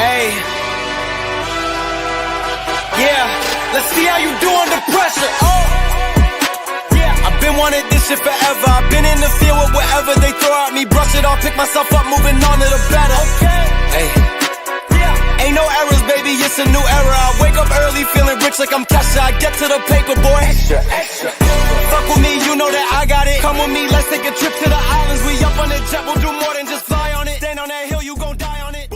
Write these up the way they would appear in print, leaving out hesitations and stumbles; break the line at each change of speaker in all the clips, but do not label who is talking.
Hey, yeah, let's see how you do under pressure. Oh, yeah, I've been wanting this shit forever. I've been in the field with whatever they throw at me. Brush it off, pick myself up, moving on to the better. Okay, hey, yeah, ain't no errors, baby, it's a new era. I wake up early, feeling rich like I'm Kesha. I get to the paper, boy. Extra, extra. Fuck with me, you know that I got it. Come with me, let's take a trip to the islands. We up on the jet, we'll do more than just fly on it. Stand on that hill, you gon' die on it.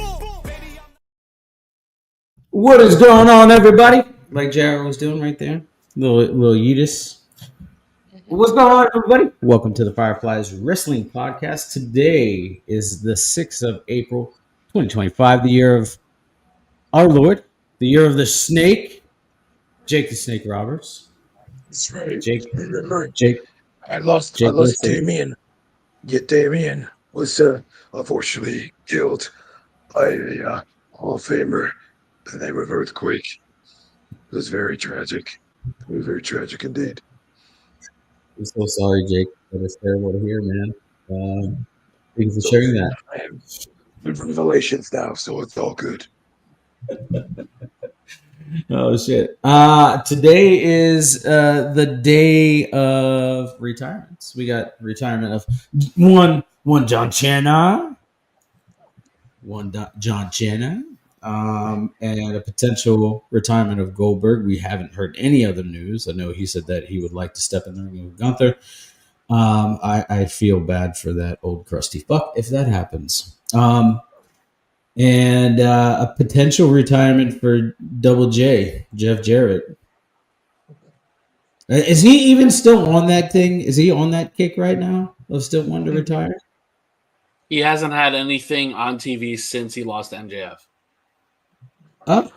What is going on, everybody? Like Jared was doing right there. Little Yeetus. What's going on, everybody? Welcome to the Fireflies Wrestling Podcast. Today is the 6th of April, 2025, the year of our Lord, the year of the snake, Jake the Snake Roberts.
That's right.
Jake.
I lost Damien. Yet Damien was unfortunately killed by a Hall of Famer by the name of Earthquake. It was very tragic. It was very tragic indeed.
I'm so sorry, Jake. That is terrible to hear, man. Thank you for sharing that.
I have revelations now, so it's all good.
Oh shit! Today is the day of retirements. We got retirement of one John Cena, and a potential retirement of Goldberg. We haven't heard any other news. I know he said that he would like to step in the ring with Gunther. I feel bad for that old crusty fuck if that happens. And a potential retirement for Double J, Jeff Jarrett. Is he even still on that thing? Is he on that kick right now of still wanting to retire?
He hasn't had anything on TV since he lost to MJF.
Oh,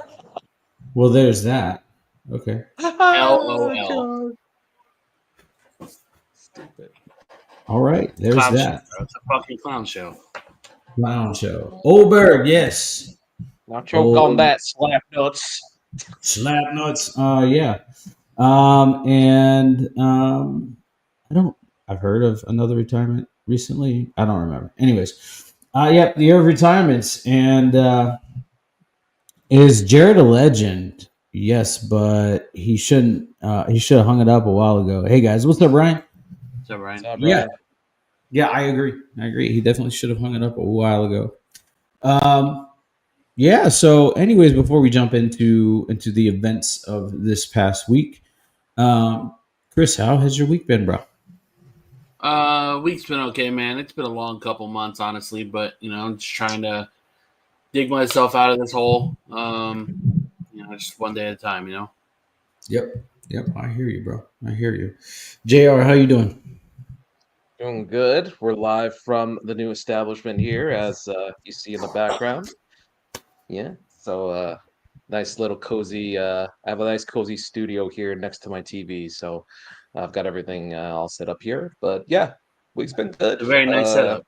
well, there's that. Okay.
LOL.
Stupid.
All right, there's
Clown
that.
show. It's a fucking clown show.
Clown show. Oldberg, yes.
Now choke on that, slap nuts.
Slap nuts. Yeah. I've heard of another retirement recently. I don't remember. Anyways, the year of retirements. And is Jarrett a legend? Yes, but he shouldn't. He should have hung it up a while ago. Hey guys, what's up, Ryan?
What's up, Ryan?
Yeah, I agree. He definitely should have hung it up a while ago. So anyways, before we jump into the events of this past week, Chris, how has your week been, bro?
Week's been okay, man. It's been a long couple months, honestly, but I'm just trying to dig myself out of this hole. Just one day at a time,
Yep. I hear you, bro. I hear you. JR, how you doing?
Doing good. We're live from the new establishment here, as you see in the background. Yeah. So nice little cozy. I have a nice cozy studio here next to my TV, so I've got everything all set up here. But yeah, week's been good.
A very nice setup.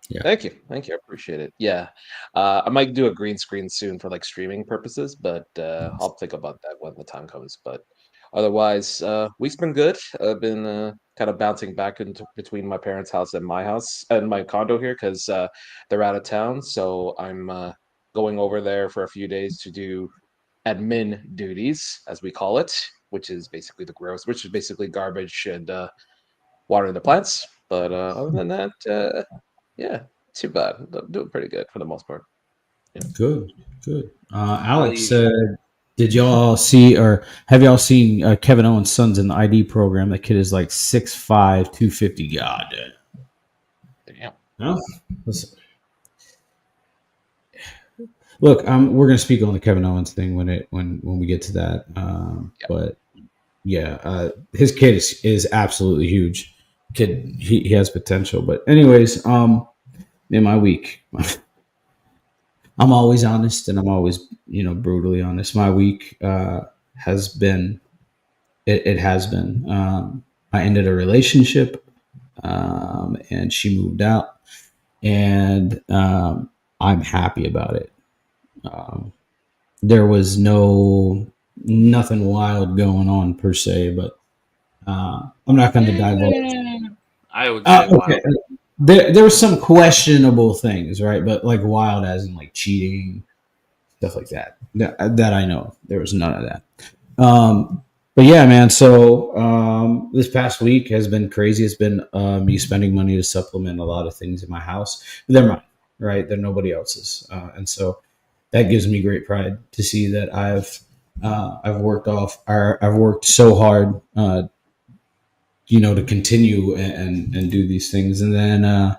Yeah. Thank you. I appreciate it. Yeah, I might do a green screen soon for like streaming purposes, but I'll think about that when the time comes. But otherwise, week's been good. I've been kind of bouncing back into between my parents' house and my house and my condo here because they're out of town. So I'm going over there for a few days to do admin duties, as we call it, which is basically which is basically garbage and watering the plants. But other than that, yeah, too bad. I'm doing pretty good for the most part. Yeah.
Good. Alex, did y'all see or have y'all seen Kevin Owens' son's in the ID program? That kid is like 6'5", 250. God
Damn.
No? Listen. Look, we're gonna speak on the Kevin Owens thing when we get to that. But yeah, his kid is absolutely huge. Kid, he has potential. But anyways, in my week, I'm always honest and I'm always brutally honest. My week has been. It has been. I ended a relationship, and she moved out, and I'm happy about it. There was no nothing wild going on per se, but I'm not going to divulge.
I would say
Okay.
wild.
There were some questionable things, right? But like wild as in like cheating, stuff like that. That I know of. There was none of that. But yeah, man. So this past week has been crazy. It's been me spending money to supplement a lot of things in my house. They're mine, right? They're nobody else's, and so that gives me great pride to see that I've worked so hard, to continue and do these things, and then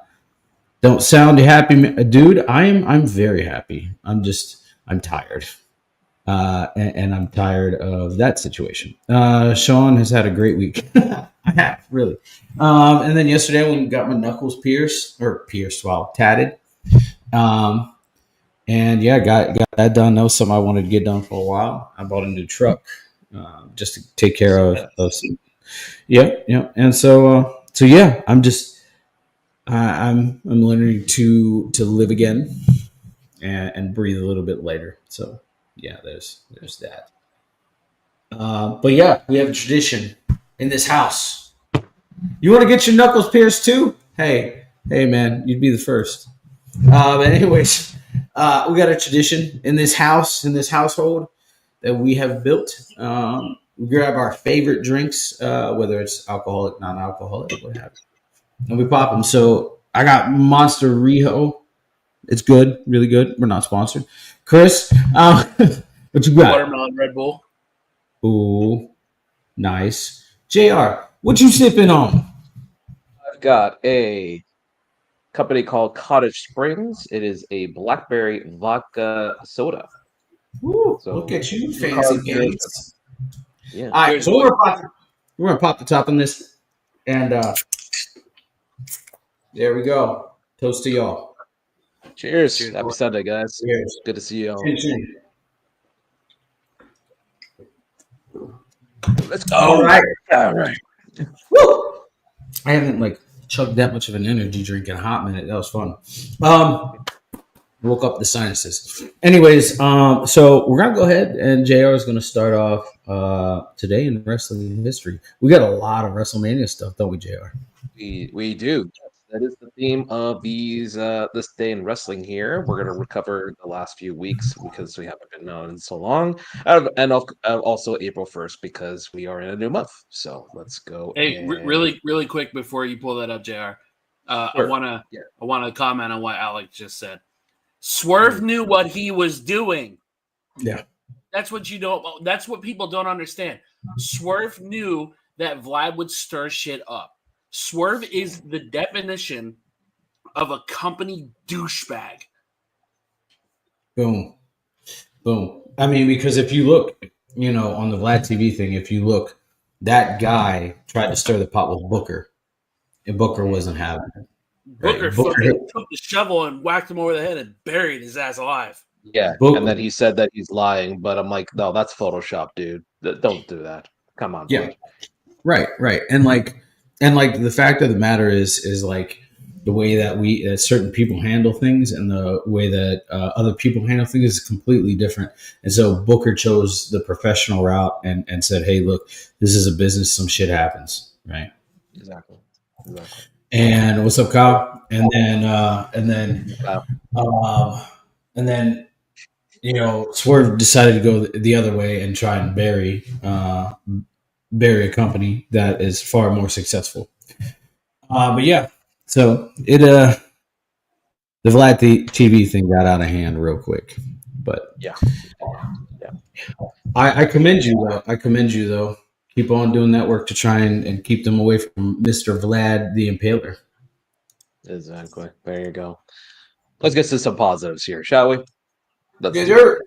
don't sound happy, dude. I'm very happy. I'm tired. And I'm tired of that situation. Sean has had a great week. I have really. And then yesterday when we got my knuckles tatted. Um, and yeah, got that done. That was something I wanted to get done for a while. I bought a new truck just to take care of some. Yeah. And so yeah, I'm learning to live again and breathe a little bit later. So yeah, there's that. But yeah, we have a tradition in this house. You want to get your knuckles pierced too? Hey, man, you'd be the first. But anyways, we got a tradition in this house, in this household that we have built. We grab our favorite drinks, whether it's alcoholic, non-alcoholic, what have you, and we pop them. So I got Monster Rio. It's good, really good. We're not sponsored. Chris, what you got?
Watermelon Red Bull.
Ooh, nice. JR, what you sipping on?
I've got a company called Cottage Springs. It is a blackberry vodka soda.
Ooh,
So
look at you,
two
fancy
carbs there.
pants.
Yeah.
All right,
Cheers,
so
boy.
we're gonna pop the top on this, and there we go. Toast to y'all.
Cheers.
Cheers,
Happy
boy.
Sunday, guys.
Cheers.
Good to see you all.
Chin chin.
Let's go.
All right.
All right.
Woo! I haven't like chugged that much of an energy drink in a hot minute. That was fun. Woke up the sinuses. Anyways, so we're gonna go ahead and JR is gonna start off today in wrestling history. We got a lot of WrestleMania stuff, don't we, JR?
We do. Yes, that is the theme of this day in wrestling here. We're going to recover the last few weeks because we haven't been on in so long, also April 1st because we are in a new month. So let's go.
Hey,
and
really quick before you pull that up, Jr.
Sure.
I want to comment on what Alex just said. Swerve knew what he was doing.
Yeah.
That's what you don't. That's what people don't understand. Swerve knew that Vlad would stir shit up. Swerve is the definition of a company douchebag.
Boom. Boom. I mean, because if you look, on the Vlad TV thing, if you look, that guy tried to stir the pot with Booker, and Booker wasn't having it.
Booker
Right. Booker,
fucking took the shovel and whacked him over the head and buried his ass alive.
Yeah,
Booker,
and then he said that he's lying, but I'm like, no, that's Photoshop, dude. Don't do that. Come on,
yeah,
dude.
right, and like the fact of the matter is like the way that we certain people handle things and the way that other people handle things is completely different. And so Booker chose the professional route and said, "Hey, look, this is a business. Some shit happens, right?"
Exactly.
And what's up, Kyle? And then Swerve decided to go the other way and try and bury a company that is far more successful. But yeah, so the Vlad TV thing got out of hand real quick. But
Yeah.
I commend you though. Keep on doing that work to try and keep them away from Mr. Vlad the Impaler.
Exactly. There you go. Let's get to some positives here, shall we? Let's
Yes,
do it.
sir.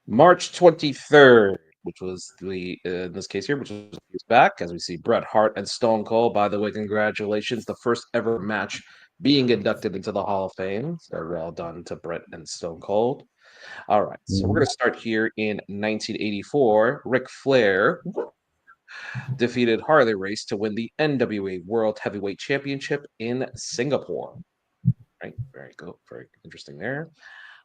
March 23rd, which was in this case here, which was back, as we see Bret Hart and Stone Cold. By the way, congratulations, the first ever match being inducted into the Hall of Fame. So well done to Bret and Stone Cold. All right, so we're going to start here in 1984. Ric Flair defeated Harley Race to win the NWA World Heavyweight Championship in Singapore. Right, very good, very interesting there.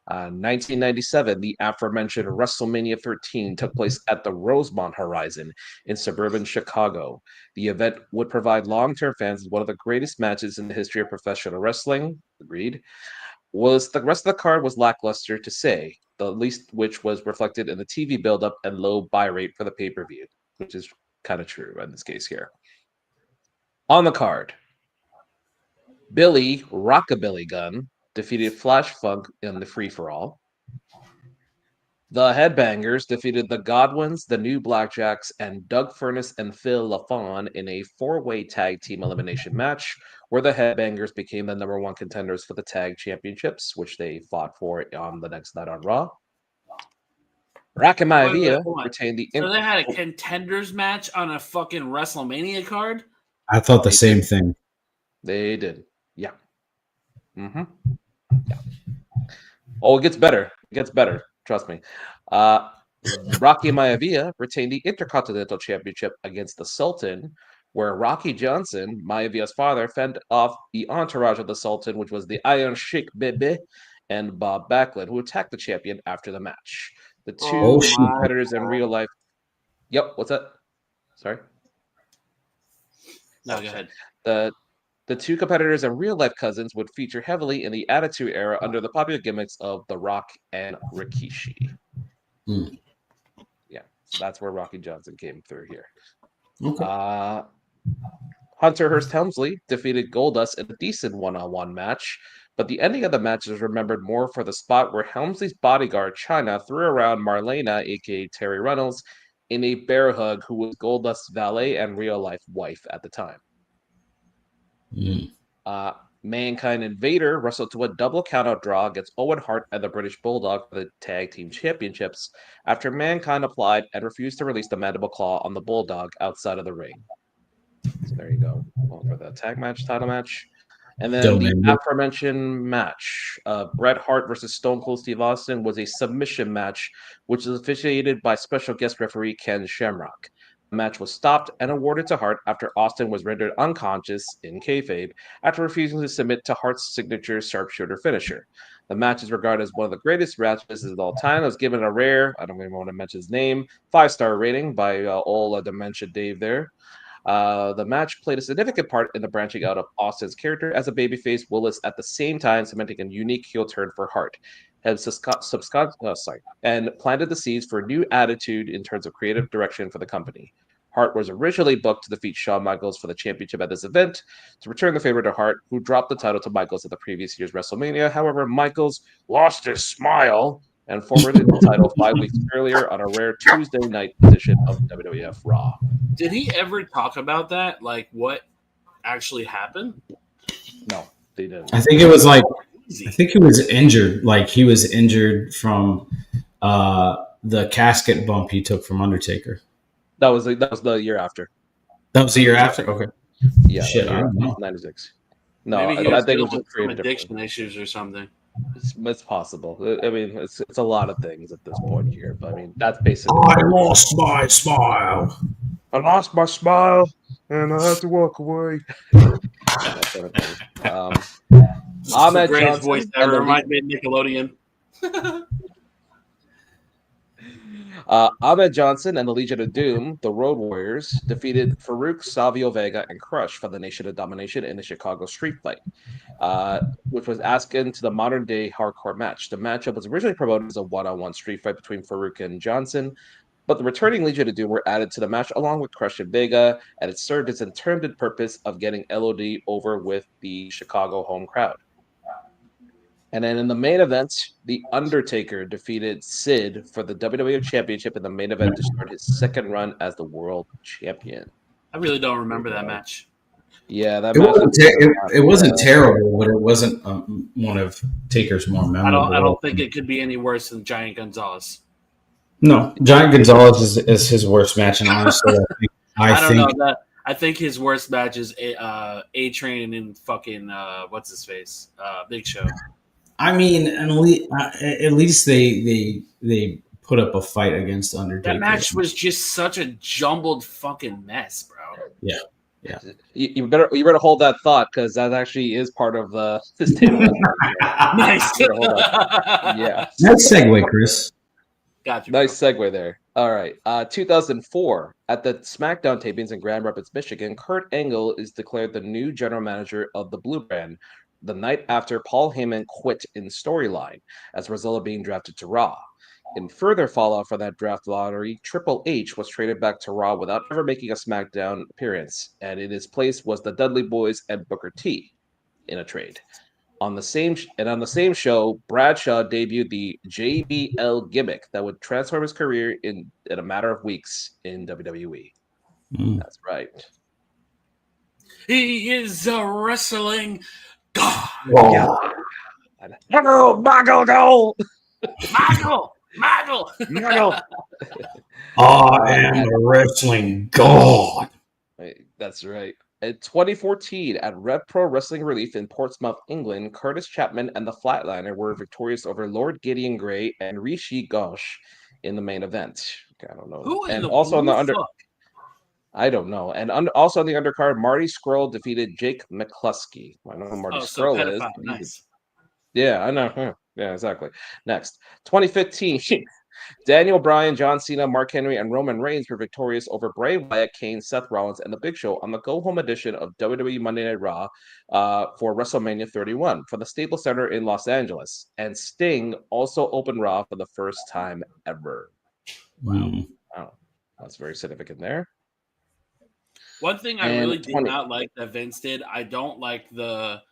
1997, the aforementioned WrestleMania 13 took place at the Rosemont Horizon in suburban Chicago. The event would provide long-term fans with one of the greatest matches in the history of professional wrestling. Agreed. The rest of the card was lackluster to say, the least which was reflected in the TV buildup and low buy rate for the pay-per-view, which is kind of true in this case here. On the card, Billy Rockabilly Gun defeated Flash Funk in the free-for-all. The Headbangers defeated the Godwins, the New Blackjacks, and Doug Furnace and Phil LaFawn in a four-way tag team elimination match, where the Headbangers became the number one contenders for the tag championships, which they fought for on the next night on Raw. Rack and Maivia retained the.
So they had a contenders match on a fucking WrestleMania card?
I thought the same thing.
They did. Yeah. Mm-hmm. Yeah. Oh, it gets better. It gets better. Trust me. Rocky Maivia retained the Intercontinental Championship against the Sultan, where Rocky Johnson, Maivia's father, fended off the entourage of the Sultan, which was the Iron Sheik Bebe and Bob Backlund, who attacked the champion after the match. The two competitors in real life. Yep. What's that? Sorry.
No, go ahead.
The two competitors and real-life cousins would feature heavily in the Attitude Era under the popular gimmicks of The Rock and Rikishi. Yeah, so that's where Rocky Johnson came through here. Okay. Hunter Hearst Helmsley defeated Goldust in a decent one-on-one match, but the ending of the match is remembered more for the spot where Helmsley's bodyguard, Chyna, threw around Marlena, a.k.a. Terry Runnels, in a bear hug, who was Goldust's valet and real-life wife at the time. Mankind and Vader wrestled to a double countout draw against Owen Hart and the British Bulldog for the Tag Team Championships after Mankind applied and refused to release the mandible claw on the Bulldog outside of the ring. So there you go. Well, for the tag match, title match. And then the aforementioned match, Bret Hart versus Stone Cold Steve Austin, was a submission match, which was officiated by special guest referee Ken Shamrock. The match was stopped and awarded to Hart after Austin was rendered unconscious in kayfabe after refusing to submit to Hart's signature sharpshooter finisher. The match is regarded as one of the greatest matches of all time. It was given a rare, I don't even want to mention his name, 5-star rating by old Dementia Dave there. The match played a significant part in the branching out of Austin's character as a babyface, Willis at the same time cementing a unique heel turn for Hart. And planted the seeds for a new attitude in terms of creative direction for the company. Hart was originally booked to defeat Shawn Michaels for the championship at this event to return the favor to Hart, who dropped the title to Michaels at the previous year's WrestleMania. However, Michaels lost his smile and forwarded the title 5 weeks earlier on a rare Tuesday night edition of WWF Raw.
Did he ever talk about that? Like what actually happened?
No, they didn't.
I think it was like I think he was injured. Like he was injured from the casket bump he took from Undertaker.
That was the year after.
That was the year after. Okay.
Yeah.
Shit, I don't know.
96. No,
Maybe
I think it was just created
addiction issues or something.
It's possible. I mean, it's a lot of things at this point here, but I mean, that's basically.
I lost my smile.
I lost my smile, and I have to walk away. Ahmed
Johnson voice ever reminds me of Nickelodeon.
Ahmed Johnson and the Legion of Doom, the Road Warriors, defeated Farouk, Savio Vega, and Crush for the Nation of Domination in the Chicago Street Fight, which was asked into the modern-day hardcore match. The matchup was originally promoted as a one-on-one street fight between Farouk and Johnson, but the returning Legion of Doom were added to the match along with Crush and Vega, and it served its intended purpose of getting LOD over with the Chicago home crowd. And then in the main event, The Undertaker defeated Sid for the WWE Championship in the main event to start his second run as the world champion.
I really don't remember that match.
Yeah, that
it wasn't terrible, but it wasn't one of Taker's more memorable.
I don't think it could be any worse than Giant Gonzalez.
No, Giant Gonzalez is his worst match, and honestly,
I think his worst match is A-Train and fucking what's his face, Big Show.
I mean, at least they put up a fight against Undertaker.
That match was just such a jumbled fucking mess, bro.
Yeah. Yeah.
You better hold that thought because that actually is part of this table.
Nice.
Yeah.
Nice segue, Chris.
Gotcha.
Nice segue there. All right. 2004, at the Smackdown tapings in Grand Rapids, Michigan, Kurt Angle is declared the new general manager of the Blue Brand the night after Paul Heyman quit in storyline as a result of being drafted to Raw. In further fallout from that draft lottery, Triple H was traded back to Raw without ever making a SmackDown appearance, and in his place was the Dudley Boys and Booker T in a trade. On the same show, Bradshaw debuted the JBL gimmick that would transform his career in a matter of weeks in WWE. That's right.
He is a wrestling god.
Oh.
Hello, Mago, no!
Maggle.
I am a wrestling god.
That's right. In 2014, at Rev Pro Wrestling Relief in Portsmouth, England, Curtis Chapman and the Flatliner were victorious over Lord Gideon Grey and Rishi Ghosh in the main event. I don't know.
Who in
And
the
also on the
fuck?
I don't know. And also on the undercard, Marty Scurll defeated Jake McCluskey. I know who Marty Scurll is.
Nice.
Yeah, I know. Yeah, exactly. Next, 2015. Daniel Bryan, John Cena, Mark Henry, and Roman Reigns were victorious over Bray Wyatt, Kane, Seth Rollins, and The Big Show on the go-home edition of WWE Monday Night Raw for WrestleMania 31 from the Staples Center in Los Angeles. And Sting also opened Raw for the first time ever. Wow. That's very significant there.
One thing I really did not like that Vince did, I don't like the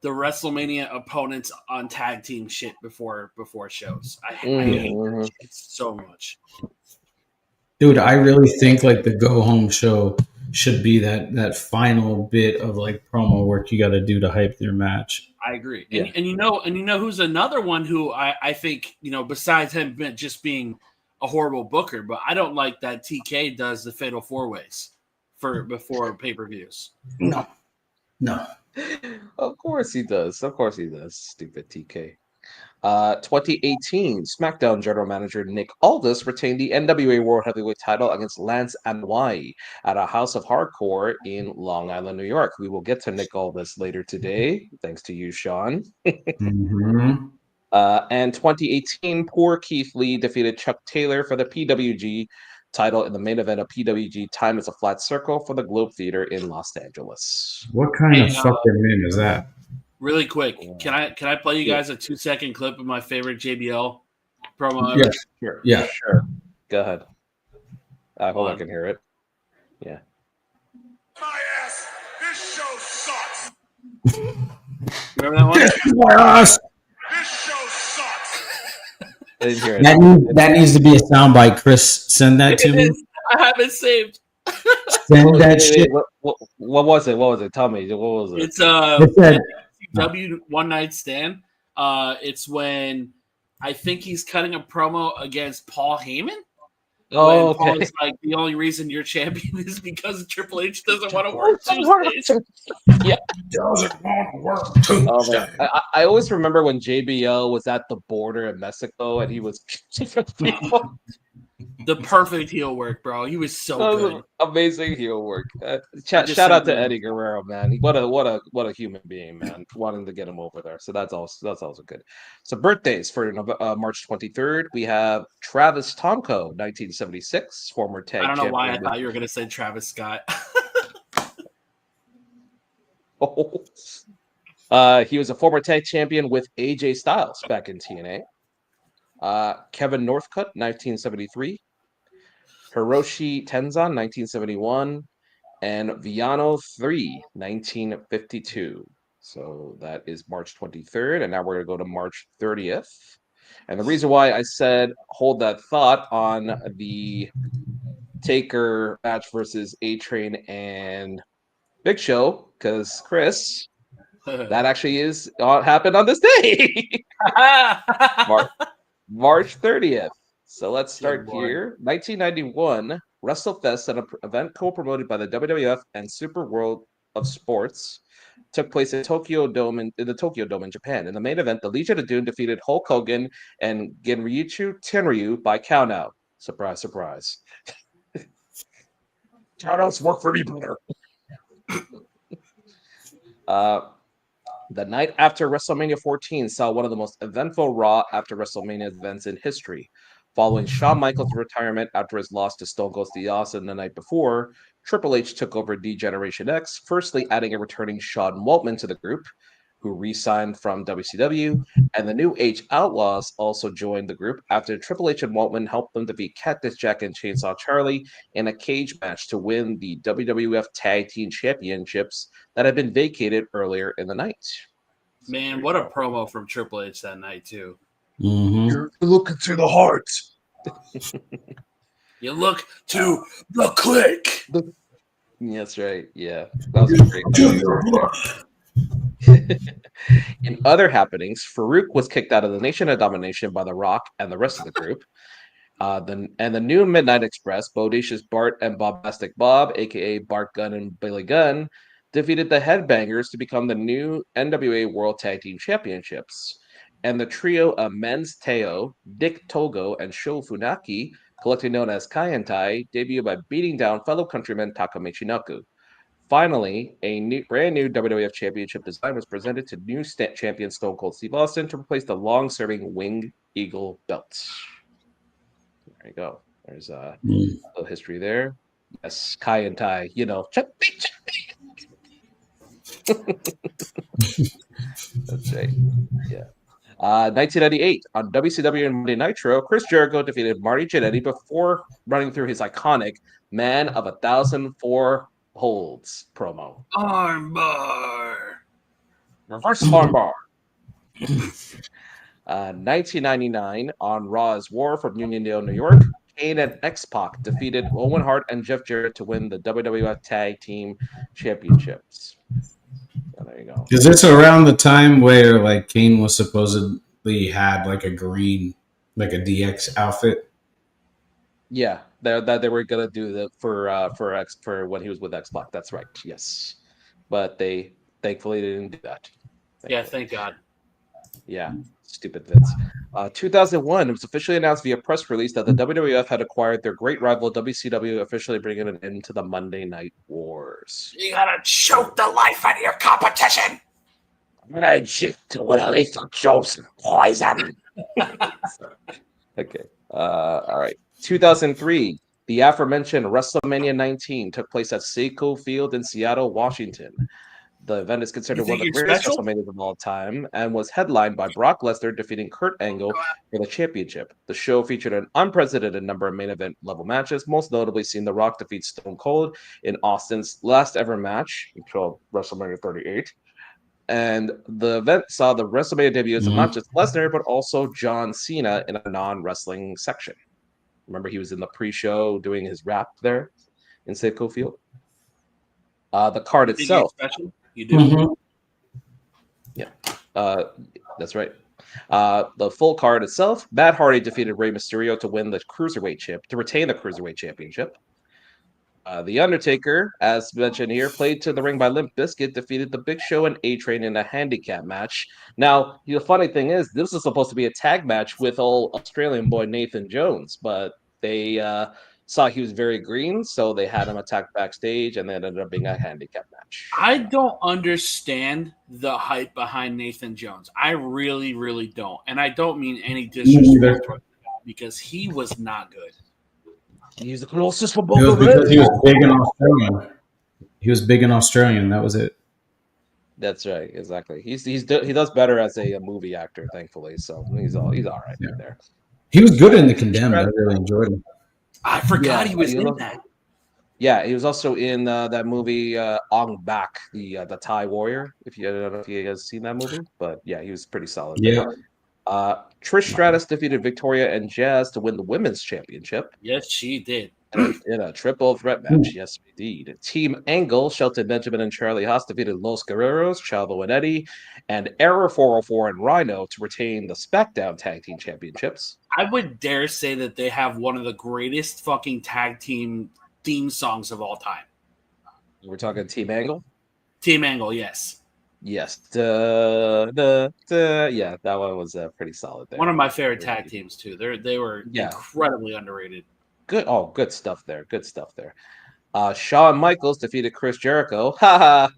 WrestleMania opponents on tag team shit before shows. I hate that shit so much.
Dude, I really think like the go home show should be that final bit of like promo work you got to do to hype your match.
I agree. Yeah. And you know who's another one who I think, besides him just being a horrible booker, but I don't like that TK does the Fatal 4-Ways before pay-per-views.
No.
Of course he does. Stupid TK. 2018, SmackDown General Manager Nick Aldis retained the NWA World Heavyweight title against Lance Anoa'i at a House of Hardcore in Long Island, New York. We will get to Nick Aldis later today, thanks to you, Sean. And 2018, poor Keith Lee defeated Chuck Taylor for the PWG title in the main event of PWG Time is a Flat Circle for the Globe Theater in Los Angeles.
What kind of fucking name is that?
Really quick, can I play you guys a 2-second clip of my favorite JBL promo ever?
Sure. Go ahead. I hope I can hear it. Yeah.
My ass, this show sucks.
Remember that one?
My ass.
This show sucks.
I didn't hear it.
That needs to be a soundbite, Chris. Send that to me.
I have it saved.
Send that shit.
What was it? What was it? Tell me. What was it?
It's W One Night Stand. It's when I think he's cutting a promo against Paul Heyman.
Oh, okay.
Paul is like, the only reason you're champion is because Triple H doesn't want to work Tuesdays.
Yeah,
doesn't want to work Tuesdays.
I always remember when JBL was at the border in Mexico and he was people.
The perfect heel work, bro. He was so good.
Amazing heel work. Shout out to Eddie Guerrero, man. What a human being, man. Wanting to get him over there. So that's also good. So birthdays for March 23rd, we have Travis Tomko, 1976, former tag.
I don't know why I thought you were going to say Travis Scott.
He was a former tag champion with AJ Styles back in TNA. Kevin Northcutt, 1973. Hiroshi Tenzan, 1971. And Viano 3, 1952. So that is March 23rd. And now we're going to go to March 30th. And the reason why I said hold that thought on the Taker match versus A-Train and Big Show, because Chris, that actually happened on this day. March 30th. So let's start here. 1991, WrestleFest, an event co-promoted by the WWF and Super World of Sports, took place in the Tokyo Dome in Japan. In the main event, the Legion of Doom defeated Hulk Hogan and Genryuchi Tenryu by countout. Surprise, surprise.
Shoutouts work for me, brother.
The night after WrestleMania 14 saw one of the most eventful Raw after WrestleMania events in history. Following Shawn Michaels' retirement after his loss to Stone Cold Steve Austin the night before, Triple H took over D-Generation X, firstly adding a returning Sean Waltman to the group, who re-signed from WCW, and the New Age Outlaws also joined the group after Triple H and Waltman helped them defeat Cactus Jack and Chainsaw Charlie in a cage match to win the WWF Tag Team Championships that had been vacated earlier in the night.
Man, what a promo from Triple H that night, too.
Mm-hmm.
You're looking to the heart.
You look to the click.
That's right. Yeah, that was a great. In other happenings, Farouk was kicked out of the Nation of Domination by The Rock and the rest of the group. The new Midnight Express, Bodacious Bart and Bombastic Bob, aka Bart Gunn and Billy Gunn, defeated the Headbangers to become the new NWA World Tag Team Championships. And the trio of Men's Teo, Dick Togo, and Sho Funaki, collectively known as Kaientai, debuted by beating down fellow countryman Taka Michinoku. Finally, a brand new WWF Championship design was presented to new champion Stone Cold Steve Austin to replace the long-serving Winged Eagle belt. There you go. There's a little history there. Yes, Kai and Tai, That's right. Yeah. 1998, on WCW and Monday Nitro, Chris Jericho defeated Marty Jannetty before running through his iconic Man of 1,004 Holds promo.
Armbar.
Reverse armbar. 1999, on Raw's War from Uniondale, New York, Kane and X-Pac defeated Owen Hart and Jeff Jarrett to win the WWF Tag Team Championships. Oh, there you go.
Is this around the time where like Kane was supposedly had like a green, like a DX outfit?
Yeah, that they were gonna do that for when he was with X-Pac. That's right. Yes, but they thankfully didn't do that.
Yeah, thank God.
Yeah, stupid Vince. 2001, it was officially announced via press release that the WWF had acquired their great rival WCW, officially bringing an end to the Monday Night Wars.
You gotta choke the life out of your competition.
I'm gonna inject it with a lethal dose of poison.
Okay. All right. 2003, the aforementioned WrestleMania 19 took place at Seiko Field in Seattle, Washington. The event is considered one of the greatest WrestleManias of all time and was headlined by Brock Lesnar defeating Kurt Angle for the championship. The show featured an unprecedented number of main event level matches, most notably seeing The Rock defeat Stone Cold in Austin's last ever match until WrestleMania 38. And the event saw the WrestleMania debuts of not just Lesnar, but also John Cena in a non-wrestling section. Remember, he was in the pre-show doing his rap there in Safeco Field. The card itself.
You do.
Yeah, that's right. The full card itself. Matt Hardy defeated Rey Mysterio to retain the Cruiserweight Championship. The Undertaker, as mentioned here, played to the ring by Limp Bizkit, defeated the Big Show and A-Train in a handicap match. Now, the funny thing is, this was supposed to be a tag match with old Australian boy Nathan Jones, but they saw he was very green, so they had him attack backstage, and then ended up being a handicap match.
I don't understand the hype behind Nathan Jones. I really, really don't. And I don't mean any disrespect because he was not good.
He's the closest for both
It was
of
because
them.
he was big in Australian. He was big in Australian. That was it.
That's right, exactly. He does better as a movie actor, thankfully. So he's all right there.
He was good in The Condemned. I really enjoyed him.
I forgot he was in that.
Yeah, he was also in that movie Ong Bak, the Thai Warrior. I don't know if you guys seen that movie, but yeah, he was pretty solid.
Yeah.
Trish Stratus defeated Victoria and Jazz to win the women's championship.
Yes, she did.
In a triple threat match. Yes, indeed. Team Angle, Shelton Benjamin and Charlie Haas defeated Los Guerreros, Chavo and Eddie, and Error 404 and Rhino to retain the SmackDown Tag Team Championships.
I would dare say that they have one of the greatest fucking tag team theme songs of all time.
We're talking Team Angle?
Team Angle, yes.
Yes. Yeah, that one was pretty solid there.
One of my favorite tag teams, too. They were incredibly underrated.
Good stuff there. Shawn Michaels defeated Chris Jericho. Haha.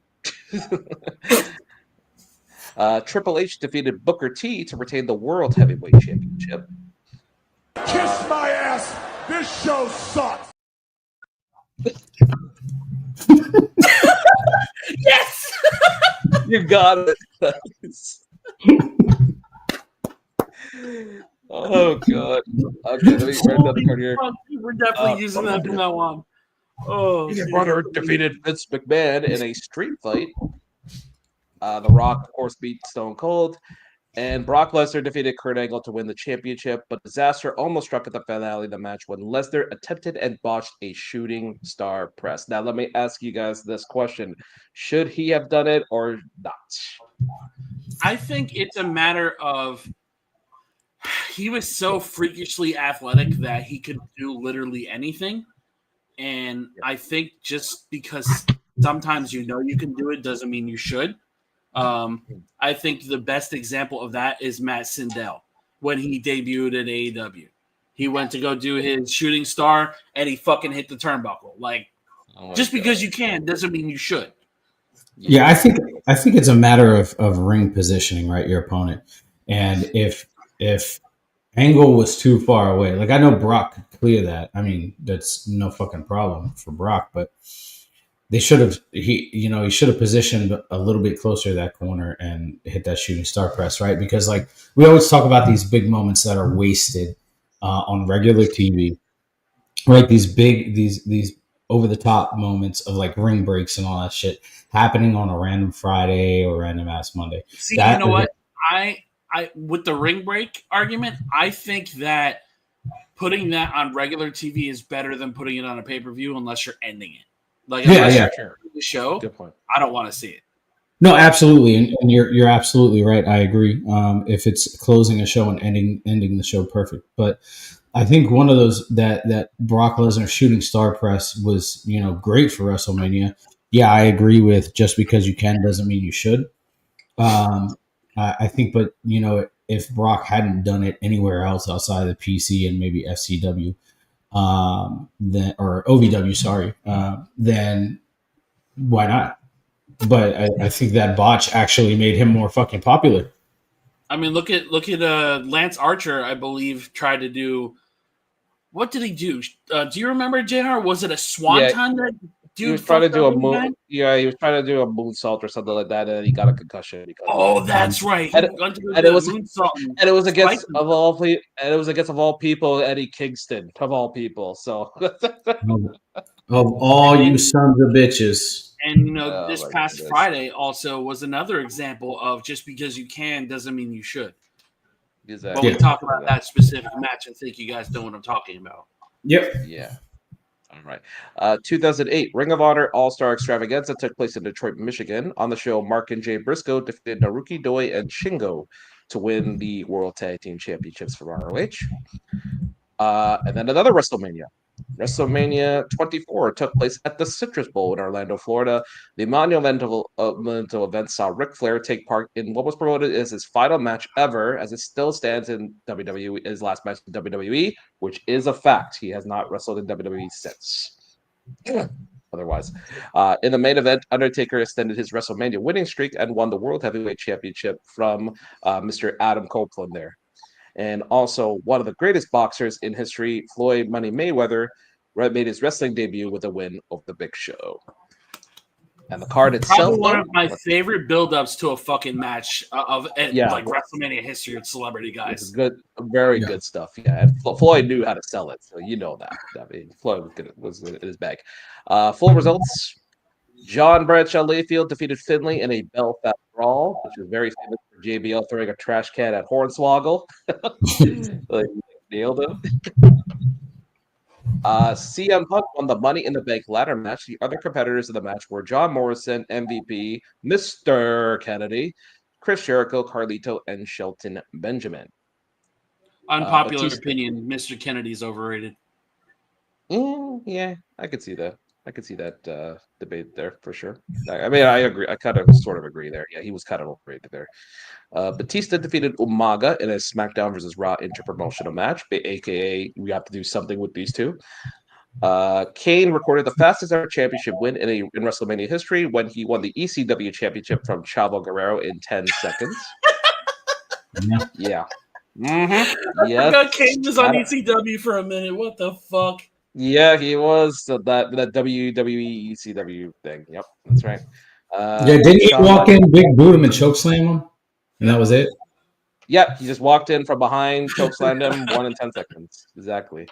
Triple H defeated Booker T to retain the World Heavyweight Championship.
Kiss my ass. This show sucks.
Yes.
You got it. Oh god. Okay, let me write down the card here.
We're definitely using that from now on. Oh,
Peanut Butter defeated Vince McMahon in a street fight. The Rock, of course, beat Stone Cold. And Brock Lesnar defeated Kurt Angle to win the championship, but disaster almost struck at the finale of the match when Lesnar attempted and botched a shooting star press. Now, let me ask you guys this question. Should he have done it or not?
I think it's a matter of he was so freakishly athletic that he could do literally anything. And I think just because sometimes you know you can do it doesn't mean you should. I think the best example of that is Matt Sindel when he debuted at AEW. He went to go do his shooting star and he fucking hit the turnbuckle. Like, just because you can doesn't mean you should.
Yeah, I think it's a matter of ring positioning, right? Your opponent, and if Angle was too far away, like I know Brock could clear that. I mean, that's no fucking problem for Brock, but they should have he should have positioned a little bit closer to that corner and hit that shooting star press, right? Because like we always talk about these big moments that are wasted on regular TV, right? These over the top moments of like ring breaks and all that shit happening on a random Friday or random ass Monday.
See, you know what? I with the ring break argument, I think that putting that on regular TV is better than putting it on a pay-per-view unless you're ending it. Like unless you're the show,
good point.
I don't want to see it.
No, absolutely, and you're absolutely right. I agree. If it's closing a show and ending the show, perfect. But I think one of those that Brock Lesnar shooting star press was great for WrestleMania. Yeah, I agree with just because you can doesn't mean you should. I think, but if Brock hadn't done it anywhere else outside of the PC and maybe FCW, then or OVW, sorry, then why not? But I think that botch actually made him more fucking popular.
I mean, look at Lance Archer. I believe tried to do. What did he do? Do you remember, JR? Was it a swanton that dude?
He was trying to do a moon. Yeah, he was trying to do a moonsault or something like that, and he got a concussion.
That's right.
And it was against of all people, Eddie Kingston of all people. So
of all you sons of bitches.
And this past Friday also was another example of just because you can doesn't mean you should.
Exactly.
But we talk about that specific match and think you guys know what I'm talking about.
Yep.
Yeah. All right. 2008 Ring of Honor All-Star Extravaganza took place in Detroit, Michigan. On the show, Mark and Jay Briscoe defeated Naruki Doi and Shingo to win the World Tag Team Championships from ROH. And then another WrestleMania. WrestleMania 24 took place at the Citrus Bowl in Orlando, Florida. The monumental event saw Ric Flair take part in what was promoted as his final match ever, as it still stands in WWE, his last match in WWE, which is a fact. He has not wrestled in WWE since. Otherwise, in the main event, Undertaker extended his WrestleMania winning streak and won the World Heavyweight Championship from Mr. Adam Copeland there. And also one of the greatest boxers in history, Floyd Money Mayweather, made his wrestling debut with a win over the Big Show. And the card itself,
probably one of my favorite build-ups to a fucking match of like WrestleMania history with celebrity guys.
Good, very good stuff. Yeah, and Floyd knew how to sell it, so you know that. I mean, Floyd was in his bag. Full results: John Bradshaw Layfield defeated Finlay in a Belfast brawl, which is very famous for JBL throwing a trash can at Hornswoggle. Like, nailed him. CM Punk won the Money in the Bank ladder match. The other competitors of the match were John Morrison, MVP, Mr. Kennedy, Chris Jericho, Carlito, and Shelton Benjamin.
Unpopular opinion: Mr. Kennedy's overrated.
Yeah, I could see that. I could see that debate there for sure. I mean, I agree. I kind of sort of agree there. Yeah, he was kind of overrated there. Batista defeated Umaga in a SmackDown versus Raw interpromotional match, aka we have to do something with these two. Kane recorded the fastest ever championship win in WrestleMania history when he won the ECW championship from Chavo Guerrero in 10 seconds. Yeah. Mm-hmm.
I
Yes.
forgot Kane was on ECW for a minute. What the fuck?
Yeah, he was that WWE ECW thing. Yep, that's right.
Didn't he
Shawn
walk
Michaels-
in, big boot him, and choke slam him, and that was it?
Yep, he just walked in from behind, chokeslammed him, 1 in 10 seconds. Exactly. And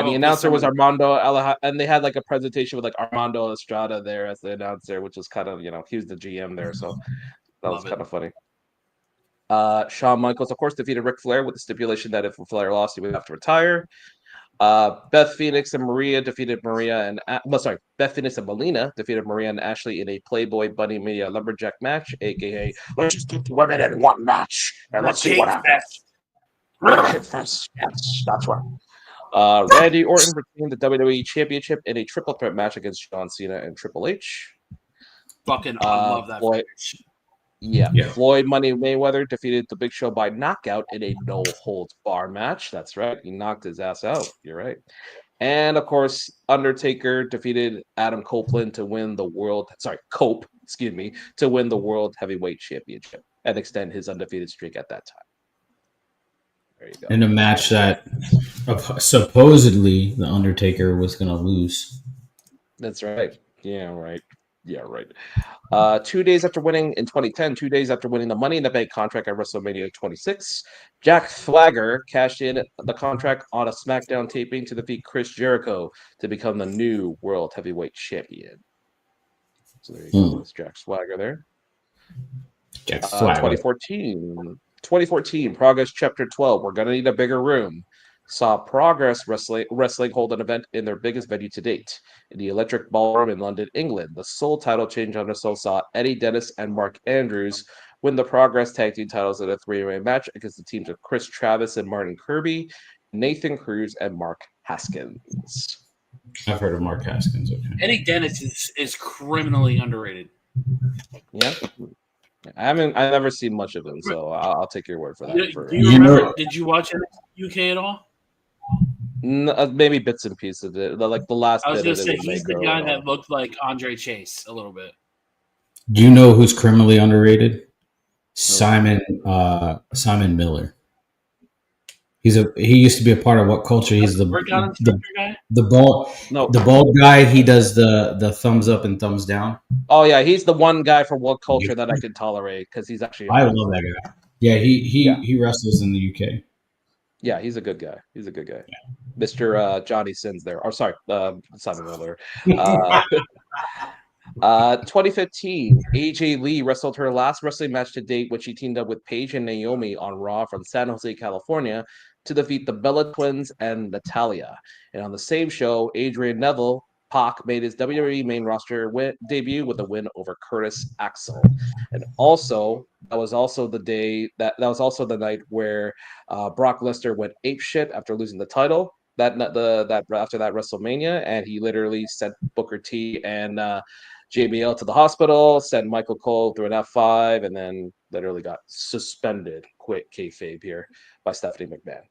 the
Chavo
announcer was
pissed
Armando and they had like a presentation with like Armando Estrada there as the announcer, which was kind of, he was the GM there, so that was
Love it.
kind of funny. Shawn Michaels, of course, defeated Ric Flair with the stipulation that if Flair lost, he would have to retire. Beth Phoenix and Maria defeated Beth Phoenix and Melina defeated Maria and Ashley in a Playboy Bunny Media Lumberjack match, aka let's just get the women in one match and let's see what happens. Yes, that's right. Randy Orton retained the WWE Championship in a triple threat match against John Cena and Triple H.
Fucking I love that finish.
Yeah. Floyd Money Mayweather defeated the Big Show by knockout in a no-holds-barred match. That's right. He knocked his ass out. You're right. And, of course, Undertaker defeated Adam Copeland to win the to win the World Heavyweight Championship and extend his undefeated streak at that time. There you go.
In a match that supposedly the Undertaker was going to lose.
That's right. Yeah, right. 2 days after winning in 2010, 2 days after winning the Money in the Bank contract at WrestleMania 26, Jack Swagger cashed in the contract on a Smackdown taping to defeat Chris Jericho to become the new World Heavyweight Champion. So there you go. It's Jack Swagger there.
Jack Swagger.
2014, Progress Chapter 12. We're going to need a bigger room. Saw Progress Wrestling hold an event in their biggest venue to date, in the Electric Ballroom in London, England. The sole title change on the show saw Eddie Dennis and Mark Andrews win the Progress Tag Team titles in a three-way match against the teams of Chris Travis and Martin Kirby, Nathan Cruz, and Mark Haskins.
I've heard of Mark Haskins. Okay.
Eddie Dennis is criminally underrated.
Yeah. I've never seen much of him, so I'll take your word for that.
Do you remember? Did you watch UK at all?
Maybe bits and pieces of it, like the last.
I was
going
to say he's the guy that looked like Andre Chase a little bit.
Do you know who's criminally underrated? Simon Miller. He used to be a part of What Culture. He's the bald guy. He does the thumbs up and thumbs down.
Oh yeah, he's the one guy from What Culture that I can tolerate because he's actually.
I love that guy. Yeah, he wrestles in the UK.
Yeah, he's a good guy. Yeah. Mr. Johnny Sins there. Oh, sorry, Simon Miller. 2015, AJ Lee wrestled her last wrestling match to date when she teamed up with Paige and Naomi on Raw from San Jose, California, to defeat the Bella Twins and Natalia. And on the same show, Adrian Neville, Pac, made his WWE main roster debut with a win over Curtis Axel. And also, that was also the night where Brock Lesnar went apeshit after losing the title. After that WrestleMania, and he literally sent Booker T and JBL to the hospital, sent Michael Cole through an F5, and then literally got suspended. Quick kayfabe here by Stephanie McMahon.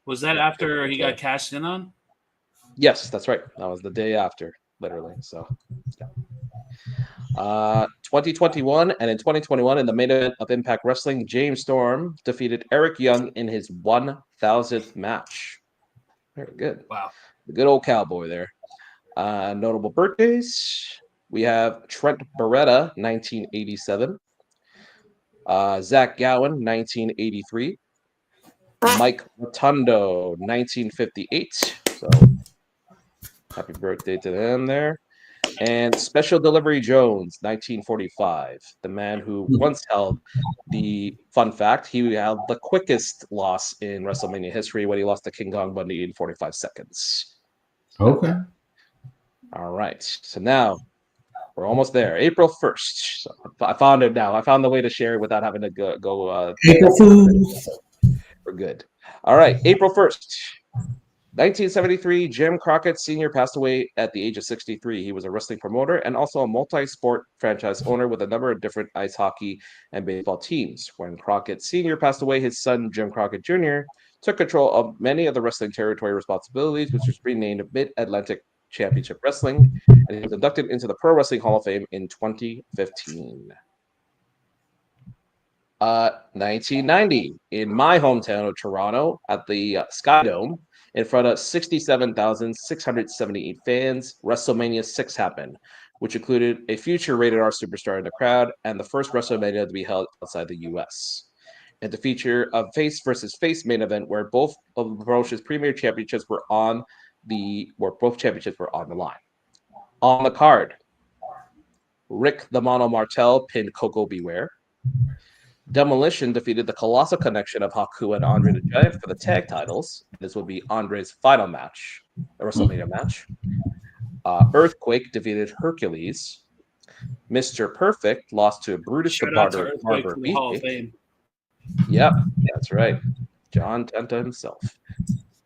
Was that after he got cashed in on?
Yes, that's right. That was the day after, literally. So, yeah. 2021, and in 2021, in the main event of Impact Wrestling, James Storm defeated Eric Young in his 1,000th match. Very good.
Wow.
The good old cowboy there. Notable birthdays. We have Trent Beretta, 1987. Zach Gowen, 1983. Mike Rotundo, 1958. So, happy birthday to them there. And Special Delivery Jones, 1945. The man who once held the, fun fact, he had the quickest loss in WrestleMania history when he lost to King Kong Bundy in 45 seconds.
Okay.
All right. So now we're almost there. April 1st. So I found it now. I found the way to share it without having to go
April Fools.
We're good. All right. April 1st. 1973, Jim Crockett Sr. passed away at the age of 63. He was a wrestling promoter and also a multi-sport franchise owner with a number of different ice hockey and baseball teams. When Crockett Sr. passed away, his son, Jim Crockett Jr., took control of many of the wrestling territory responsibilities, which was renamed Mid-Atlantic Championship Wrestling, and he was inducted into the Pro Wrestling Hall of Fame in 2015. 1990, in my hometown of Toronto, at the Sky Dome, in front of 67,678 fans, WrestleMania 6 happened, which included a future rated R superstar in the crowd and the first WrestleMania to be held outside the US. And to feature a face versus face main event where both of the promotion's premier championships were on the line. On the card, Rick the Mono Martel pinned Coco Beware. Demolition defeated the Colossal Connection of Haku and Andre the Giant for the tag titles. This would be Andre's final match, a WrestleMania match. Earthquake defeated Hercules. Mr. Perfect lost to Brutus
Shout
the
out to
Barber.
Earthquake from the Hall of Fame.
Yep, that's right. John Tenta himself.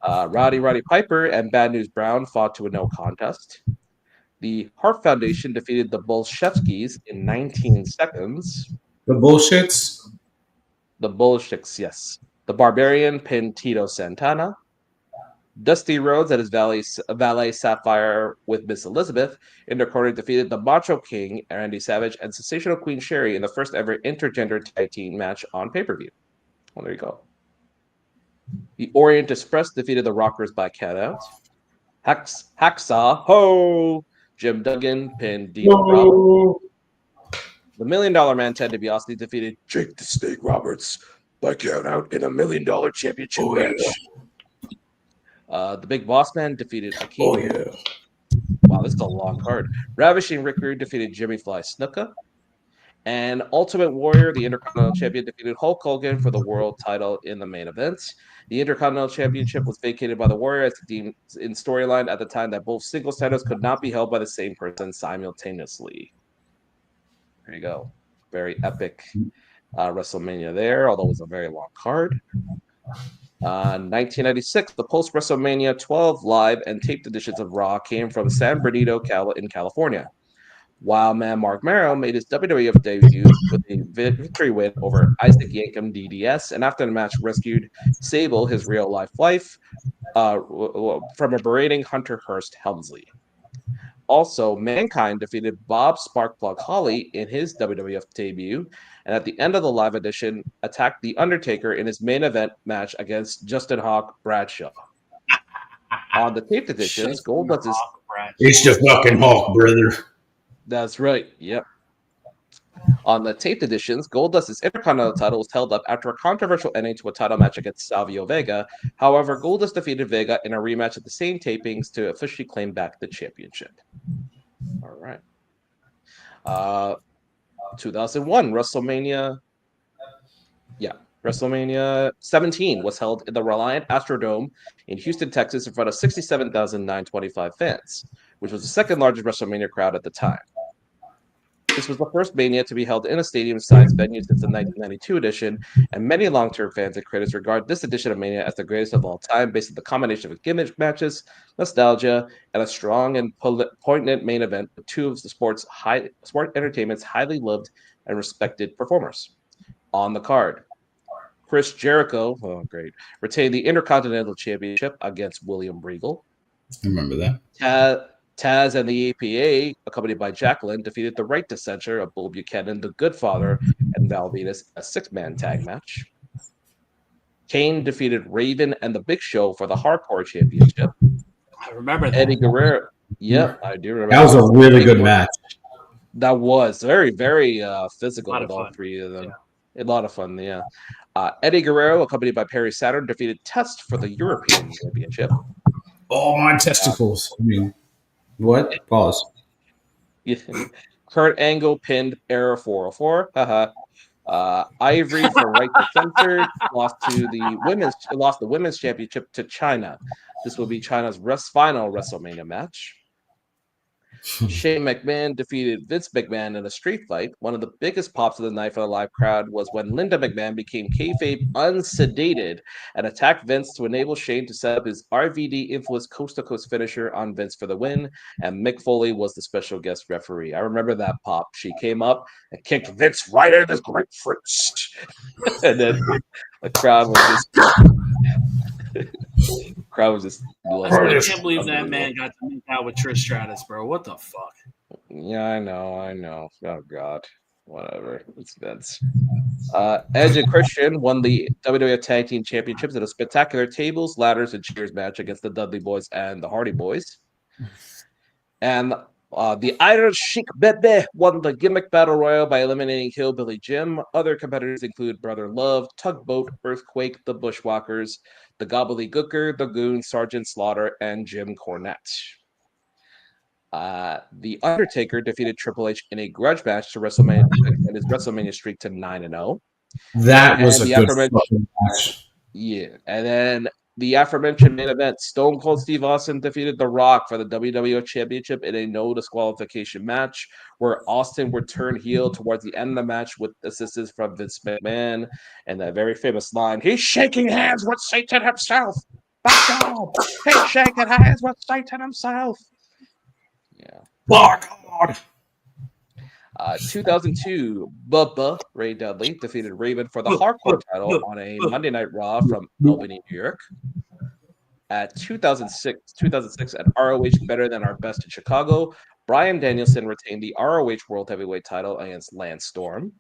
Roddy Piper and Bad News Brown fought to a no contest. The Hart Foundation defeated the Bolshevskis in 19 seconds.
The bullshits?
The Bolsheviks, yes. The Barbarian pinned Tito Santana. Dusty Rhodes and his valet Sapphire with Miss Elizabeth in their corner defeated the Macho King, Randy Savage, and Sensational Queen Sherry in the first ever intergender tag team match on pay-per-view. Well, there you go. The Orient Express defeated the Rockers by countout. Hacksaw Ho! Jim Duggan pinned Dean Bravo. The $1 Million Man Ted DiBiase defeated
Jake the Snake Roberts by count out in a $1 Million Championship match.
The Big Boss Man defeated Akeem.
Oh, yeah.
Wow, this is a long card. Ravishing Rick Rude defeated Jimmy Fly Snuka. And Ultimate Warrior, the Intercontinental Champion, defeated Hulk Hogan for the world title in the main event. The Intercontinental Championship was vacated by the Warrior as deemed in storyline at the time that both singles titles could not be held by the same person simultaneously. There you go. Very epic WrestleMania there, although it was a very long card. 1996, the post-WrestleMania 12 live and taped editions of Raw came from San Bernardino in California. Wildman Mark Merrow made his WWF debut with a victory win over Isaac Yankem DDS, and after the match rescued Sable, his real-life wife, from a berating Hunter Hearst Helmsley. Also, Mankind defeated Bob Sparkplug Holly in his WWF debut, and at the end of the live edition, attacked The Undertaker in his main event match against Justin Hawk Bradshaw. On the taped editions, Goldust is...
It's the fucking Hawk, brother.
That's right, yep. On the taped editions, Goldust's Intercontinental title was held up after a controversial ending to a title match against Savio Vega. However, Goldust defeated Vega in a rematch at the same tapings to officially claim back the championship. All right. 2001, WrestleMania 17 was held in the Reliant Astrodome in Houston, Texas, in front of 67,925 fans, which was the second largest WrestleMania crowd at the time. This was the first Mania to be held in a stadium-sized venue since the 1992 edition, and many long-term fans and critics regard this edition of Mania as the greatest of all time based on the combination of gimmick matches, nostalgia, and a strong and poignant main event with two of the sport entertainment's highly loved and respected performers. On the card, Chris Jericho, retained the Intercontinental Championship against William Regal.
I remember that.
Taz and the APA, accompanied by Jacqueline, defeated the Right to Censure of Bull Buchanan, the Good Father, and Val Venus, a six-man tag match. Kane defeated Raven and the Big Show for the Hardcore Championship.
I remember that.
Eddie Guerrero. Yep, I do remember.
That was a really good match.
That was very, very physical with all
fun.
three of them.
Yeah.
A lot of fun, yeah. Eddie Guerrero, accompanied by Perry Saturn, defeated Test for the European Championship.
Oh, my testicles. I mean, what? Pause.
Kurt Angle pinned Error 404. Ivory for Right to Censor lost the women's championship to China. This will be China's final WrestleMania match. Shane McMahon defeated Vince McMahon in a street fight. One of the biggest pops of the night for the live crowd was when Linda McMahon became kayfabe unsedated and attacked Vince to enable Shane to set up his RVD-influenced coast-to-coast finisher on Vince for the win, and Mick Foley was the special guest referee. I remember that pop. She came up and kicked Vince right in his grapefruits. And then the crowd was just... Crowd was just
I still can't believe that man got to make out with Trish Stratus, bro. What the fuck?
Yeah, I know. Oh God, whatever. It's Vince. Edge and Christian won the WWF Tag Team Championships in a spectacular tables, ladders, and chairs match against the Dudley Boys and the Hardy Boys. And the Irish Sheik Bebe won the Gimmick Battle Royal by eliminating Hillbilly Jim. Other competitors include Brother Love, Tugboat, Earthquake, the Bushwalkers, the Gobbledygooker, the Goon, Sergeant Slaughter, and Jim Cornette. The Undertaker defeated Triple H in a grudge match to WrestleMania and his WrestleMania streak to 9-0.
That was a good fucking match.
Yeah, and then the aforementioned main event, Stone Cold Steve Austin defeated The Rock for the WWF Championship in a no disqualification match, where Austin would turn heel towards the end of the match with assistance from Vince McMahon, and that very famous line, "He's shaking hands with Satan himself." My God, he's shaking hands with Satan himself. Yeah.
Oh, God.
2002, Bubba Ray Dudley defeated Raven for the Hardcore title on a Monday Night Raw from Albany, New York. At 2006 at ROH Better Than Our Best in Chicago, Bryan Danielson retained the ROH World Heavyweight title against Lance Storm.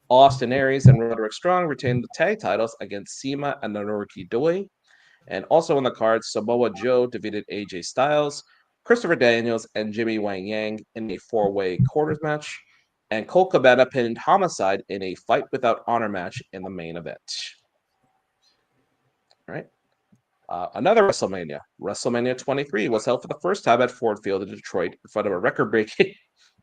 Austin Aries and Roderick Strong retained the tag titles against Sema and Naruki Doi. And also on the card, Samoa Joe defeated AJ Styles, Christopher Daniels, and Jimmy Wang Yang in a four-way quarters match. And Colt Cabana pinned Homicide in a Fight Without Honor match in the main event. All right. Another WrestleMania. WrestleMania 23 was held for the first time at Ford Field in Detroit in front of a record-breaking,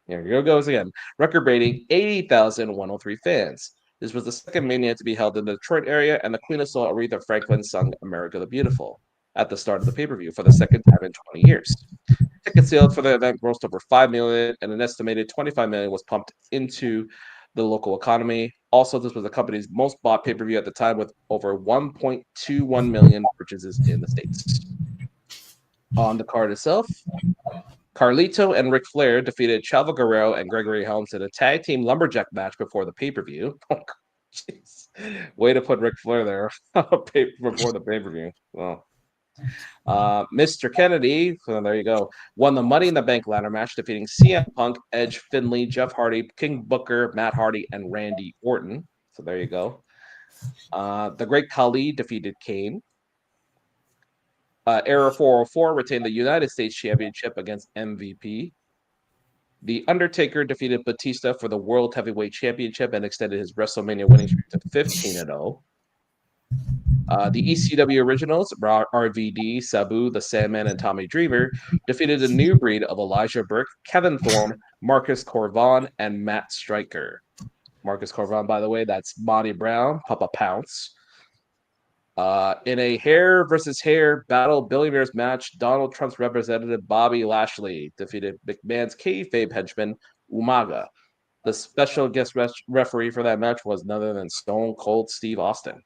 here it goes again, record-breaking 80,103 fans. This was the second Mania to be held in the Detroit area, and the Queen of Soul, Aretha Franklin, sung America the Beautiful at the start of the pay-per-view for the second time in 20 years. Tickets sales for the event grossed over $5 million, and an estimated $25 million was pumped into the local economy. Also, this was the company's most bought pay-per-view at the time, with over 1.21 million purchases in the States. On the card itself, Carlito and Ric Flair defeated Chavo Guerrero and Gregory Helms in a tag team lumberjack match before the pay-per-view. Way to put Ric Flair there before the pay-per-view. Well, Mr. Kennedy, so there you go, won the Money in the Bank ladder match, defeating CM Punk, Edge, Finlay, Jeff Hardy, King Booker, Matt Hardy, and Randy Orton. So there you go. The Great Khali defeated Kane. Era 404 retained the United States Championship against MVP. The Undertaker defeated Batista for the World Heavyweight Championship and extended his WrestleMania winning streak to 15-0. The ECW Originals, RVD, Sabu, the Sandman, and Tommy Dreamer, defeated the new breed of Elijah Burke, Kevin Thorne, Marcus Corvon, and Matt Stryker. Marcus Corvon, by the way, that's Monty Brown, Papa Pounce. In a hair versus hair battle billionaires match, Donald Trump's representative Bobby Lashley defeated McMahon's kayfabe henchman Umaga. The special guest referee for that match was none other than Stone Cold Steve Austin.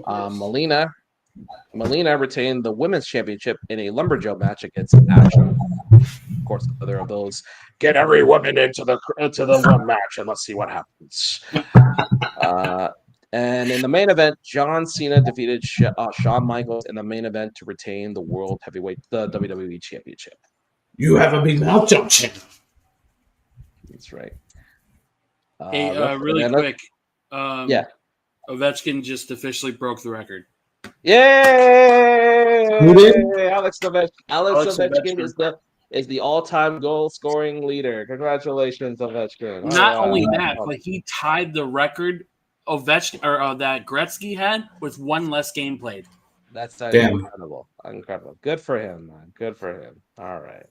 Melina retained the women's championship in a lumberjack match against Ashley. Of course, another of those. Get every woman into the one match and let's see what happens. And in the main event, John Cena defeated Shawn Michaels in the main event to retain the World Heavyweight, the WWE Championship.
You have a big mouth, Johnson.
That's right.
Hey, really quick.
Yeah.
Ovechkin just officially broke the record.
Yay!
Who did?
Alex Ovechkin is the all-time goal-scoring leader. Congratulations, Ovechkin!
Not only that, but he tied the record Ovechkin that Gretzky had with one less game played.
That's incredible. Good for him, man. Good for him. All right.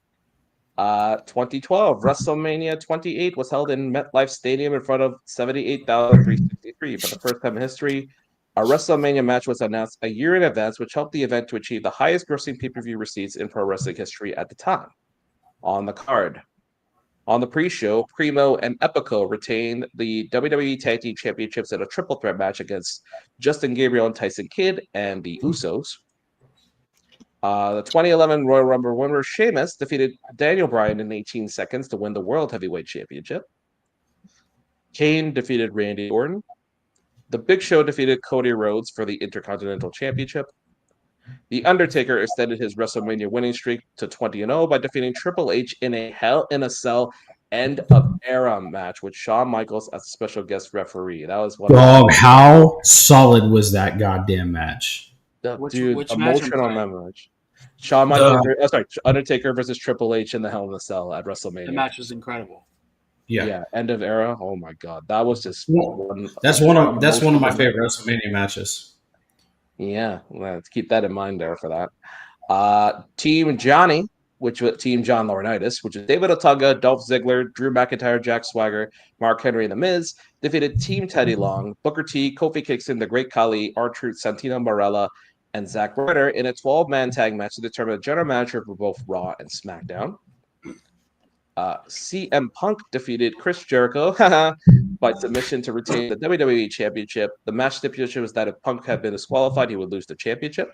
2012 WrestleMania 28 was held in MetLife Stadium in front of 78,363. For the first time in history, a WrestleMania match was announced a year in advance, which helped the event to achieve the highest grossing pay-per-view receipts in pro wrestling history at the time. On the card, on the pre-show, Primo and Epico retained the WWE Tag Team Championships in a triple threat match against Justin Gabriel and Tyson Kidd and the Usos. The 2011 Royal Rumble winner Sheamus defeated Daniel Bryan in 18 seconds to win the World Heavyweight Championship. Kane defeated Randy Orton. The Big Show defeated Cody Rhodes for the Intercontinental Championship. The Undertaker extended his WrestleMania winning streak to 20-0 by defeating Triple H in a Hell in a Cell end of era match with Shawn Michaels as a special guest referee. That was one
Dog, how solid was that goddamn match?
Which
Emotional match. Shawn Michaels, Undertaker versus Triple H in the Hell in a Cell at WrestleMania.
The match was incredible.
Yeah, end of era. Oh my god, that was just
that's one of my favorite WrestleMania matches.
Yeah, let's keep that in mind there for that. Team Johnny, which was Team John Laurinaitis, which is David Otunga, Dolph Ziggler, Drew McIntyre, Jack Swagger, Mark Henry, and The Miz, defeated Team Teddy Long, Booker T, Kofi Kingston, The Great Khali, R-Truth, Santino Marella, and Zack Ryder in a 12-man tag match to determine the general manager for both Raw and SmackDown. CM Punk defeated Chris Jericho by submission to retain the WWE Championship. The match stipulation was that if Punk had been disqualified, he would lose the championship.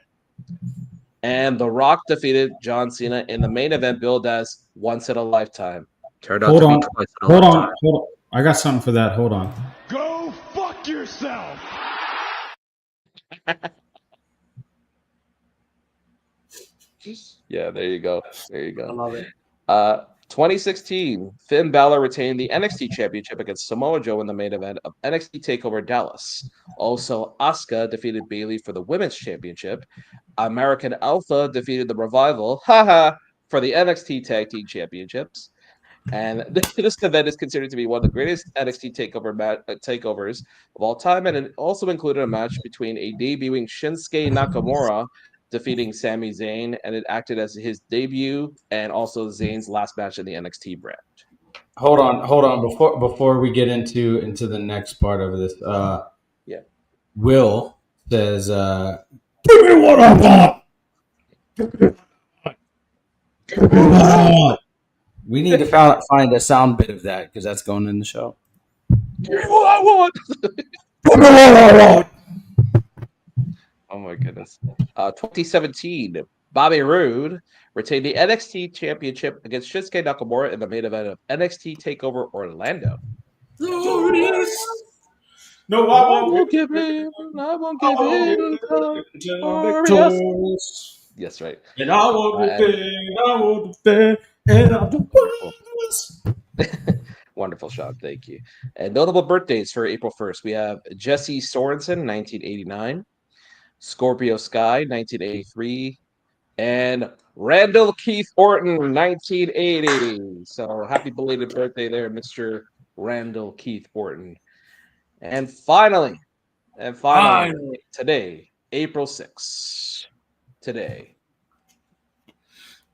And The Rock defeated John Cena in the main event billed as Once in a Lifetime. Turned out to be twice in a lifetime.
Hold on. I got something for that. Hold on.
Go fuck yourself!
Yeah, there you go.
I love it.
2016, Finn Balor retained the NXT Championship against Samoa Joe in the main event of NXT TakeOver Dallas. Also, Asuka defeated Bayley for the Women's Championship. American Alpha defeated the Revival, for the NXT Tag Team Championships. And this event is considered to be one of the greatest NXT takeovers of all time, and it also included a match between a debuting Shinsuke Nakamura defeating Sami Zayn, and it acted as his debut and also Zayn's last match in the NXT brand.
Hold on. Before we get into the next part of this, Will says, "Give me what I want. Give me what I want." We need to find a sound bit of that because that's going in the show.
Give me what I want.
Give me what I want.
Oh my goodness. 2017, Bobby Roode retained the NXT Championship against Shinsuke Nakamura in the main event of NXT TakeOver Orlando.
No, I won't give in.
I won't give in. Victorious. Yes, right.
And I won't defend. And I'll do this.
Wonderful shot. Thank you. And notable birthdays for April 1st. We have Jesse Sorensen, 1989. Scorpio Sky, 1983, and Randall Keith Orton, 1980. So happy belated birthday there, Mr. Randall Keith Orton. And finally, today, April 6th, today,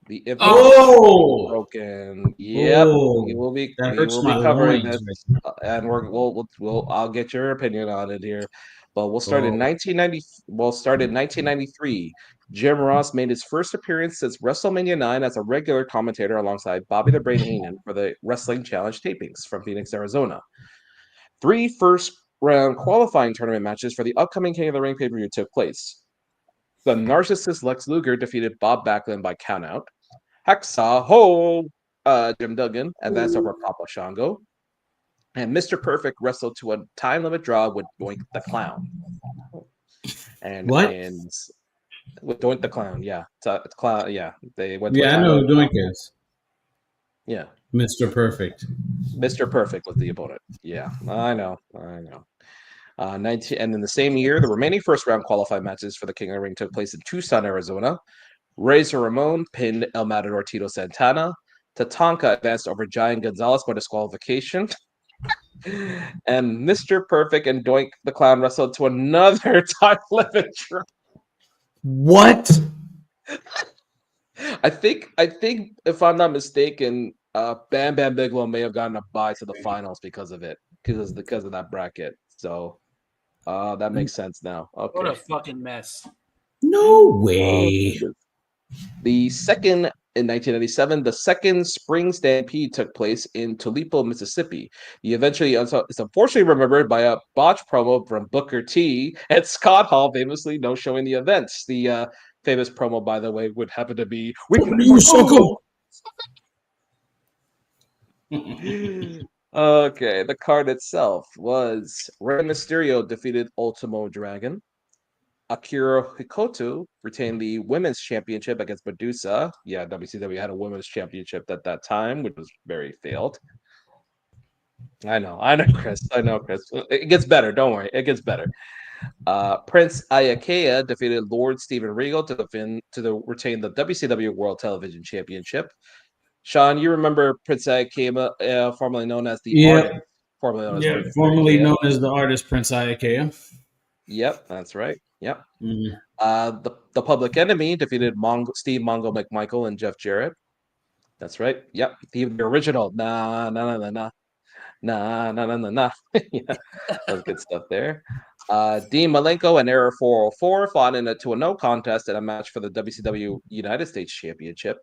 the infamous broken. Yep, we will be covering this, and I'll get your opinion on it here. But we'll start in 1993. Jim Ross made his first appearance since WrestleMania 9 as a regular commentator alongside Bobby the Brain Heenan for the Wrestling Challenge tapings from Phoenix, Arizona. 3 first-round qualifying tournament matches for the upcoming King of the Ring pay-per-view took place. The narcissist Lex Luger defeated Bob Backlund by countout. Hacksaw Jim Duggan advanced over Papa Shango. And Mr. Perfect wrestled to a time limit draw with Doink the Clown. And with Doink the Clown, yeah. Clown, yeah. They went.
Yeah, I know who Doink is.
Yeah.
Mr. Perfect.
Mr. Perfect was the opponent. Yeah, I know. And in the same year, the remaining first-round qualified matches for the King of the Ring took place in Tucson, Arizona. Razor Ramon pinned El Matador Tito Santana. Tatanka advanced over Giant Gonzalez by disqualification. And Mr. Perfect and Doink the Clown wrestled to another time limit draw.
What?
I think if I'm not mistaken, Bam Bam Bigelow may have gotten a bye to the finals because of it, because of that bracket. So that makes sense now. Okay.
What a fucking mess.
No way.
The second in 1997, the second Spring Stampede took place in Tupelo, Mississippi. The eventually is unfortunately remembered by a botched promo from Booker T and Scott Hall, famously no showing the events. The famous promo, by the way, would happen to be "We can do so cool." Okay, the card itself was Rey Mysterio defeated Ultimo Dragon. Akira Hikoto retained the women's championship against Medusa. Yeah, WCW had a women's championship at that time, which was very failed. I know, Chris. I know, Chris. It gets better. Don't worry, it gets better. Prince Ayakea defeated Lord Steven Regal to retain the WCW World Television Championship. Sean, you remember Prince Ayakea, formerly known as the
Yep.
Artist, formerly known as
Yeah,
Prince
formerly
Ayakea.
known as the artist Prince Ayakea.
Yep, that's right. Yep.
Mhm.
The Public Enemy defeated Steve Mongo McMichael and Jeff Jarrett. That's right. Yep. The original. Nah, nah, nah, nah, nah. Nah, nah, nah, nah, nah. Yeah, that was good stuff there. Dean Malenko and Error 404 fought in a 2-0 contest in a match for the WCW United States Championship.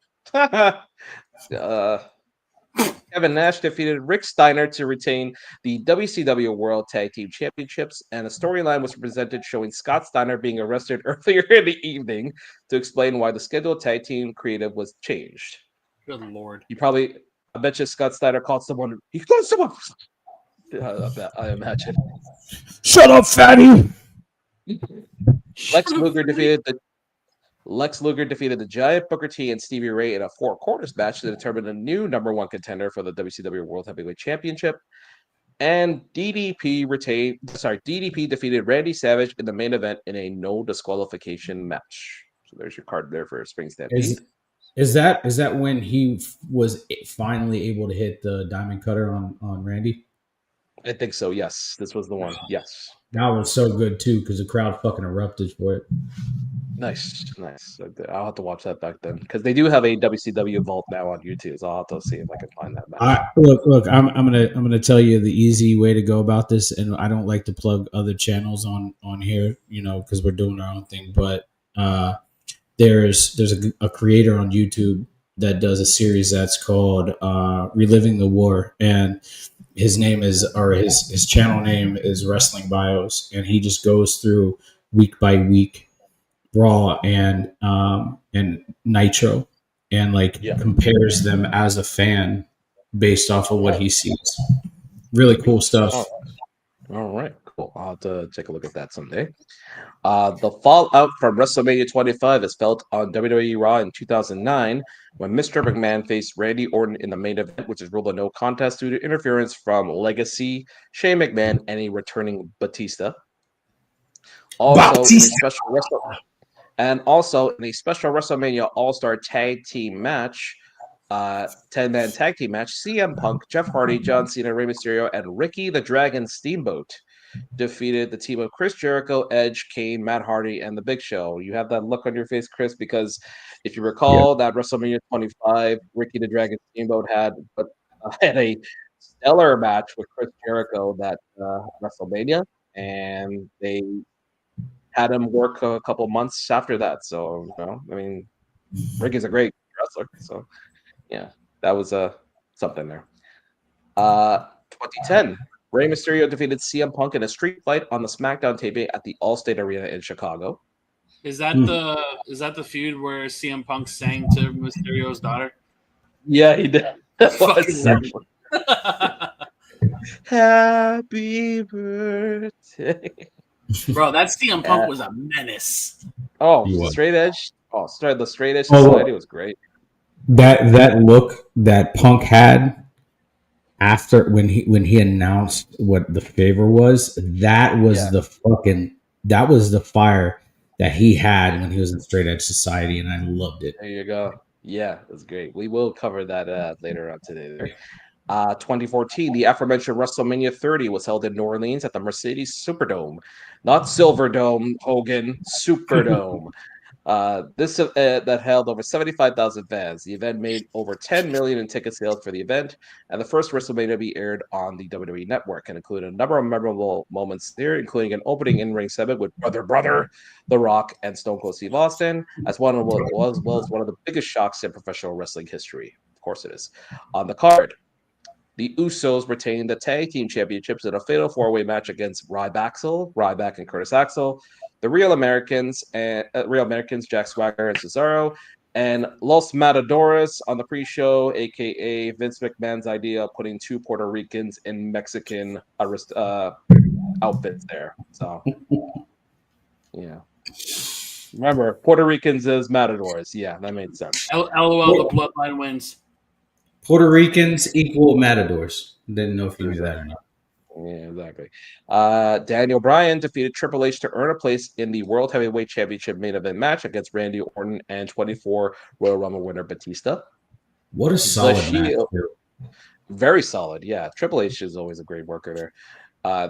Kevin Nash defeated Rick Steiner to retain the WCW World Tag Team Championships, and a storyline was presented showing Scott Steiner being arrested earlier in the evening to explain why the scheduled tag team creative was changed.
Good Lord.
I bet you Scott Steiner called someone. He called someone. I imagine.
Shut up, fatty.
Lex Luger defeaed the Giant, Booker T, and Stevie Ray in a 4 quarters match to determine a new #1 contender for the WCW World Heavyweight Championship. And DDP defeated Randy Savage in the main event in a no disqualification match. So there's your card there for Spring Stampede.
Is that when he was finally able to hit the diamond cutter on Randy?
I think so. Yes, this was the one. Yes,
That was so good too because the crowd fucking erupted for it.
nice. I'll have to watch that back then because they do have a WCW Vault now on YouTube. So I'll have to see if I can find that match.
Look. I'm gonna tell you the easy way to go about this, and I don't like to plug other channels on here, because we're doing our own thing. But there's a creator on YouTube that does a series that's called Reliving the War, and his channel name is Wrestling Bios, and he just goes through week by week Raw and Nitro, and compares them as a fan based off of what he sees. Really cool stuff.
All right, cool. I'll have to take a look at that someday. The fallout from WrestleMania 25 is felt on WWE Raw in 2009 when Mr. McMahon faced Randy Orton in the main event, which is ruled a no contest due to interference from Legacy, Shane McMahon, and a returning Batista. Also, in a special WrestleMania All-Star Tag Team match, 10-man tag team match, CM Punk, Jeff Hardy, John Cena, Rey Mysterio, and Ricky the Dragon Steamboat defeated the team of Chris Jericho, Edge, Kane, Matt Hardy, and The Big Show. You have that look on your face, Chris, because if you recall that WrestleMania 25, Ricky the Dragon Steamboat had a stellar match with Chris Jericho that WrestleMania, and they had him work a couple months after that. So, Ricky's a great wrestler. So, yeah, that was something there. 2010. Rey Mysterio defeated CM Punk in a street fight on the Smackdown taping at the Allstate Arena in Chicago.
Is that the feud where CM Punk sang to Mysterio's daughter?
Yeah, he did. Happy birthday,
bro! That CM Punk was a menace.
Oh, Straight Edge. Oh, the Straight Edge Society was great.
That look that Punk had after when he announced what the favor was, that was the fire that he had when he was in Straight Edge Society, and I loved it.
There you go. Yeah, it was great. We will cover that later on today. 2014, the aforementioned WrestleMania 30 was held in New Orleans at the Mercedes Superdome, not Silverdome, Hogan, Superdome. This that held over 75,000 fans. The event made over 10 million in ticket sales for the event, and the first WrestleMania to be aired on the WWE Network, and included a number of memorable moments there, including an opening in-ring segment with Brother, The Rock, and Stone Cold Steve Austin, as well as one of the biggest shocks in professional wrestling history. Of course, it is. On the card, the Usos retained the tag team championships in a fatal 4-way match against Ryback and Curtis Axel, the Real Americans, Jack Swagger and Cesaro, And Los Matadores on the pre-show, aka Vince McMahon's idea of putting 2 Puerto Ricans in Mexican outfits there. So, yeah. Remember, Puerto Ricans as Matadors. Yeah, that made sense.
LOL, the bloodline wins.
Puerto Ricans equal Matadors. Didn't know if you knew that or not.
Yeah, exactly. Daniel Bryan defeated Triple H to earn a place in the World Heavyweight Championship main event match against Randy Orton and 24 Royal Rumble winner Batista.
What a solid match.
Very solid, yeah. Triple H is always a great worker there.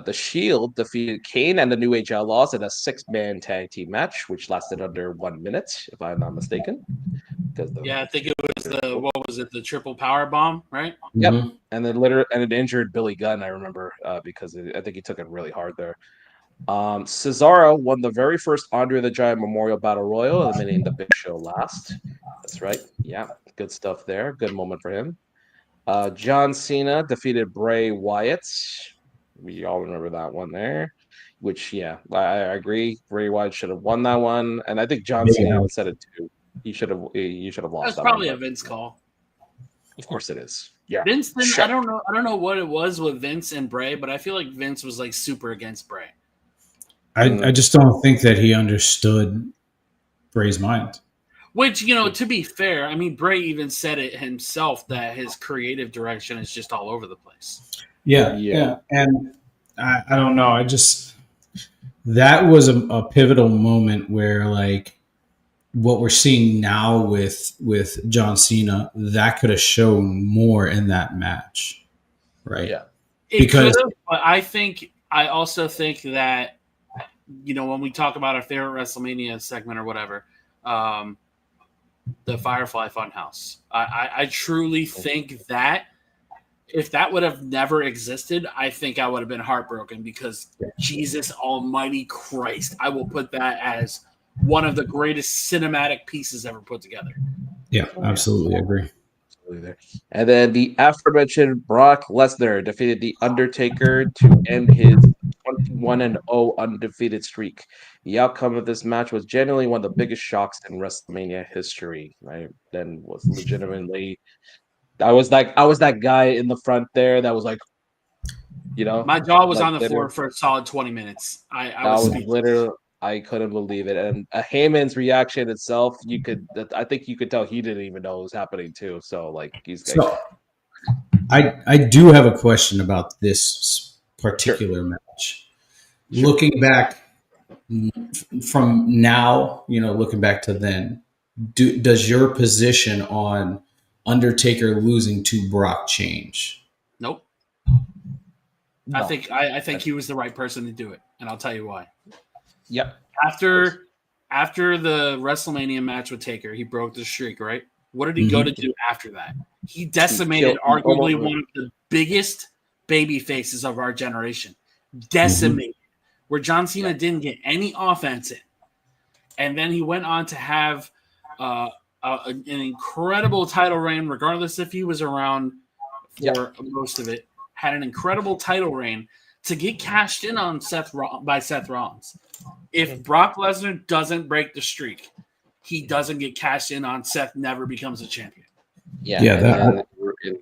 The Shield defeated Kane and the New Age Outlaws in a 6-man tag team match, which lasted under 1 minute, if I'm not mistaken.
Yeah, I think it was the triple power bomb, right?
Yep. Mm-hmm. And then it injured Billy Gunn, I remember, because I think he took it really hard there. Cesaro won the very first Andre the Giant Memorial Battle Royal, eliminating the Big Show last. That's right. Yeah, good stuff there. Good moment for him. John Cena defeated Bray Wyatt. We all remember that one there. Which, yeah, I agree. Bray Wyatt should have won that one, and I think John Cena even said it too. You should have lost.
That's probably a Vince call.
Of course it is. Yeah.
Vince I don't know what it was with Vince and Bray, but I feel like Vince was like super against Bray.
I just don't think that he understood Bray's mind.
Which, to be fair, I mean, Bray even said it himself that his creative direction is just all over the place.
Yeah. And I don't know. That was a pivotal moment where, like, what we're seeing now with John Cena, that could have shown more in that match, right?
Yeah,
but I also think that when we talk about our favorite WrestleMania segment or whatever, the Firefly Funhouse, I truly think that if that would have never existed, I think I would have been heartbroken because Jesus Almighty Christ, I will put that as one of the greatest cinematic pieces ever put together.
Yeah, absolutely agree.
And then the aforementioned Brock Lesnar defeated The Undertaker to end his 21-0 undefeated streak. The outcome of this match was genuinely one of the biggest shocks in WrestleMania history. Right? Then was legitimately, I was that guy in the front there that was like,
my jaw was on the floor for a solid 20 minutes. I was
literally. I couldn't believe it, and Heyman's reaction itself, I think you could tell he didn't even know it was happening too. So, like,
I do have a question about this particular match. Sure. Looking back from now, looking back to then, does your position on Undertaker losing to Brock change?
Nope. No. I think he was the right person to do it, and I'll tell you why.
Yep.
After the WrestleMania match with Taker, he broke the streak, right? What did he go to do after that? He decimated arguably one of the biggest baby faces of our generation. Decimated. Where John Cena didn't get any offense in. And then he went on to have an incredible title reign, regardless if he was around for most of it. Had an incredible title reign to get cashed in on by Seth Rollins. If Brock Lesnar doesn't break the streak, he doesn't get cashed in on. Seth never becomes a champion.
And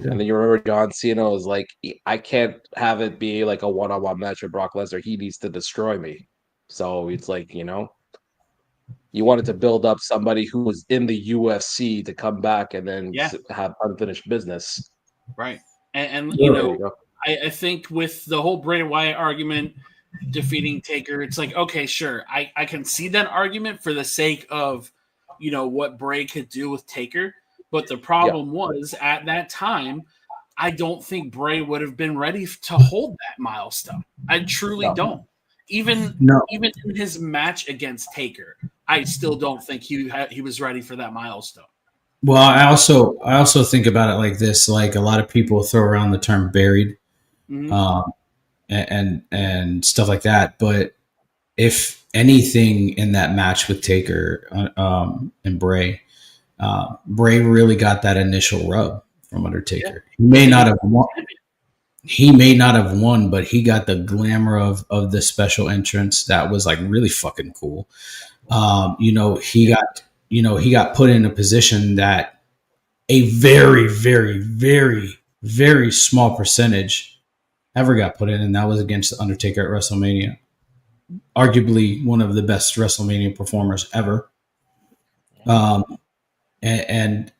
then you remember John Cena was like, I can't have it be like a one-on-one match with Brock Lesnar. He needs to destroy me. So it's like, you wanted to build up somebody who was in the UFC to come back and then have unfinished business.
Right. And I think with the whole Bray Wyatt argument defeating Taker, it's like, okay, sure. I can see that argument for the sake of, what Bray could do with Taker. But the problem was at that time, I don't think Bray would have been ready to hold that milestone. I truly don't. Even in his match against Taker, I still don't think he was ready for that milestone.
Well, I also think about it like this. Like, a lot of people throw around the term buried. And stuff like that. But if anything in that match with Taker and Bray, Bray really got that initial rub from Undertaker. He may not have won, but he got the glamour of the special entrance that was like really fucking cool. He got he got put in a position that a very, very, very, very small percentage ever got put in, and that was against The Undertaker at WrestleMania. Arguably one of the best WrestleMania performers ever. And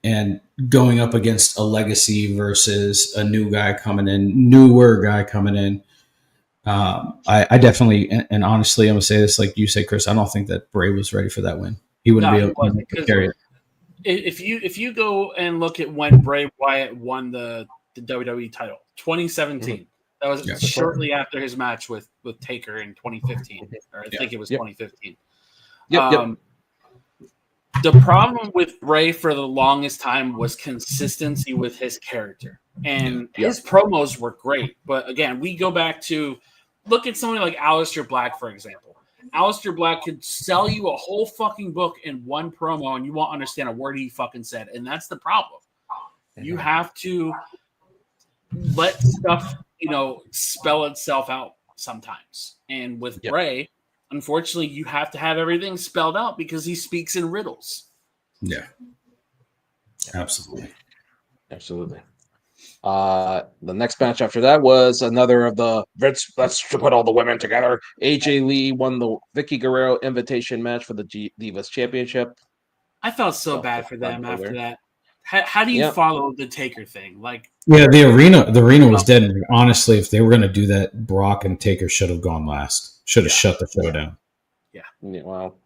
going up against a legacy versus a newer guy coming in. I definitely, and honestly, I'm gonna say this like you say, Chris. I don't think that Bray was ready for that win. He wouldn't be able to carry it.
If you go and look at when Bray Wyatt won the WWE title, 2017. That was shortly after his match with Taker in 2015, or I think it was 2015. The problem with Bray for the longest time was consistency with his character. And his promos were great. But again, we go back to look at somebody like Aleister Black, for example. Aleister Black could sell you a whole fucking book in one promo and you won't understand a word he fucking said. And that's the problem. You have to let stuff, spell itself out sometimes. And with Bray, unfortunately, you have to have everything spelled out because he speaks in riddles.
Yeah. Absolutely.
The next match after that was another of the let's put all the women together. AJ Lee won the Vicky Guerrero invitation match for the Divas Championship.
I felt so bad for them after that. How do you follow the Taker thing?
The arena was dead. And honestly, if they were going to do that, Brock and Taker should have gone last. Should have shut the show down.
Yeah. Well,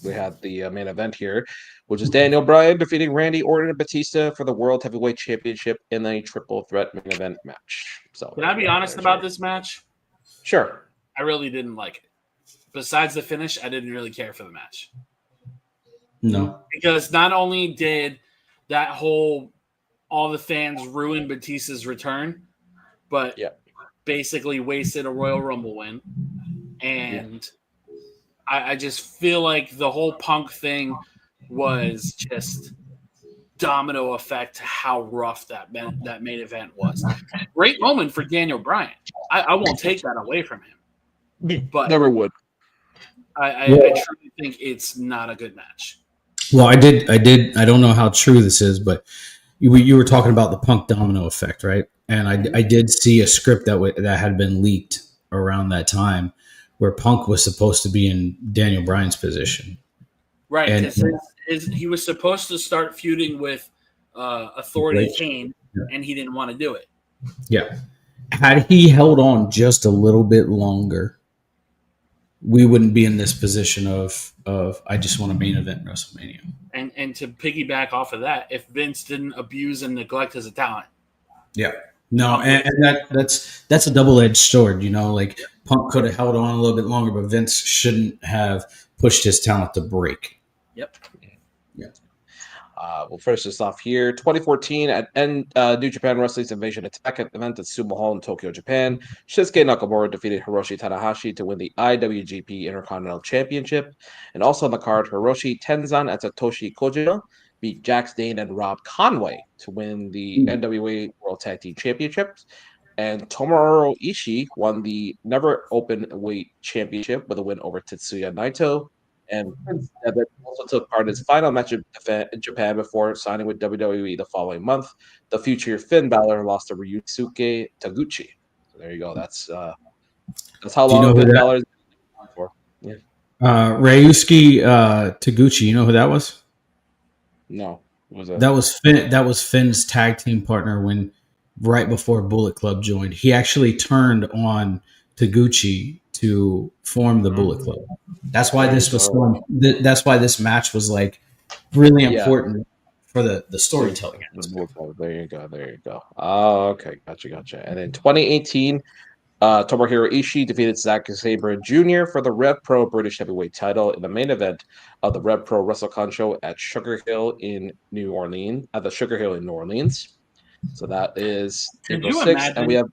we had the main event here, which is Daniel Bryan defeating Randy Orton and Batista for the World Heavyweight Championship in a triple threat main event match. So,
can I be honest about this match?
Sure.
I really didn't like it. Besides the finish, I didn't really care for the match.
No.
Because not only did that all the fans ruin Batista's return, but basically wasted a Royal Rumble win. And I just feel like the whole Punk thing was just domino effect to how rough that main event was. Great moment for Daniel Bryan. I won't take that away from him. But
never would.
I truly think it's not a good match.
Well, I don't know how true this is, but you were talking about the Punk domino effect, right? And I did see a script that had been leaked around that time where Punk was supposed to be in Daniel Bryan's position.
Right, because he was supposed to start feuding with Authority Kane, and he didn't want to do it.
Yeah. Had he held on just a little bit longer, we wouldn't be in this position of I just want a main event WrestleMania.
And to piggyback off of that, if Vince didn't abuse and neglect his talent.
Yeah. No, and that's a double-edged sword, like Punk could have held on a little bit longer, but Vince shouldn't have pushed his talent to break.
Yep.
Yeah.
We'll finish this off here. 2014 at New Japan Wrestling's Invasion Attack event at Sumo Hall in Tokyo, Japan. Shinsuke Nakamura defeated Hiroshi Tanahashi to win the IWGP Intercontinental Championship. And also on the card, Hiroshi Tenzan and Satoshi Kojima beat Jax Dane and Rob Conway to win the NWA World Tag Team Championships. And Tomohiro Ishii won the Never Open Weight Championship with a win over Tetsuya Naito. And Prince Devitt also took part in his final match in Japan before signing with WWE the following month. The future Finn Balor lost to Ryusuke Taguchi. So there you go. That's how long Finn Balor's been for. Yeah.
Ryusuke Taguchi. You know who that was?
No. What was that?
That was Finn's tag team partner right before Bullet Club joined. He actually turned on Taguchi to form the Bullet Club. That's why this was that's why this match was really important for the storytelling.
There you go. Oh, okay, gotcha. And in 2018, Tomohiro Ishii defeated Zack Sabre Jr. for the Rev Pro British Heavyweight title in the main event of the Rev Pro WrestleCon show at Sugar Hill in New Orleans. So that is April 6th, and we have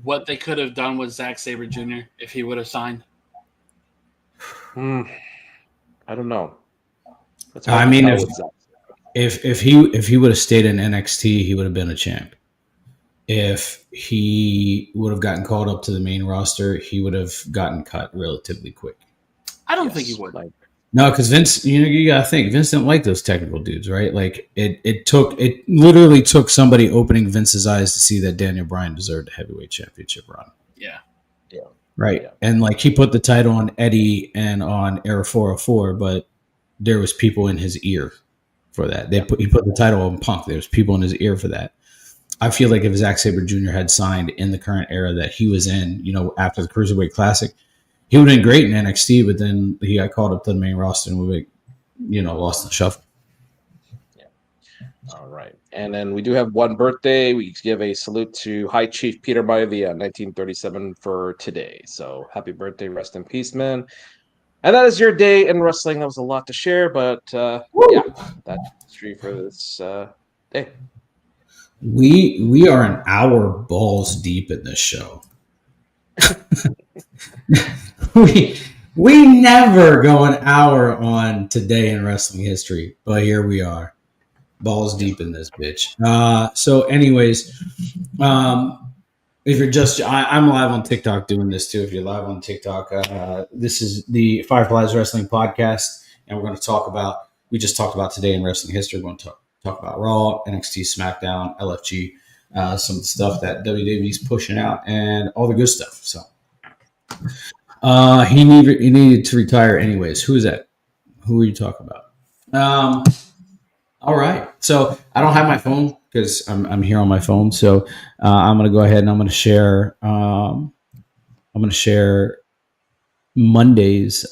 what they could have done with Zack Sabre Jr. if he would have signed.
I don't know.
I mean, if he would have stayed in NXT, he would have been a champ. If he would have gotten called up to the main roster, he would have gotten cut relatively quick.
I don't think he would.
No, because Vince, you gotta think Vince didn't like those technical dudes, right? Like it literally took somebody opening Vince's eyes to see that Daniel Bryan deserved a heavyweight championship run.
Yeah.
Right.
Yeah.
And like he put the title on Eddie and on Era 404, but there was people in his ear for that. He put the title on Punk. There was people in his ear for that. I feel like if Zack Sabre Jr. had signed in the current era that he was in, after the Cruiserweight Classic, he would have been great in NXT, but then he got called up to the main roster and we, lost in the shuffle.
Yeah. All right. And then we do have one birthday. We give a salute to High Chief Peter Maivia, 1937 for today. So happy birthday. Rest in peace, man. And that is your day in wrestling. That was a lot to share, but yeah, that's history for this day.
We are an hour balls deep in this show. we never go an hour on today in wrestling history, but here we are, balls deep in this bitch. So anyways, if you're just, I'm live on TikTok doing this too. If you're live on TikTok, this is the Fireflies Wrestling Podcast, and we're going to talk about, we just talked about today in wrestling history. We're going to talk about Raw, NXT, SmackDown, LFG, some of the stuff that WWE's pushing out, and all the good stuff. So he needed to retire anyways. Who is that? Who are you talking about? All right. So I don't have my phone because I'm here on my phone. So I'm going to go ahead and I'm going to share Monday's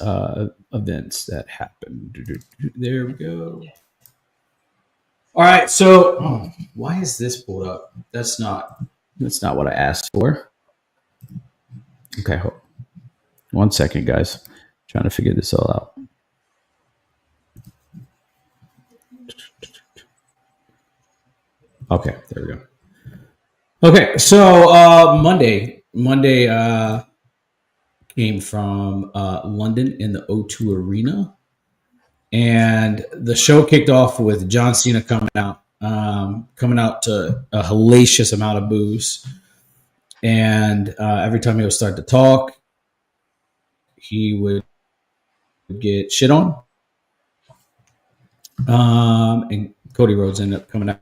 events that happened. There we go. All right. So why is this pulled up? That's not what I asked for. Okay. Hold 1 second, guys. Trying to figure this all out. Okay, there we go. Okay, so Monday came from London in the O2 Arena, and the show kicked off with John Cena coming out to a hellacious amount of boos, and every time he would start to talk, he would get shit on, and Cody Rhodes ended up coming out.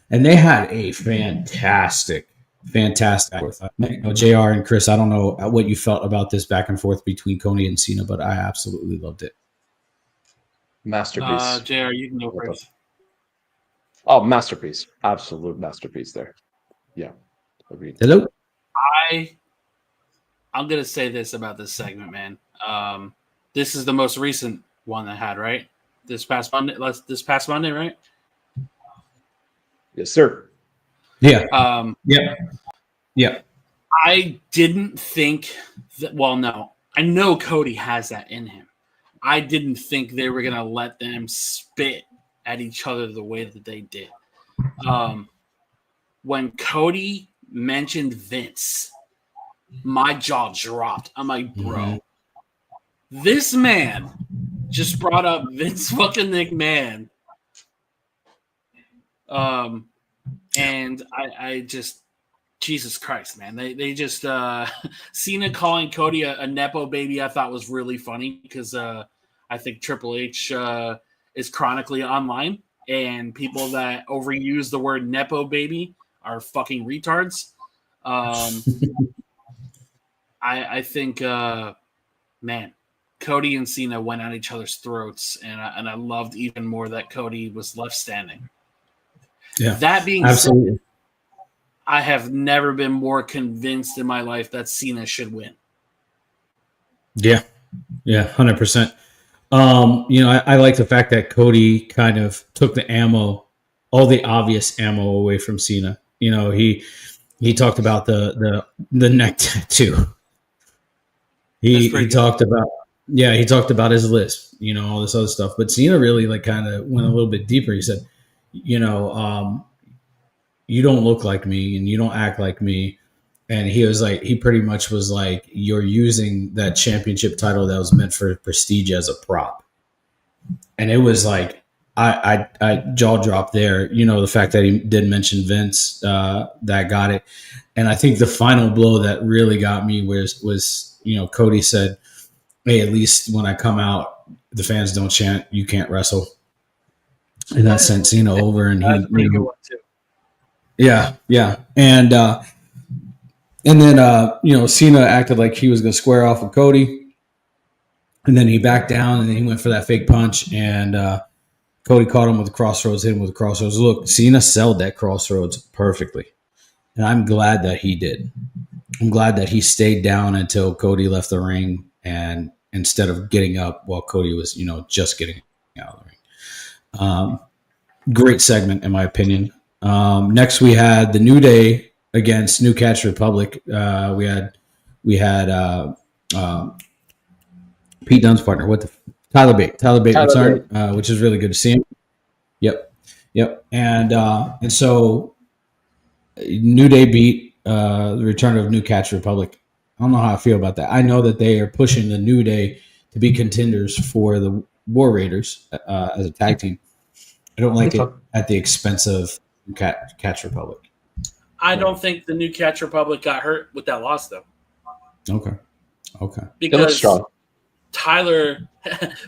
And they had a fantastic. JR and Chris, I don't know what you felt about this back and forth between Cody and Cena, but I absolutely loved it.
Masterpiece.
JR, you can go first.
Oh, masterpiece. Absolute masterpiece there. Yeah. Agreed.
Hello?
I'm going to say this about this segment, man. This is the most recent one that had, right? This past Monday, right?
Yes, sir.
Yeah. Yeah.
I didn't think that. Well, no, I know Cody has that in him. I didn't think they were gonna let them spit at each other the way that they did. When Cody mentioned Vince, my jaw dropped. I'm like, bro, this man just brought up Vince fucking McMahon. And I just, Jesus Christ, man, they just Cena calling Cody a nepo baby, I thought was really funny because I think Triple H is chronically online, and people that overuse the word nepo baby are fucking retards. I think man, Cody and Cena went at each other's throats, and I loved even more that Cody was left standing.
Yeah.
That being
absolutely.
said, I have never been more convinced in my life that Cena should win.
Yeah, 100%. I like the fact that Cody kind of took the ammo, all the obvious ammo away from Cena. He talked about the neck tattoo. He talked about his list, all this other stuff. But Cena really kind of went a little bit deeper. He said, you don't look like me and you don't act like me. And he pretty much was like, you're using that championship title that was meant for prestige as a prop. And it was like, I jaw dropped there, the fact that he did mention Vince, that got it. And I think the final blow that really got me was Cody said, hey, at least when I come out, the fans don't chant, you can't wrestle. And that sent Cena over, and
That's a pretty good one too.
Yeah. And then Cena acted like he was going to square off with Cody, and then he backed down, and then he went for that fake punch, and Cody caught him with the crossroads, hit him with the crossroads. Look, Cena sold that crossroads perfectly, and I'm glad that he did. I'm glad that he stayed down until Cody left the ring, and instead of getting up while Cody was, just getting out of the ring. Great segment, in my opinion. Next, we had the New Day against New Catch Republic. We had Pete Dunne's partner. Tyler Bate returned, which is really good to see him. Yep. And so New Day beat the return of New Catch Republic. I don't know how I feel about that. I know that they are pushing the New Day to be contenders for the War Raiders as a tag team. I don't like it at the expense of Catch Republic.
I don't think the New Catch Republic got hurt with that loss, though.
Okay.
Because Tyler,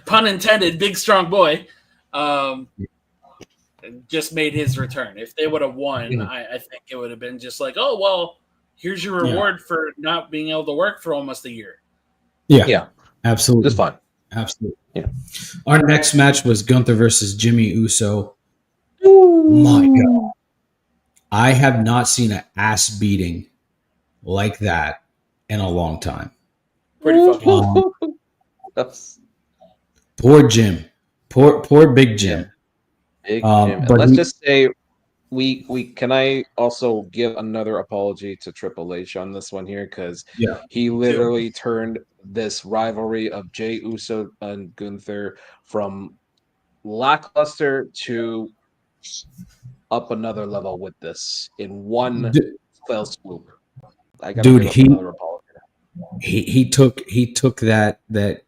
pun intended, big strong boy, just made his return. If they would have won, I think it would have been just like, oh, well, here's your reward for not being able to work for almost a year.
Yeah. Absolutely.
Just fine.
Absolutely.
Yeah.
Our next match was Gunther versus Jimmy Uso. My God. I have not seen an ass beating like that in a long time.
Pretty fucking
poor Jim. Poor Big Jim.
Big Jim. But let's just say we can I also give another apology to Triple H on this one here, because he literally turned this rivalry of Jey Uso and Gunther from lackluster to up another level with this in one fell swoop. I gotta give another apology.
He took that and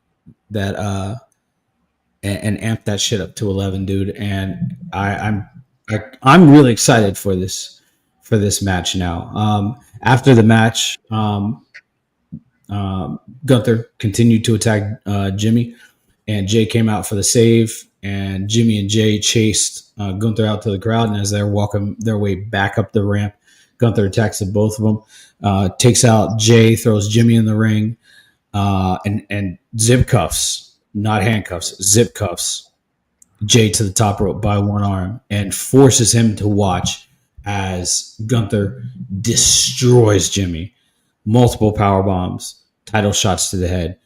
amped that shit up to 11, dude. And I'm really excited for this match now. After the match, Gunther continued to attack Jimmy, and Jay came out for the save, and Jimmy and Jay chased Gunther out to the crowd, and as they're walking their way back up the ramp, Gunther attacks the both of them, takes out Jay, throws Jimmy in the ring, and zip cuffs, not handcuffs, zip cuffs Jay to the top rope by one arm and forces him to watch as Gunther destroys Jimmy. Multiple power bombs, title shots to the head.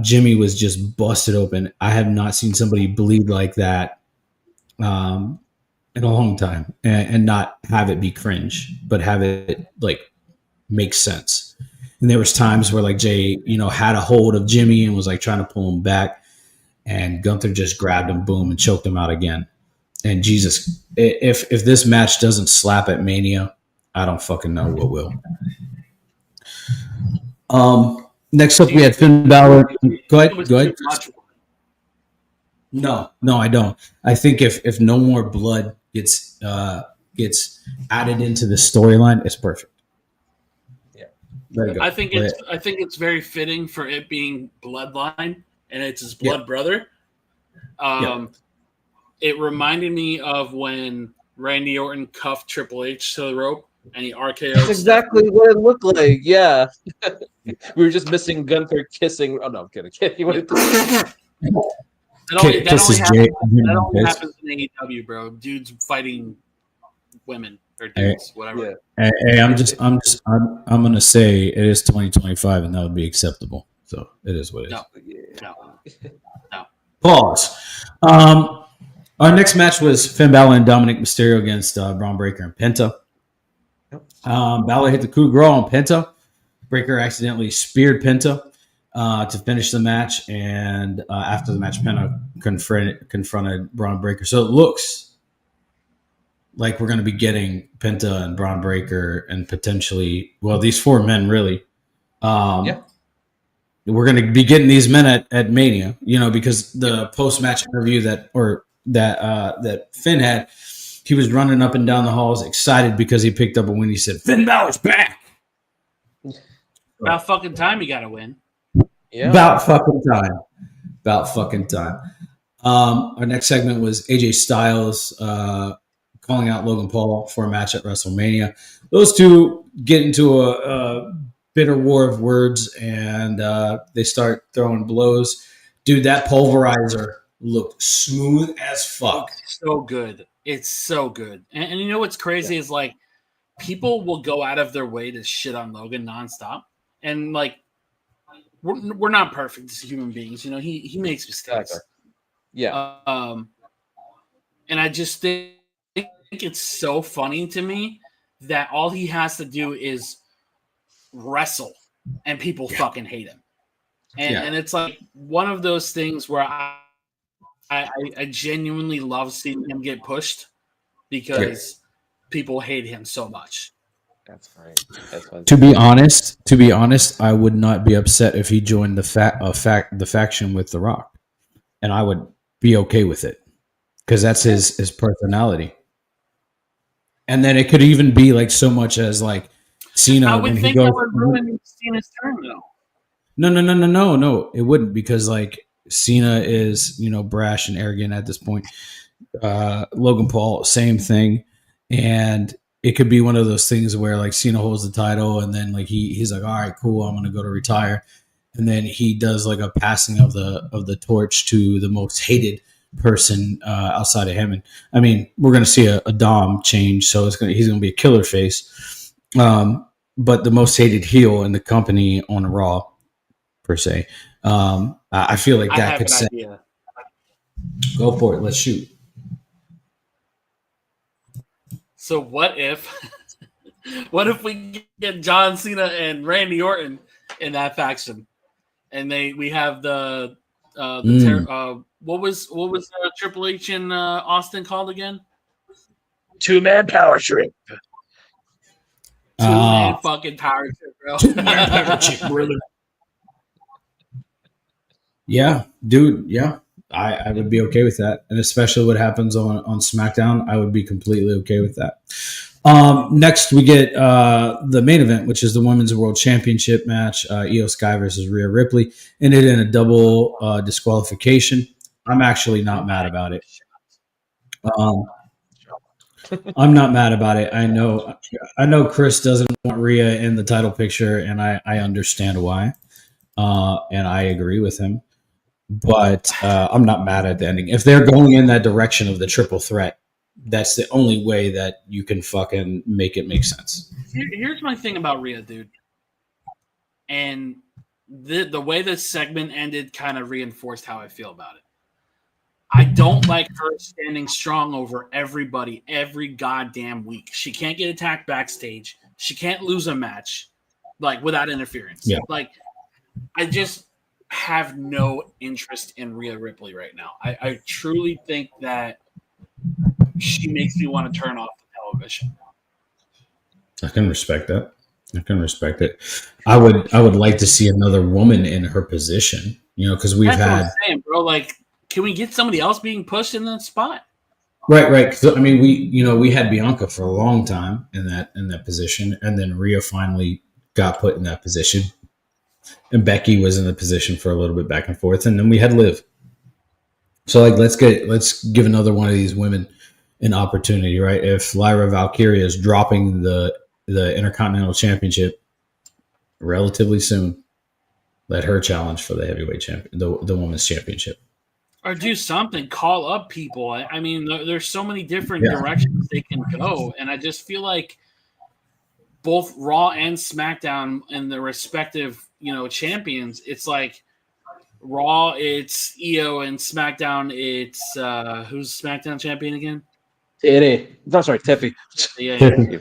Jimmy was just busted open. I have not seen somebody bleed like that in a long time, and not have it be cringe, but have it like make sense. And there was times where like Jay, had a hold of Jimmy and was like trying to pull him back, and Gunther just grabbed him, boom, and choked him out again. And Jesus, if this match doesn't slap at Mania, I don't fucking know what will. Next up, we had Finn Balor. Go ahead. No, I don't. I think if no more blood gets added into the storyline, it's perfect. Yeah,
I think it's very fitting for it being Bloodline, and it's his blood brother. It reminded me of when Randy Orton cuffed Triple H to the rope, and he RKO'd.
That's exactly what it looked like. Yeah, we were just missing Gunther kissing. Oh no, I'm kidding.
That only happens in AEW, bro. Dudes fighting women or dudes, whatever.
Yeah. Hey, I'm gonna say it is 2025, and that would be acceptable. So it is what it is.
No.
Pause. Our next match was Finn Balor and Dominic Mysterio against Braun Breaker and Penta. Balor hit the coup de grace on Penta. Breaker accidentally speared Penta to finish the match, and after the match, Penta confronted Braun Breaker. So it looks like we're going to be getting Penta and Braun Breaker and potentially, these four men really. We're going to be getting these men at Mania, because the post-match interview that Finn had, he was running up and down the halls excited because he picked up a win. He said, Finn Balor's back.
About fucking time he got a win.
Yeah. About fucking time. About fucking time. Our next segment was AJ Styles calling out Logan Paul for a match at WrestleMania. Those two get into a bitter war of words, and they start throwing blows. Dude, that pulverizer looked smooth as fuck.
It's so good. It's so good. And you know what's crazy is like people will go out of their way to shit on Logan nonstop, and like we're not perfect as human beings. You know, he makes mistakes.
Exactly. Yeah.
And I just think it's so funny to me that all he has to do is wrestle, and people fucking hate him. And it's like one of those things where I genuinely love seeing him get pushed because people hate him so much.
That's right.
To be honest, I would not be upset if he joined the faction with The Rock, and I would be okay with it because that's his personality. And then it could even be like so much as like Cena.
I would think that would ruin Cena's turn, though.
No, it wouldn't, because like Cena is, brash and arrogant at this point. Logan Paul, same thing. And it could be one of those things where like Cena holds the title and then like he's like, all right, cool, I'm gonna go to retire. And then he does like a passing of the torch to the most hated person outside of him. And I mean, we're gonna see a Dom change, so he's gonna be a killer face. But the most hated heel in the company on Raw, per se. I feel like that could set. Go for it. Let's shoot.
So what if we get John Cena and Randy Orton in that faction, and we have the what was Triple H and Austin called again?
2-man power trip.
2-man fucking power trip, bro.
2-man power trip, brother. Yeah, dude. Yeah, I would be okay with that, and especially what happens on Smackdown, I would be completely okay with that. Next, we get the main event, which is the Women's World Championship match: Io Sky versus Rhea Ripley, and it in a double disqualification. I'm actually not mad about it. I'm not mad about it. I know Chris doesn't want Rhea in the title picture, and I understand why, and I agree with him. But I'm not mad at the ending. If they're going in that direction of the triple threat, that's the only way that you can fucking make it make sense.
Here's my thing about Rhea, dude. And the way this segment ended kind of reinforced how I feel about it. I don't like her standing strong over everybody every goddamn week. She can't get attacked backstage. She can't lose a match like without interference.
Yeah.
Like I just have no interest in Rhea Ripley right now. I truly think that she makes me want to turn off the television.
I can respect that. I can respect it. I would like to see another woman in her position, because we've
That's
had.
what I'm saying, bro. Like, can we get somebody else being pushed in that spot?
Right. So, I mean, we had Bianca for a long time in that position, and then Rhea finally got put in that position. And Becky was in the position for a little bit back and forth, and then we had Liv. So like, let's give another one of these women an opportunity, right? If Lyra Valkyria is dropping the Intercontinental Championship relatively soon, let her challenge for the heavyweight champion, the women's championship,
or do something. Call up people. I mean, there's so many different directions they can go, and I just feel like both Raw and SmackDown and the respective champions, it's like Raw it's Io, and SmackDown it's who's SmackDown champion again?
Tiffy.
Yeah.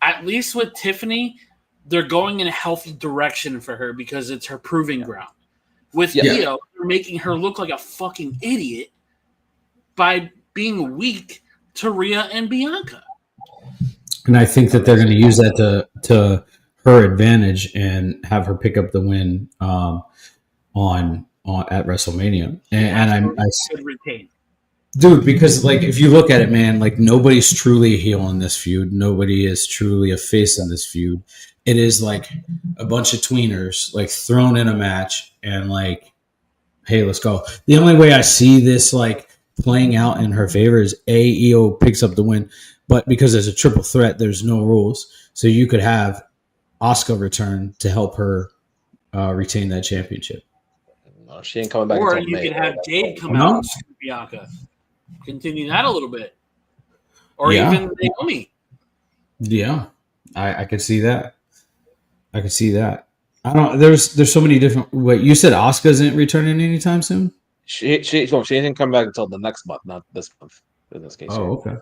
At least with Tiffany, they're going in a healthy direction for her because it's her proving ground. With Io, they're making her look like a fucking idiot by being weak to Rhea and Bianca.
And I think that they're going to use that to her advantage and have her pick up the win on at WrestleMania. And I
retain.
Dude, because like if you look at it, man, like nobody's truly a heel in this feud. Nobody is truly a face in this feud. It is like a bunch of tweeners like thrown in a match and like hey, let's go. The only way I see this like playing out in her favor is Io picks up the win, but because there's a triple threat, there's no rules, so you could have Asuka return to help her retain that championship.
No, she ain't coming back
Or
until
you
May.
could have Jade come
No.
out and screw Bianca. Continue that a little bit. Or
Yeah.
even Naomi.
Yeah, I could see that. I could see that. I don't. There's so many different. Wait, you said Asuka isn't returning anytime soon?
She ain't come back until the next month, not this month. In this case,
Oh, okay.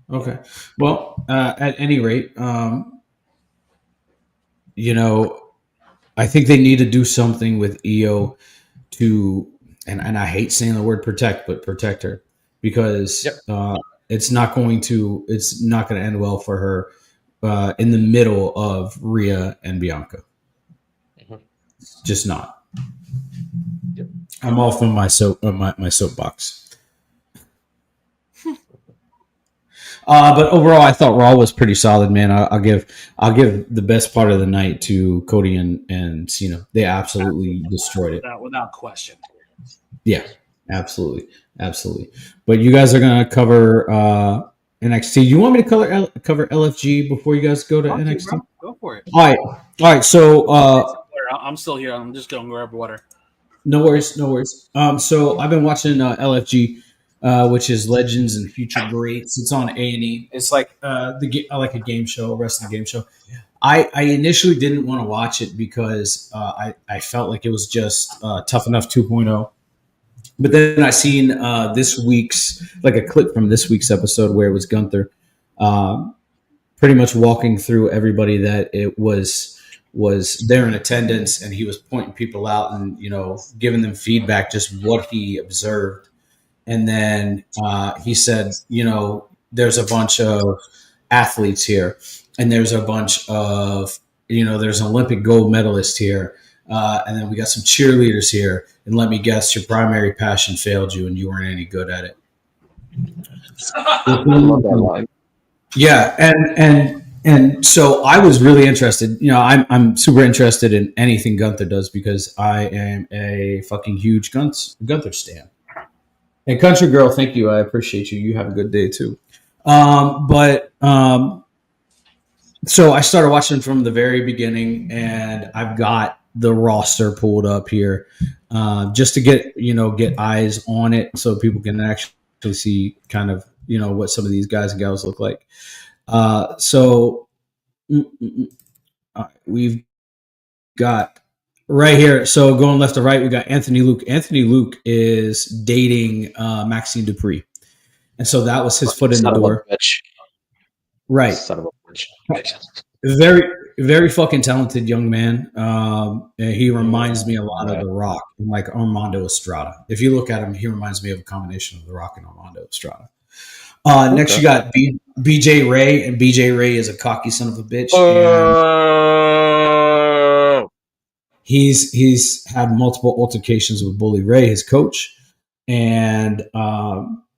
Okay. Well, at any rate, you know, I think they need to do something with Io to, and I hate saying the word protect, but protect her because it's not going to end well for her in the middle of Rhea and Bianca. It's just not.
Yep.
I'm off on my soapbox. But overall, I thought Raw was pretty solid, man. I'll give the best part of the night to Cody and Cena. They absolutely destroyed it.
Without question.
Yeah, absolutely. But you guys are gonna cover NXT. You want me to cover LFG before you guys go to NXT?
Go for it.
All right. So
I'm still here. I'm just going to grab water.
no worries. So I've been watching LFG. Which is Legends and Future Greats. It's on A&E. It's like like a game show, a wrestling game show. I initially didn't want to watch it because I felt like it was just Tough Enough 2.0. But then I seen this week's, like a clip from this week's episode where it was Gunther pretty much walking through everybody that it was there in attendance, and he was pointing people out and, you know, giving them feedback, just what he observed. And then he said, you know, there's a bunch of athletes here, and there's a bunch of, you know, there's an Olympic gold medalist here, and then we got some cheerleaders here. And let me guess, your primary passion failed you, and you weren't any good at it.
I love that line.
Yeah, and so I was really interested. You know, I'm super interested in anything Gunther does because I am a fucking huge Gunther stan. And Country Girl, thank you. I appreciate you. You have a good day too. So I started watching from the very beginning, and I've got the roster pulled up here just to get eyes on it so people can actually see kind of, you know, what some of these guys and gals look like. We've got right here. So going left to right, we got Anthony Luke. Anthony Luke is dating Maxine Dupree. And so that was his foot in the door. Right.
Son of a bitch.
Very, very fucking talented young man. He reminds me a lot of The Rock, like Armando Estrada. If you look at him, he reminds me of a combination of The Rock and Armando Estrada. Next, you got BJ Ray, and BJ Ray is a cocky son of a bitch. And he's had multiple altercations with Bully Ray, his coach, and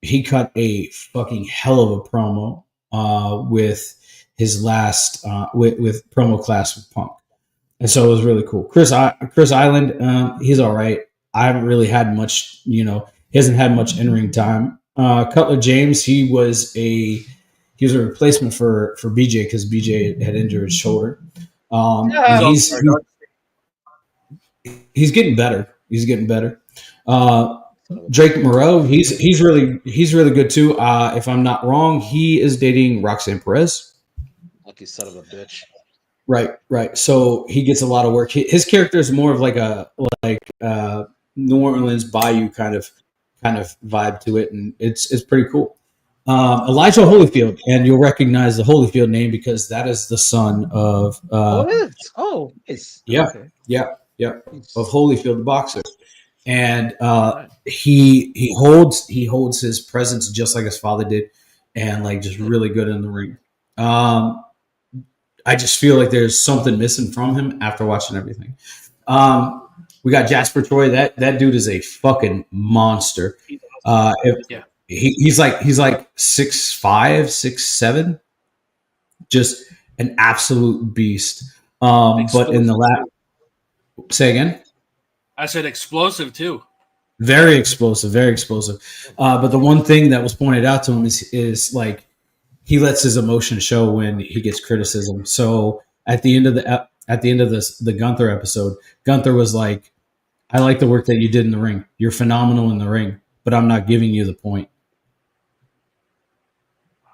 he cut a fucking hell of a promo with his last with promo class with Punk, and so it was really cool. Chris Island, he's all right. I haven't really had much, you know, he hasn't had much in-ring time. Cutler James, he was a replacement for BJ because BJ had injured his shoulder. He's getting better. Drake Moreau, he's really good too. If I'm not wrong, he is dating Roxanne Perez.
Lucky son of a bitch.
Right. So he gets a lot of work. His character is more of like a New Orleans Bayou kind of vibe to it, and it's pretty cool. Elijah Holyfield, and you'll recognize the Holyfield name because that is the son of.
Nice.
Yeah,
okay.
yeah, of Holyfield, the boxer, and he holds his presence just like his father did, and like just really good in the ring. I just feel like there's something missing from him after watching everything. We got Jasper Troy. That dude is a fucking monster. He's like 6'5", 6'7", just an absolute beast. But in the last, say again.
I said explosive too.
Very explosive, very explosive. But the one thing that was pointed out to him is like he lets his emotion show when he gets criticism. So at the end of the Gunther episode, Gunther was like, "I like the work that you did in the ring. You're phenomenal in the ring, but I'm not giving you the point."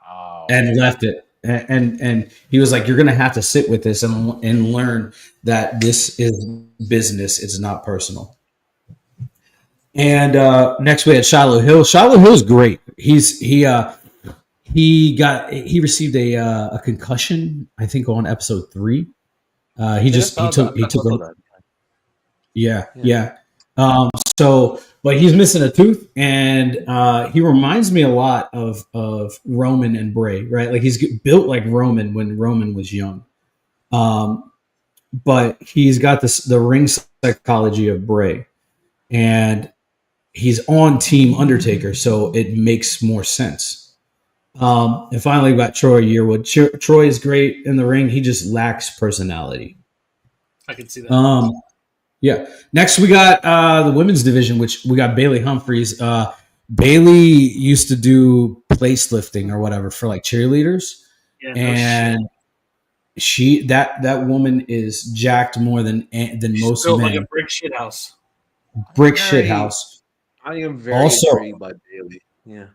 Oh.
And left it. And he was like, "You're going to have to sit with this and learn that this is business. It's not personal." And next we had Shiloh Hill. Shiloh Hill's great. He received a concussion, I think, on episode 3. He took yeah. But he's missing a tooth, and he reminds me a lot of Roman and Bray, right? Like he's built like Roman when Roman was young, but he's got the ring psychology of Bray, and he's on Team Undertaker, so it makes more sense. And finally, we got Troy Yearwood. Troy is great in the ring. He just lacks personality.
I can see that.
Yeah. Next, we got the women's division, which we got Bailey Humphries. Bailey used to do place lifting or whatever for like cheerleaders, and that woman is jacked more than most
built
men.
Like a brick shit house.
Shit house.
I am very intrigued by Bailey. Yeah.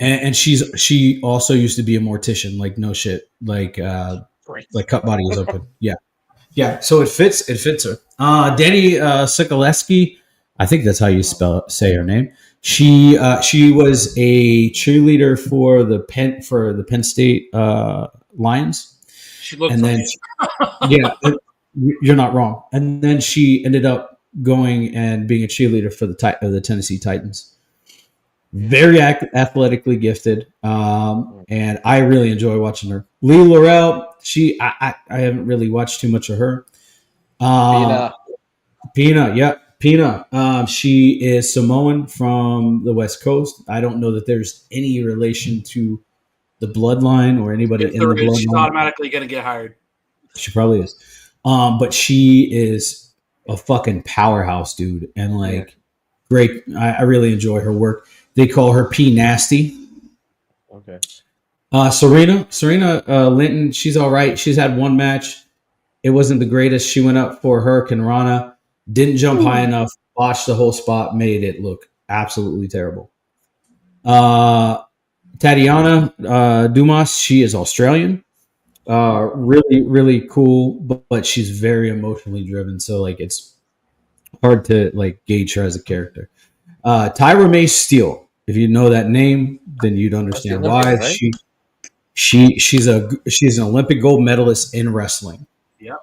And she also used to be a mortician, like no shit, like cut body was open. Yeah. So it fits her. Danny Sokoleski, I think that's how you say her name. She was a cheerleader for the Penn State Lions.
She looked,
and then you're not wrong. And then she ended up going and being a cheerleader for the Tennessee Titans. Very athletically gifted, and I really enjoy watching her. Lee Laurel, I haven't really watched too much of her. Pina. She is Samoan from the West Coast. I don't know that there's any relation to the bloodline or anybody in the bloodline.
She's automatically going to get hired.
She probably is. But she is a fucking powerhouse, dude. And like, great. I really enjoy her work. They call her P Nasty.
Okay.
Serena Linton, she's all right. She's had one match. It wasn't the greatest. She went up for Hurricane Rana, didn't jump high enough, botched the whole spot, made it look absolutely terrible. Tatiana Dumas, she is Australian. Really, really cool, but she's very emotionally driven. So like, it's hard to like gauge her as a character. Tyra May Steele. If you know that name, then you'd understand why. Right? She's an Olympic gold medalist in wrestling.
Yeah,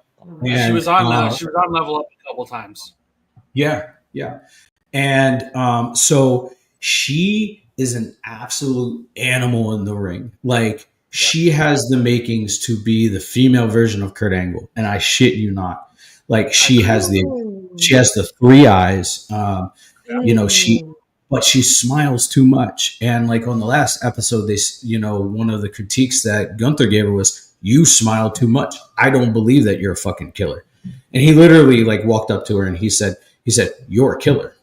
and, she was on Level Up a couple times.
Yeah, and so she is an absolute animal in the ring. Like she has the makings to be the female version of Kurt Angle, and I shit you not. Like she has the 3 eyes. But she smiles too much. And like on the last episode, one of the critiques that Gunther gave her was, "You smile too much. I don't believe that you're a fucking killer." And he literally like walked up to her and he said, "You're a killer.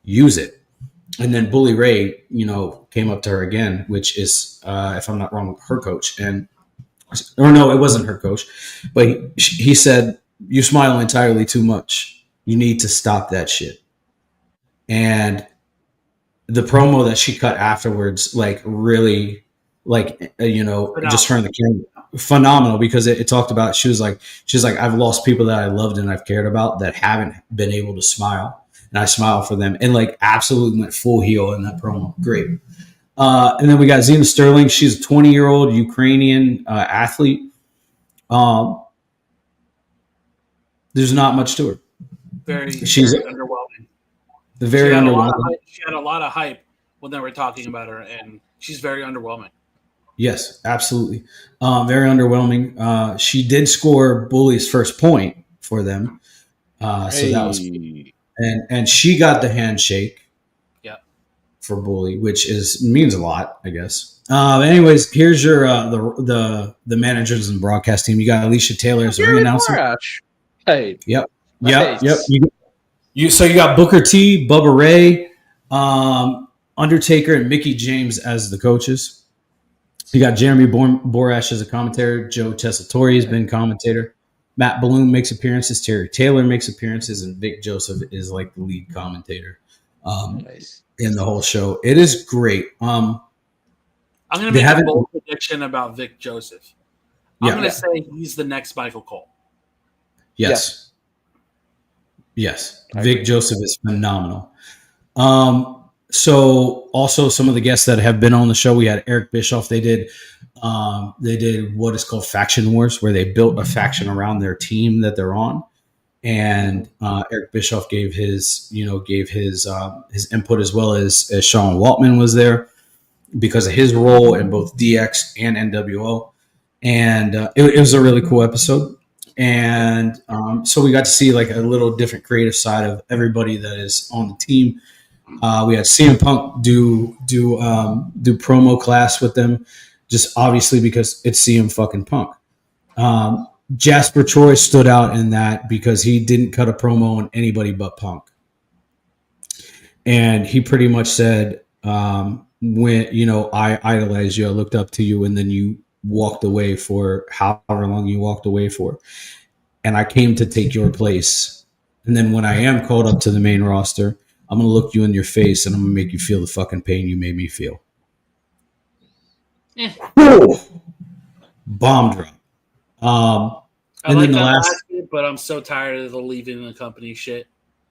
Use it." And then Bully Ray, came up to her again, which is, if I'm not wrong, her coach. Or no, it wasn't her coach, but he said, "You smile entirely too much. You need to stop that shit." And the promo that she cut afterwards, like really, like just her in the camera, phenomenal, because it talked about she's like I've lost people that I loved and I've cared about that haven't been able to smile, and I smile for them, and like absolutely went full heel in that promo. Great. And then we got Zena Sterling. She's a 20-year-old Ukrainian athlete. There's not much to her.
She's very underwhelming.
Very underwhelming.
She had a lot of hype when they were talking about her, and she's very underwhelming.
Yes, absolutely. Very underwhelming. She did score Bully's first point for them. So that was and she got the handshake. Yeah. For Bully, which means a lot, I guess. Anyways, here's your the managers and broadcast team. You got Alicia Taylor as a ring announcer.
Hey.
Yep.
Nice.
Yep. You got Booker T, Bubba Ray, Undertaker, and Mickey James as the coaches. You got Jeremy Borash as a commentator. Joe Tessitore has been commentator. Matt Bloom makes appearances. Terry Taylor makes appearances, and Vic Joseph is like the lead commentator
Nice.
in the whole show. It is great.
I'm going to make a bold prediction about Vic Joseph. I'm going to say he's the next Michael Cole.
Yes.
I
Vic
agree.
Joseph is phenomenal. So also some of the guests that have been on the show, we had Eric Bischoff. They did what is called Faction Wars, where they built a faction around their team that they're on. And Eric Bischoff gave his input, as well as Sean Waltman was there because of his role in both DX and NWO. And it was a really cool episode. And so we got to see like a little different creative side of everybody that is on the team. We had CM Punk do promo class with them, just obviously because it's CM fucking Punk. Jasper Troy stood out in that because he didn't cut a promo on anybody but Punk, and he pretty much said, "When I idolized you, I looked up to you, and then you walked away for however long you walked away for, and I came to take your place. And then when I am called up to the main roster, I'm going to look you in your face and I'm going to make you feel the fucking pain you made me feel." Bomb drop.
I like that last bit, but I'm so tired of the leaving the company shit.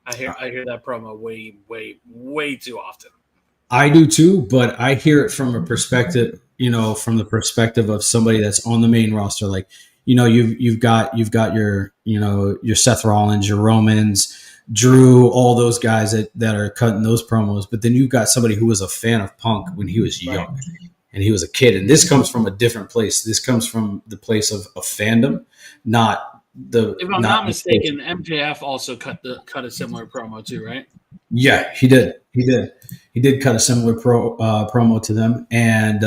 I hear that promo way too often.
I do too, but I hear it from a perspective, from the perspective of somebody that's on the main roster. Like, you've got your, your Seth Rollins, your Romans, Drew, all those guys that are cutting those promos. But then you've got somebody who was a fan of Punk when he was young and he was a kid. And this comes from a different place. This comes from the place of fandom, not the.
If I'm not mistaken, MJF also cut a similar promo too, right?
Yeah, he did. He did cut a similar promo to them. And,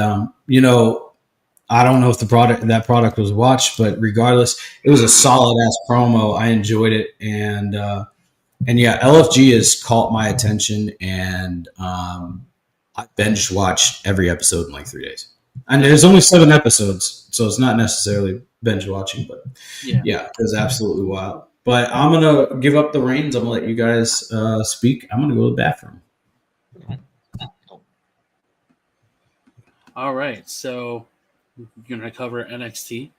I don't know if that product was watched, but regardless, it was a solid ass promo. I enjoyed it. And yeah, LFG has caught my attention, and I binge watched every episode in like 3 days. And there's only 7 episodes, so it's not necessarily binge watching, but yeah, it was absolutely wild. But I'm gonna give up the reins. I'm gonna let you guys speak. I'm gonna go to the bathroom.
All right, so you're gonna cover NXT.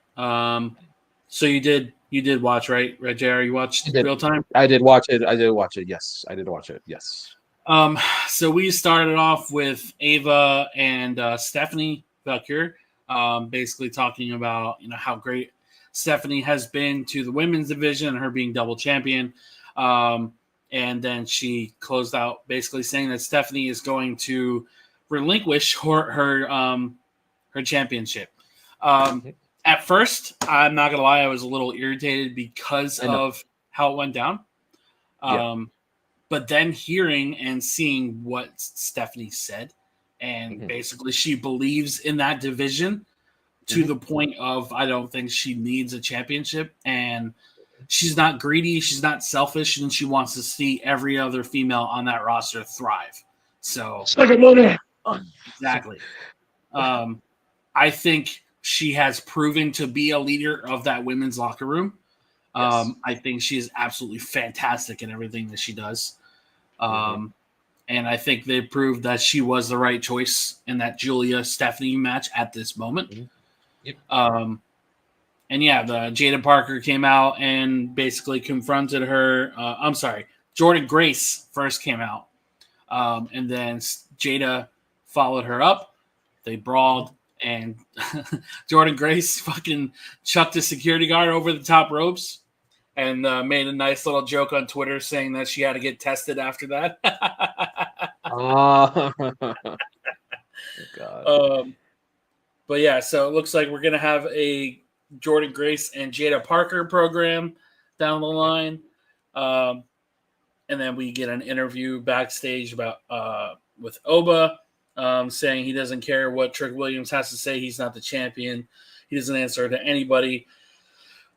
So you did watch, right, JR? You watched real time?
I did watch it. Yes, I did watch it. Yes.
So we started off with Ava and Stephanie Valkyrie, basically talking about how great Stephanie has been to the women's division and her being double champion. And then she closed out basically saying that Stephanie is going to relinquish her championship. At first, I'm not gonna lie, I was a little irritated because of how it went down. But then hearing and seeing what Stephanie said, and basically she believes in that division to the point of I don't think she needs a championship, and she's not greedy, she's not selfish, and she wants to see every other female on that roster thrive. So exactly. I think she has proven to be a leader of that women's locker room. I think she is absolutely fantastic in everything that she does. And I think they proved that she was the right choice in that Julia-Stephanie match at this moment. And yeah, the Jada Parker came out and basically confronted her. I'm sorry, Jordan Grace first came out. And then Jada followed her up. They brawled, and Jordan Grace fucking chucked a security guard over the top ropes and made a nice little joke on Twitter saying that she had to get tested after that.
Oh, God.
But yeah, so it looks like we're going to have a Jordan Grace and Jada Parker program down the line. And then we get an interview backstage about with Oba saying he doesn't care what Trick Williams has to say. He's not the champion. He doesn't answer to anybody.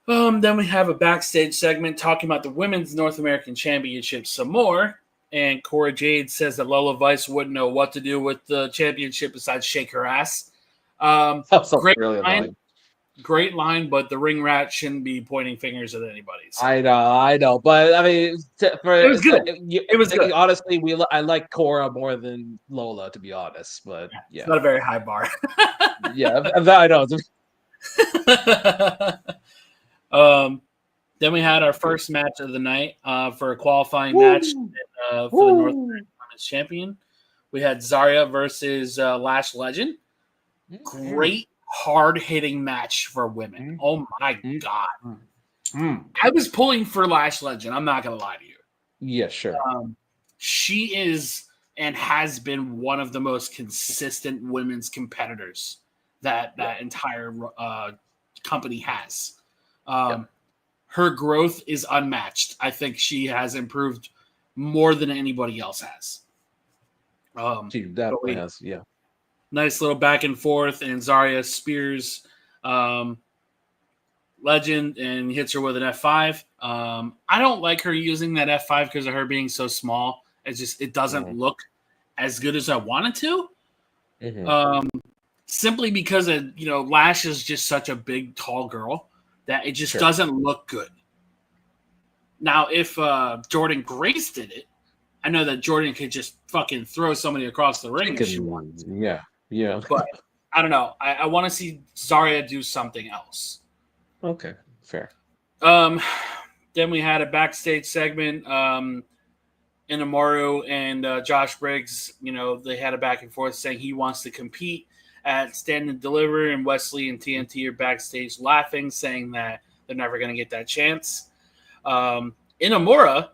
Then we have a backstage segment talking about the Women's North American Championship some more. And Cora Jade says that Lola Vice wouldn't know what to do with the championship besides shake her ass. Great
really
line.
annoying.
Great line, but the ring rat shouldn't be pointing fingers at anybody. So.
I know, but I mean,
it was good. It was good.
Honestly, I like Cora more than Lola, to be honest. But yeah,
it's not a very high bar.
yeah, I know.
Then we had our first match of the night for a qualifying match for the North American Women's Champion. We had Zarya versus Lash Legend. Great, hard-hitting match for women. Oh, my God. I was pulling for Lash Legend. I'm not going to lie to you.
Yeah, sure.
She is and has been one of the most consistent women's competitors that entire company has. Her growth is unmatched. I think she has improved more than anybody else has.
She definitely has, yeah.
Nice little back and forth, and Zarya spears Legend and hits her with an F5. I don't like her using that F5 because of her being so small. It doesn't look as good as I wanted to. Simply because Lash is just such a big, tall girl that it just doesn't look good. Now, if Jordan Grace did it, I know that Jordan could just fucking throw somebody across the ring if she wanted to.
Yeah.
But I don't know. I want to see Zarya do something else.
Okay, fair.
Then we had a backstage segment. Inamaru and Josh Briggs, they had a back and forth saying he wants to compete at Stand and Deliver, and Wesley and TNT are backstage laughing, saying that they're never going to get that chance. Inamura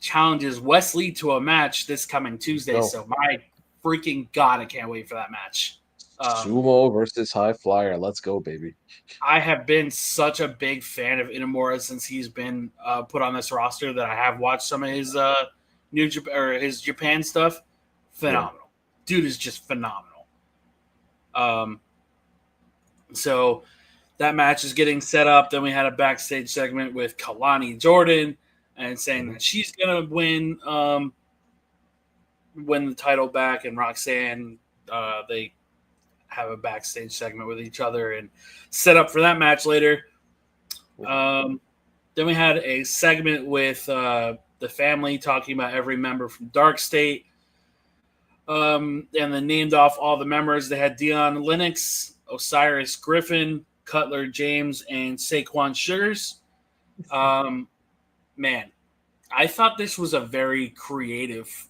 challenges Wesley to a match this coming Tuesday, so my freaking God, I can't wait for that match.
Sumo versus High Flyer. Let's go, baby.
I have been such a big fan of Inamura since he's been put on this roster that I have watched some of his his Japan stuff. Phenomenal. Dude is just phenomenal. So that match is getting set up. Then we had a backstage segment with Kalani Jordan and saying that she's gonna win the title back, and Roxanne they have a backstage segment with each other and set up for that match later. Then we had a segment with the family talking about every member from Dark State. And then named off all the members. They had Dion Lennox, Osiris Griffin, Cutler James, and Saquon Sugars. Man, I thought this was a very creative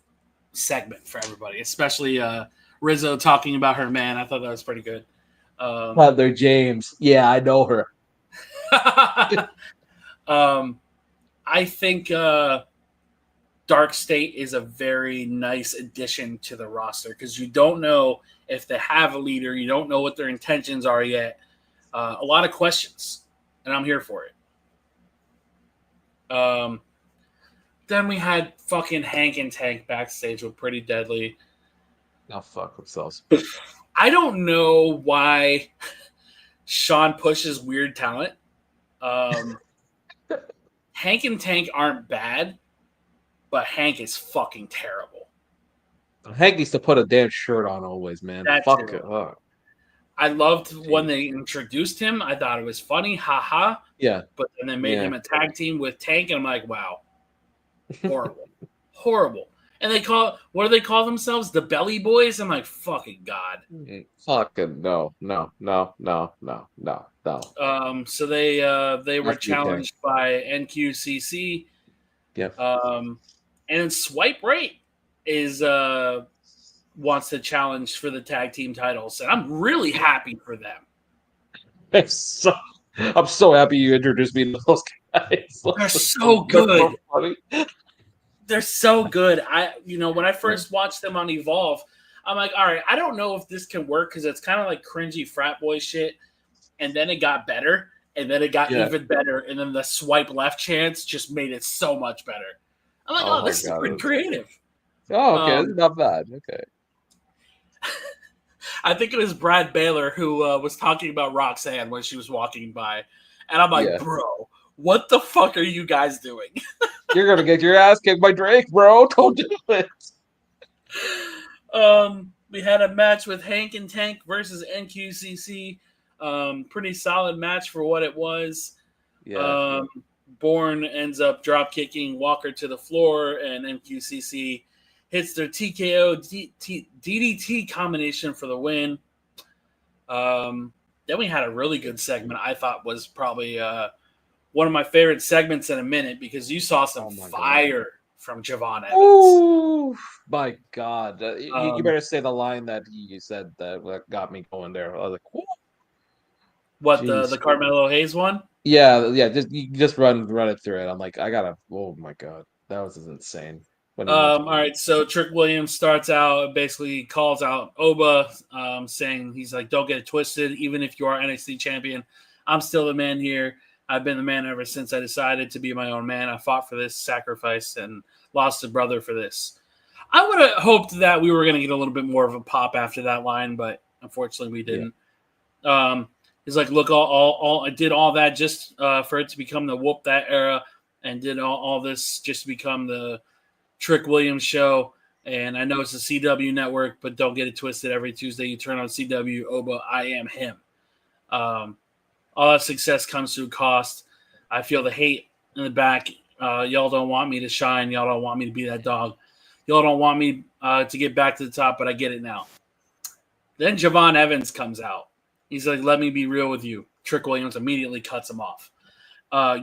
segment for everybody, especially Rizzo talking about her man. I thought that was pretty good.
Cutler James. Yeah, I know her.
I think Dark State is a very nice addition to the roster because you don't know if they have a leader. You don't know what their intentions are yet. A lot of questions, and I'm here for it. Then we had fucking Hank and Tank backstage with Pretty Deadly.
Oh, fuck themselves.
I don't know why Sean pushes weird talent. Hank and Tank aren't bad, but Hank is fucking terrible.
Hank needs to put a damn shirt on always, man. Fuck it.
I loved when they introduced him. I thought it was funny. Haha.
Yeah.
But then they made him a tag team with Tank, and I'm like, wow. Horrible. Horrible. And what do they call themselves? The Belly Boys? I'm like, fucking God.
Fucking no.
So they were challenged by NQCC.
Yeah.
And Swipe Right wants to challenge for the tag team titles, and I'm really happy for them.
I'm so happy you introduced me to those guys.
They're so good. They're so good. When I first watched them on Evolve, I'm like, all right, I don't know if this can work because it's kind of like cringy frat boy shit. And then it got better, and then it got even better, and then the swipe left chance just made it so much better. I'm like, this is pretty creative.
Oh, okay, it's not bad. Okay.
I think it was Brad Baylor who was talking about Roxanne when she was walking by. And I'm like,
Yeah.
bro, what the fuck are you guys doing?
You're going to get your ass kicked by Drake, bro. Don't do it.
We had a match with Hank and Tank versus NQCC. Pretty solid match for what it was.
Yeah.
Bourne ends up drop kicking Walker to the floor, and NQCC hits their TKO DDT combination for the win. Then we had a really good segment. I thought was probably one of my favorite segments in a minute because you saw some fire from Javon Evans.
Oh my God! You better say the line that you said that got me going there. I was like, whoa.
What, the Carmelo Hayes one?
Yeah. Just run it through it. I'm like, I gotta. Oh my God, that was insane.
All right, so Trick Williams starts out, basically calls out Oba, saying he's like, don't get it twisted. Even if you are NXT champion, I'm still the man here. I've been the man ever since I decided to be my own man. I fought for this, sacrifice, and lost a brother for this. I would have hoped that we were going to get a little bit more of a pop after that line, but unfortunately we didn't. Yeah. He's like, look, I did all that just for it to become the Whoop That era, and did all this just to become the Trick Williams show. And I know it's a CW network, but don't get it twisted. Every Tuesday you turn on CW, Oba, I am him. All that success comes to a cost. I feel the hate in the back. Y'all don't want me to shine. Y'all don't want me to be that dog. Y'all don't want me to get back to the top, but I get it now. Then Javon Evans comes out. He's like, let me be real with you. Trick Williams immediately cuts him off.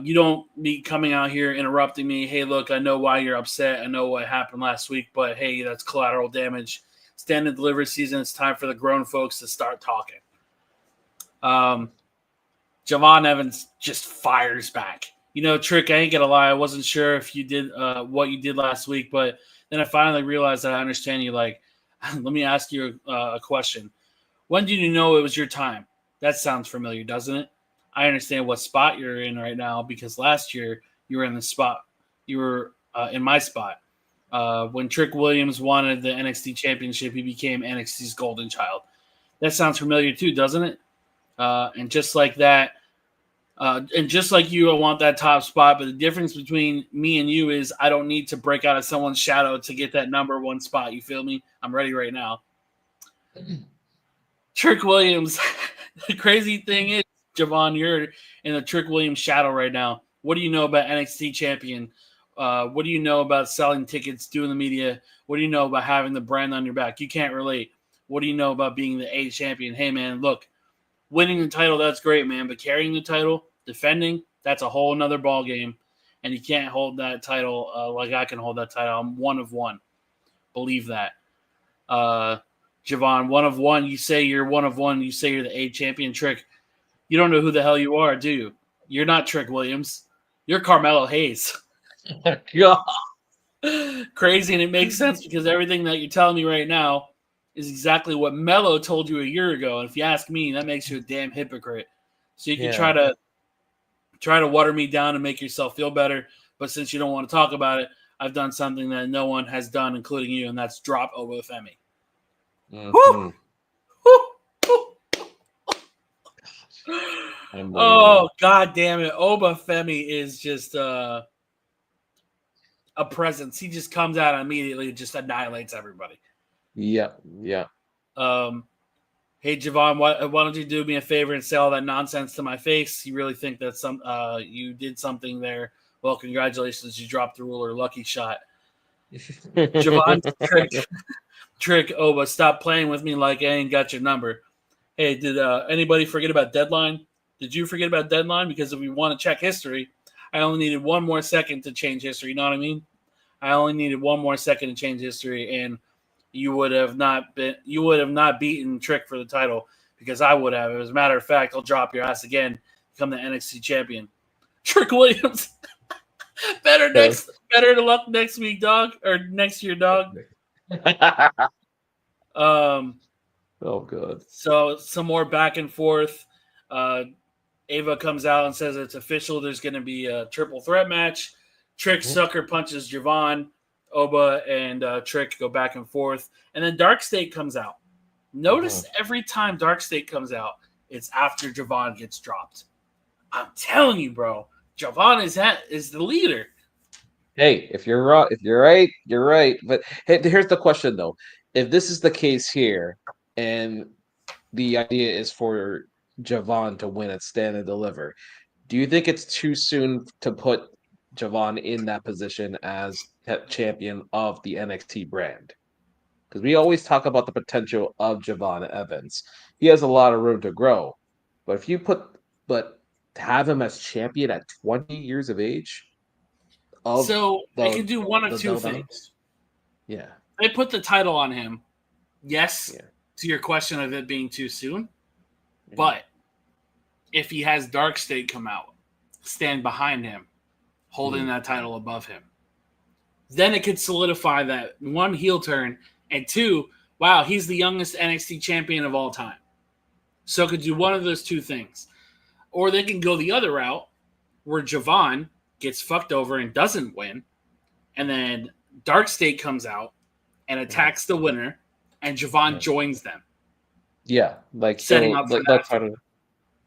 You don't be coming out here interrupting me. Hey, look, I know why you're upset. I know what happened last week, but hey, that's collateral damage. Stand and deliver season. It's time for the grown folks to start talking. Javon Evans just fires back. You know, Trick, I ain't gonna lie, I wasn't sure if you did what you did last week, but then I finally realized that I understand you. Like, let me ask you a question. When did you know it was your time? That sounds familiar, doesn't it? I understand what spot you're in right now because last year you were in the spot. You were in my spot. When Trick Williams wanted the NXT championship, he became NXT's golden child. That sounds familiar too, doesn't it? And just like that, and just like you, I want that top spot. But the difference between me and you is I don't need to break out of someone's shadow to get that number one spot. You feel me? I'm ready right now. Trick Williams. The crazy thing is, Javon, you're in the Trick Williams shadow right now. What do you know about NXT champion? What do you know about selling tickets, doing the media? What do you know about having the brand on your back? You can't relate. What do you know about being the A champion? Hey, man, look, winning the title, that's great, man. But carrying the title, defending, that's a whole nother ball game. And you can't hold that title like I can hold that title. I'm one of one. Believe that. Javon, one of one. You say you're one of one. You say you're the A champion. Trick. You don't know who the hell you are, do you? You're not Trick Williams. You're Carmelo Hayes. Crazy, and it makes sense because everything that you're telling me right now is exactly what Melo told you a year ago. And if you ask me, that makes you a damn hypocrite. So you can try to water me down and make yourself feel better. But since you don't want to talk about it, I've done something that no one has done, including you, and that's drop Oba Femi.
Mm-hmm.
Oh, God damn it. Oba Femi is just a presence. He just comes out and immediately just annihilates everybody.
Yeah.
Hey, Javon, why don't you do me a favor and say all that nonsense to my face? You really think that you did something there? Well, congratulations. You dropped the ruler. Lucky shot. Javon, Trick, Oba, stop playing with me like I ain't got your number. Hey, did anybody forget about Deadline? Did you forget about Deadline? Because if we want to check history, I only needed one more second to change history. You know what I mean? I only needed one more second to change history, and you would have not beaten Trick for the title because I would have. As a matter of fact, I'll drop your ass again, become the NXT champion. Trick Williams, better to luck next week, dog, or next year, dog.
Oh, good.
So some more back and forth. Ava comes out and says it's official. There's going to be a triple threat match. Trick sucker punches Javon. Oba and Trick go back and forth. And then Dark State comes out. Notice every time Dark State comes out, it's after Javon gets dropped. I'm telling you, bro. Javon is the leader.
Hey, if you're wrong, if you're right, you're right. But hey, here's the question though: if this is the case here, and the idea is for Javon to win at Stand and Deliver, do you think it's too soon to put Javon in that position as champion of the NXT brand? Because we always talk about the potential of Javon Evans. He has a lot of room to grow, but if you but have him as champion at 20 years of age.
So they can do one of two things.
Yeah.
They put the title on him. Yes, to your question of it being too soon. Yeah. But if he has Dark State come out, stand behind him, holding that title above him, then it could solidify that one, heel turn, and two, wow, he's the youngest NXT champion of all time. So it could do one of those two things. Or they can go the other route where Javon gets fucked over and doesn't win, and then Dark State comes out and attacks the winner, and Javon joins them.
Yeah, like
setting up for that.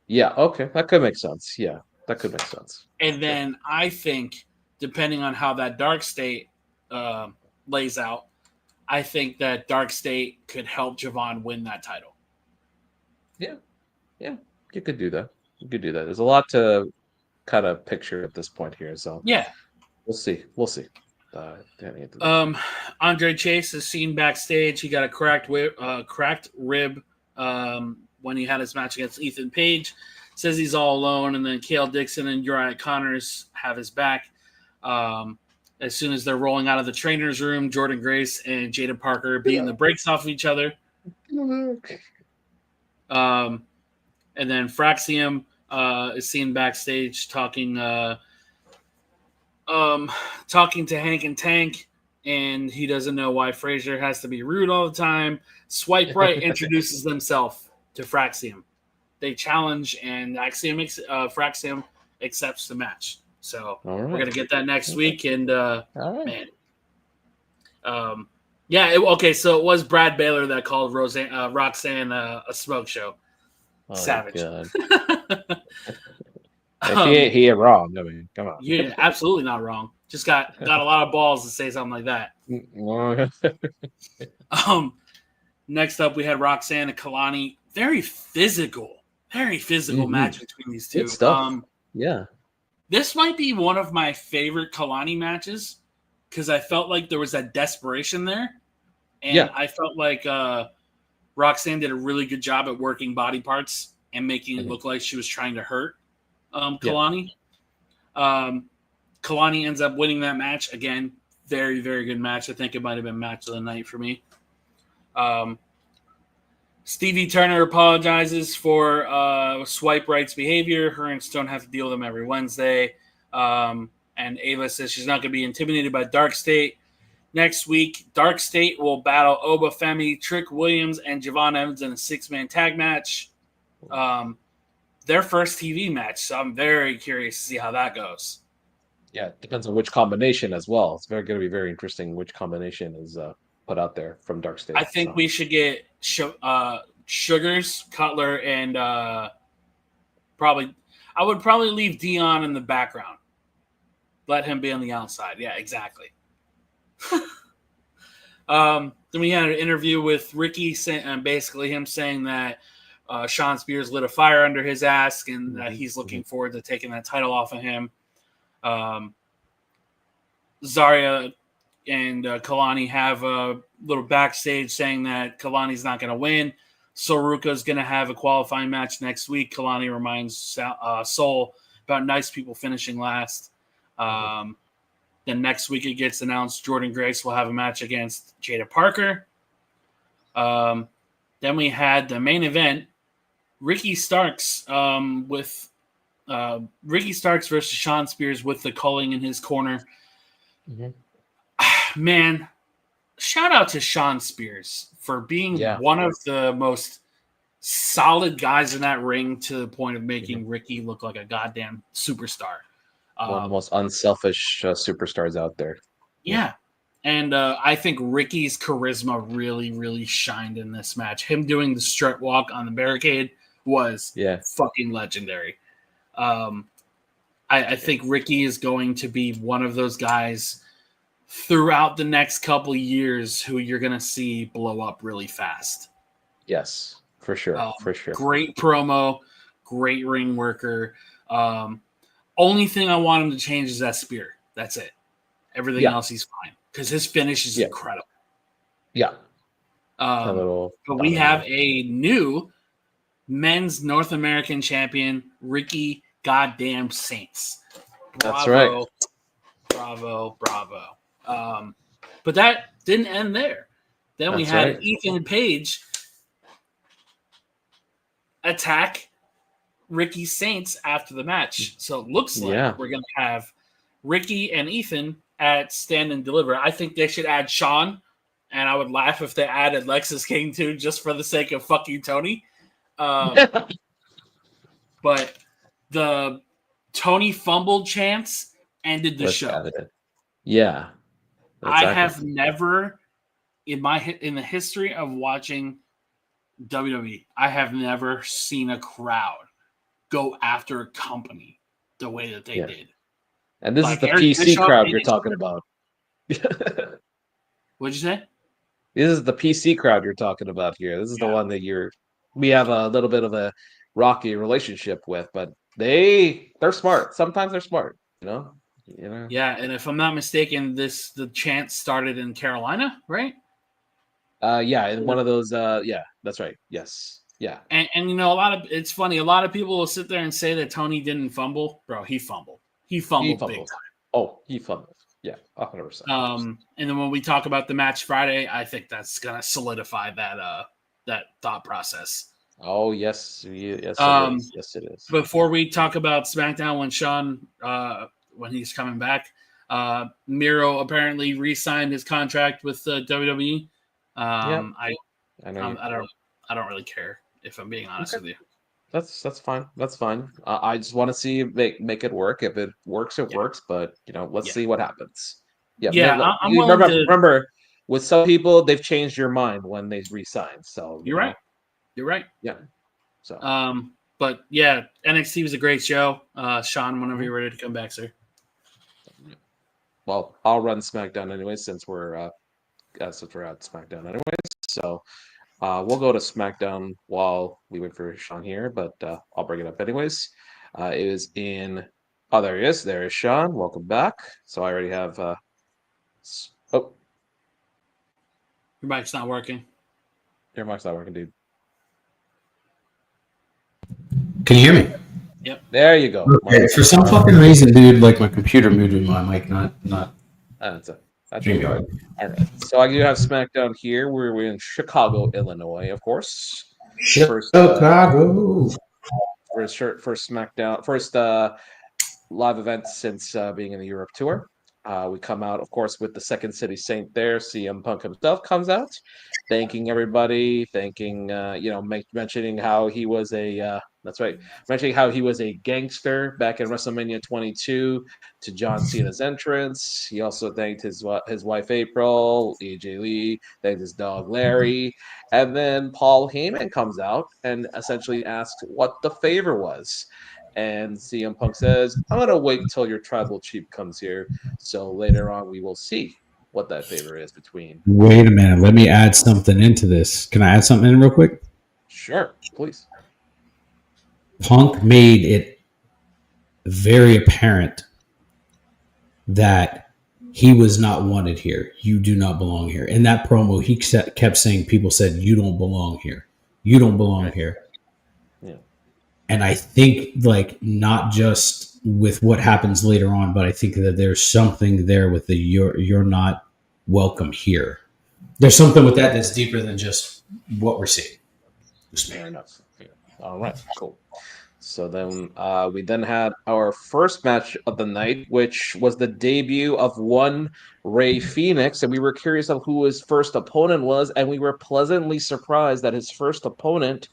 Yeah, okay, that could make sense. Yeah, that could make sense.
And then I think, depending on how that Dark State lays out, I think that Dark State could help Javon win that title.
Yeah, you could do that. You could do that. There's a lot to kind of picture at this point here, so
yeah,
we'll see.
Andre Chase is seen backstage. He got a cracked rib when he had his match against Ethan Page. Says he's all alone, and then Cale Dixon and Uriah Connors have his back. As soon as they're rolling out of the trainer's room, Jordan Grace and Jada Parker are beating the brakes off of each other. And then Fraxium is seen backstage talking to Hank and Tank, and he doesn't know why Frazier has to be rude all the time. Swipe Right introduces themselves to Fraxium. They challenge, and Fraxium accepts the match. So we're gonna get that next week, and man, okay. So it was Brad Baylor that called Roxanne a smoke show.
Oh,
savage.
He ain't wrong. I mean, come on.
You're absolutely not wrong. Just got a lot of balls to say something like that. Next up, we had Roxanne and Kalani. Very physical match between these two.
Good stuff. Yeah.
This might be one of my favorite Kalani matches because I felt like there was that desperation there. And I felt like Roxanne did a really good job at working body parts and making it look like she was trying to hurt Kalani. Kalani ends up winning that match. Again, very, very good match. I think it might have been match of the night for me. Stevie Turner apologizes for Swipe Right's behavior. Her and Stone have to deal with them every Wednesday. And Ava says she's not going to be intimidated by Dark State. Next week, Dark State will battle Oba Femi, Trick Williams, and Javon Evans in a 6-man tag match. Their first TV match, so I'm very curious to see how that goes.
Yeah, it depends on which combination as well. It's going to be very interesting which combination is put out there from Dark State.
I think we should get Sugars, Cutler, and I would probably leave Dion in the background. Let him be on the outside. Yeah, exactly. Then we had an interview with Ricky, basically him saying that Sean Spears lit a fire under his ass and that he's looking forward to taking that title off of him. Zarya and Kalani have a little backstage saying that Kalani's not going to win. Soruka's going to have a qualifying match next week. Kalani reminds Soul about nice people finishing last. Then next week it gets announced Jordan Grace will have a match against Jada Parker. Then we had the main event, Ricky Starks versus Sean Spears with the culling in his corner. Man, shout out to Sean Spears for being one of the most solid guys in that ring to the point of making Ricky look like a goddamn superstar.
One of the most unselfish superstars out there.
Yeah. And I think Ricky's charisma really, really shined in this match. Him doing the strut walk on the barricade was fucking legendary. I think Ricky is going to be one of those guys throughout the next couple years who you're going to see blow up really fast.
Yes, for sure.
Great promo, great ring worker. Only thing I want him to change is that spear. That's it. Everything else he's fine because his finish is incredible.
Yeah.
But we have a new men's North American champion, Ricky Goddamn Saints. Bravo,
that's right.
Bravo. But that didn't end there. Then we had Ethan Page attack Ricky Saints after the match. So it looks like we're going to have Ricky and Ethan at Stand and Deliver. I think they should add Sean, and I would laugh if they added Lexus King too, just for the sake of fucking Tony. But the Tony fumbled chance ended the show.
Yeah.
Exactly. I have never in the history of watching WWE, I have never seen a crowd go after a company the way that they did.
And this is the PC crowd you're talking about.
What'd you say?
This is the PC crowd you're talking about here. This is the one that we have a little bit of a rocky relationship with, but they're smart. Sometimes they're smart, you know.
Yeah, and if I'm not mistaken, the chant started in Carolina, right?
In one of those. That's right. Yes. Yeah.
And it's funny. A lot of people will sit there and say that Tony didn't fumble, bro. He fumbled. He fumbled big time.
Oh, he fumbled. Yeah, 100%.
And then when we talk about the match Friday, I think that's gonna solidify that thought process.
Oh yes, yes, it is.
Before we talk about SmackDown, when Sean when he's coming back, Miro apparently re-signed his contract with WWE. I don't really care if I'm being honest with you.
That's fine. That's fine. I just want to see make it work. If it works, it works. But let's see what happens.
I'm
remember, with some people, they've changed your mind when they resign. So
you're right. You're right.
Yeah. So.
But yeah, NXT was a great show. Sean, whenever you're ready to come back, sir.
Well, I'll run SmackDown anyway since we're at SmackDown anyways. So. We'll go to SmackDown while we wait for Sean here, but I'll bring it up anyways. It is in. Oh, there he is. There is Sean. Welcome back. So I already have. Your
mic's not working.
Your mic's not working, dude.
Can you hear me?
Yep.
There you go.
Okay. For some fucking reason, dude, like my computer muted my mic, not.
That's StreamYard. All right. So I do have SmackDown here. We're in Chicago, Illinois, of course.
Chicago.
First SmackDown. First live event since being in the Europe tour. We come out, of course, with the Second City Saint there. CM Punk himself comes out, thanking everybody, mentioning how he was mentioning how he was a gangster back in WrestleMania 22 to John Cena's entrance. He also thanked his wife April, AJ Lee, thanked his dog Larry, and then Paul Heyman comes out and essentially asks what the favor was. And CM Punk says, I'm going to wait till your tribal chief comes here. So later on, we will see what that favor is between.
Wait a minute. Let me add something into this. Can I add something in real quick?
Sure, please.
Punk made it very apparent that he was not wanted here. You do not belong here. In that promo, he kept saying, people said, you don't belong here. You don't belong here.
Yeah.
And I think, not just with what happens later on, but I think that there's something there with the you're not welcome here. There's something with that that's deeper than just what we're seeing.
Fair enough. All right, cool. So then we then had our first match of the night, which was the debut of one Rey Fenix, and we were curious of who his first opponent was, and we were pleasantly surprised that his first opponent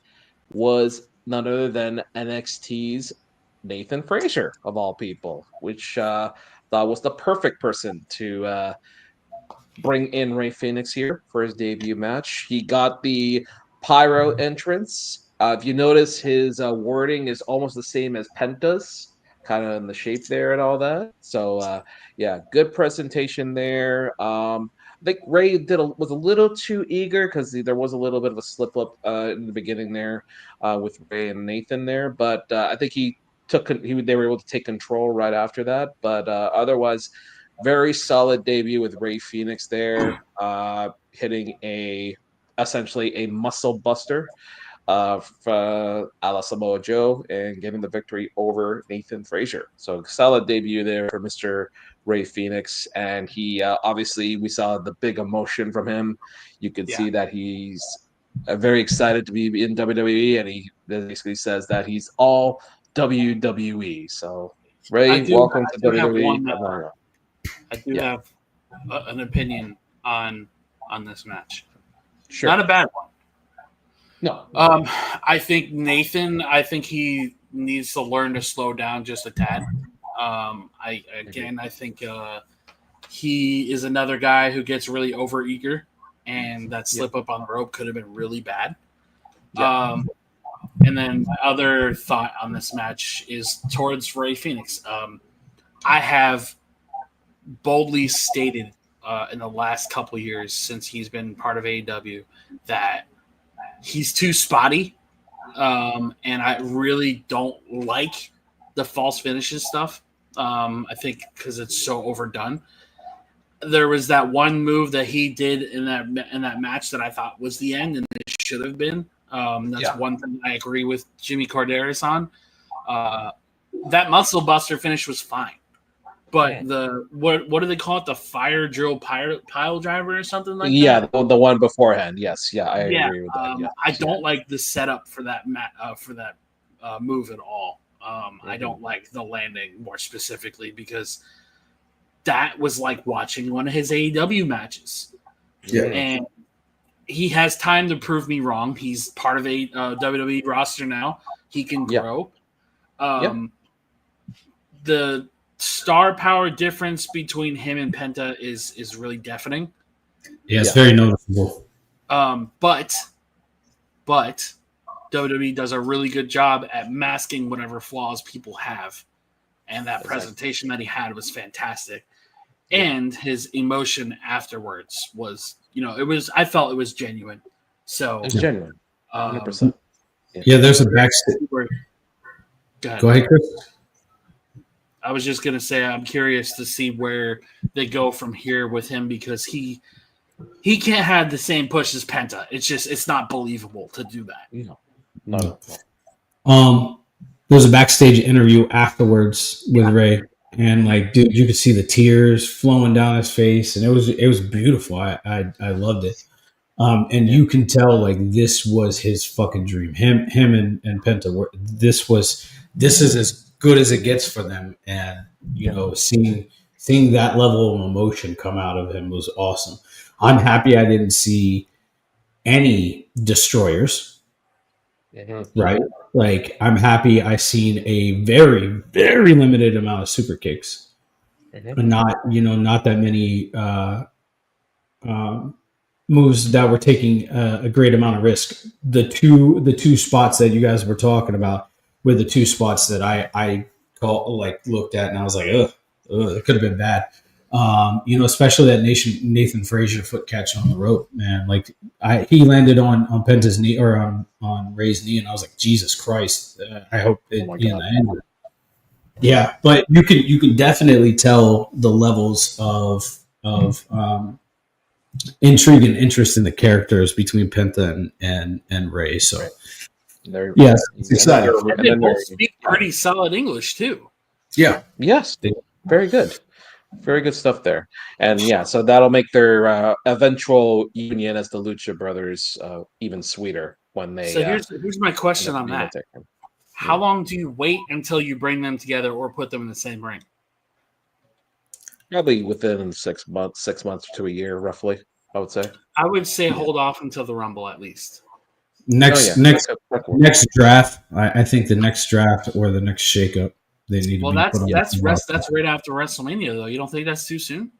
was none other than NXT's Nathan Frazier, of all people, which thought was the perfect person to bring in Rey Fénix here for his debut match. He got the pyro entrance. If you notice, his wording is almost the same as Penta's, kind of in the shape there and all that. So yeah, good presentation there. I think Ray was a little too eager because there was a little bit of a slip up in the beginning there with Ray and Nathan there, but I think they were able to take control right after that. But otherwise, very solid debut with Ray Fénix there, hitting essentially a muscle buster for a la Samoa Joe and getting the victory over Nathan Frazier. So solid debut there for Mr. Ray Fénix, and he obviously we saw the big emotion from him. You could see that he's very excited to be in WWE, and he basically says that he's all WWE. So Ray, welcome to WWE.
I do have an opinion on this match.
Sure.
Not a bad one.
No.
I think Nathan, he needs to learn to slow down just a tad. I think he is another guy who gets really overeager, and that slip up on the rope could have been really bad. Yeah. And then my other thought on this match is towards Ray Fénix. I have boldly stated in the last couple of years since he's been part of AEW that he's too spotty, and I really don't like the false finishes stuff. I think because it's so overdone. There was that one move that he did in that match that I thought was the end, and it should have been. That's one thing I agree with Jimmy Corderas on. That muscle buster finish was fine. But the what do they call it? The fire drill pile driver or something like that?
Yeah, the one beforehand. Yes, I agree with that. Yes.
I don't like the setup for that move at all. I don't like the landing more specifically because that was like watching one of his AEW matches.
Yeah,
and he has time to prove me wrong. He's part of a WWE roster now. He can grow. The star power difference between him and Penta is really deafening.
Yeah, it's very noticeable.
But WWE does a really good job at masking whatever flaws people have. And that presentation that he had was fantastic. And his emotion afterwards was, I felt it was genuine. So
it's genuine. 100%.
Yeah, there's a backstage. Go ahead, Chris.
I was just gonna say I'm curious to see where they go from here with him because he can't have the same push as Penta. It's not believable to do that.
No.
There's a backstage interview afterwards with Ray, and dude, you could see the tears flowing down his face, and it was beautiful. I loved it. And you can tell this was his fucking dream. Him and Penta were. This is as good as it gets for them, and seeing that level of emotion come out of him was awesome. I'm happy I didn't see any destroyers, right? I'm happy I seen a very, very limited amount of super kicks, and not that many moves that were taking a great amount of risk. The two spots that you guys were talking about were the two spots that I looked at and I was like, ugh, it could have been bad. Especially that Nathan Frazier foot catch on the rope, man. He landed on Penta's knee or on Ray's knee, and I was like, Jesus Christ! I hope it in the end. Yeah, but you can definitely tell the levels of intrigue and interest in the characters between Penta and Ray. So. Yes, it's exciting.
And they both speak pretty solid English too.
Yeah.
Yes. Very good. Very good stuff there. And so that'll make their eventual union as the Lucha Brothers even sweeter when they.
So here's my question on that. How long do you wait until you bring them together or put them in the same ring?
Probably within 6 months to a year, roughly. I would say.
I would say hold off until the Rumble at least.
Next draft, I think the next draft or the next shakeup they need.
Well, that's right after WrestleMania, though. You don't think that's too soon?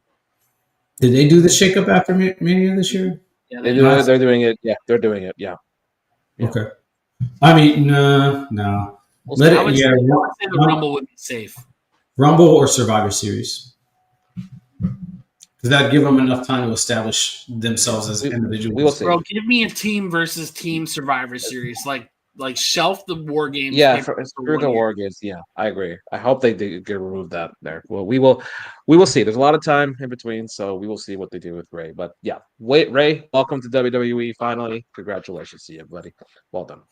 Did they do the shakeup after Mania this year?
Yeah,
They're doing it. Yeah, they're doing it. Yeah.
Okay. I mean, no. Let
I
it.
would
Yeah.
say the Rumble would be safe.
Rumble or Survivor Series. Because that'd give them enough time to establish themselves as individuals.
We will see.
Bro, give me a team versus team Survivor Series. Like shelf the War Games.
Yeah, screw the War Games. Yeah, I agree. I hope they get remove that there. Well, we will see. There's a lot of time in between, so we will see what they do with Ray. But yeah, wait, Ray, welcome to WWE. Finally, congratulations to you, buddy. Well done.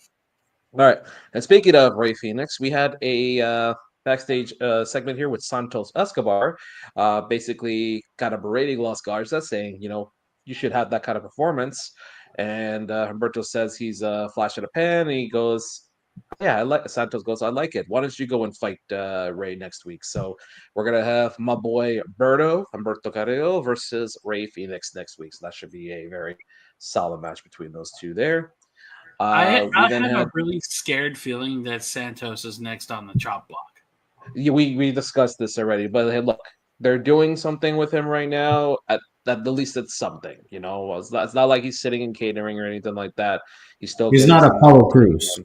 All right. And speaking of Ray Phoenix, we had a backstage segment here with Santos Escobar, basically kind of berating Los Garza, saying, you should have that kind of performance. And Humberto says he's a flash in the pan. And he goes, yeah, Santos goes, I like it. Why don't you go and fight Ray next week? So we're going to have my boy Humberto Carrillo versus Ray Phoenix next week. So that should be a very solid match between those two there.
I have a really scared feeling that Santos is next on the chop block.
Yeah, we discussed this already, but hey, look, they're doing something with him right now. At the least, it's something. It's not like he's sitting in catering or anything like that. He's
not Apollo Crews.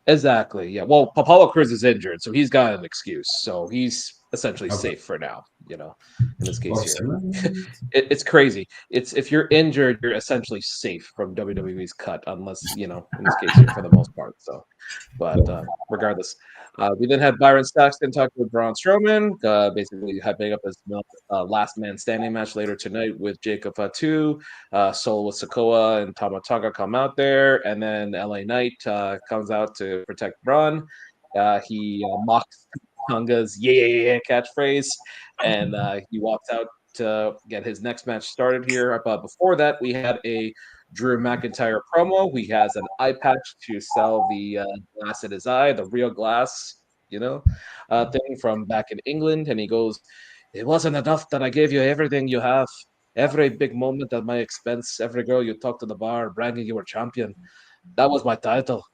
Exactly. Yeah. Well, Apollo Crews is injured, so he's got an excuse. So he's essentially safe for now. In this case here, it's crazy. It's if you're injured, you're essentially safe from WWE's cut, unless in this case here for the most part. So, but regardless, we then had Byron Saxton talking with Braun Strowman, basically hyping up his last man standing match later tonight with Jacob Fatu, Solo Sikoa and Tama Tonga come out there, and then LA Knight comes out to protect Braun. He mocks Tonga's yeah catchphrase, and he walks out to get his next match started here. But before that, we had a Drew McIntyre promo. He has an eye patch to sell the glass in his eye, the real glass, thing from back in England. And he goes, "It wasn't enough that I gave you everything you have, every big moment at my expense, every girl you talked to the bar, bragging you were champion. That was my title.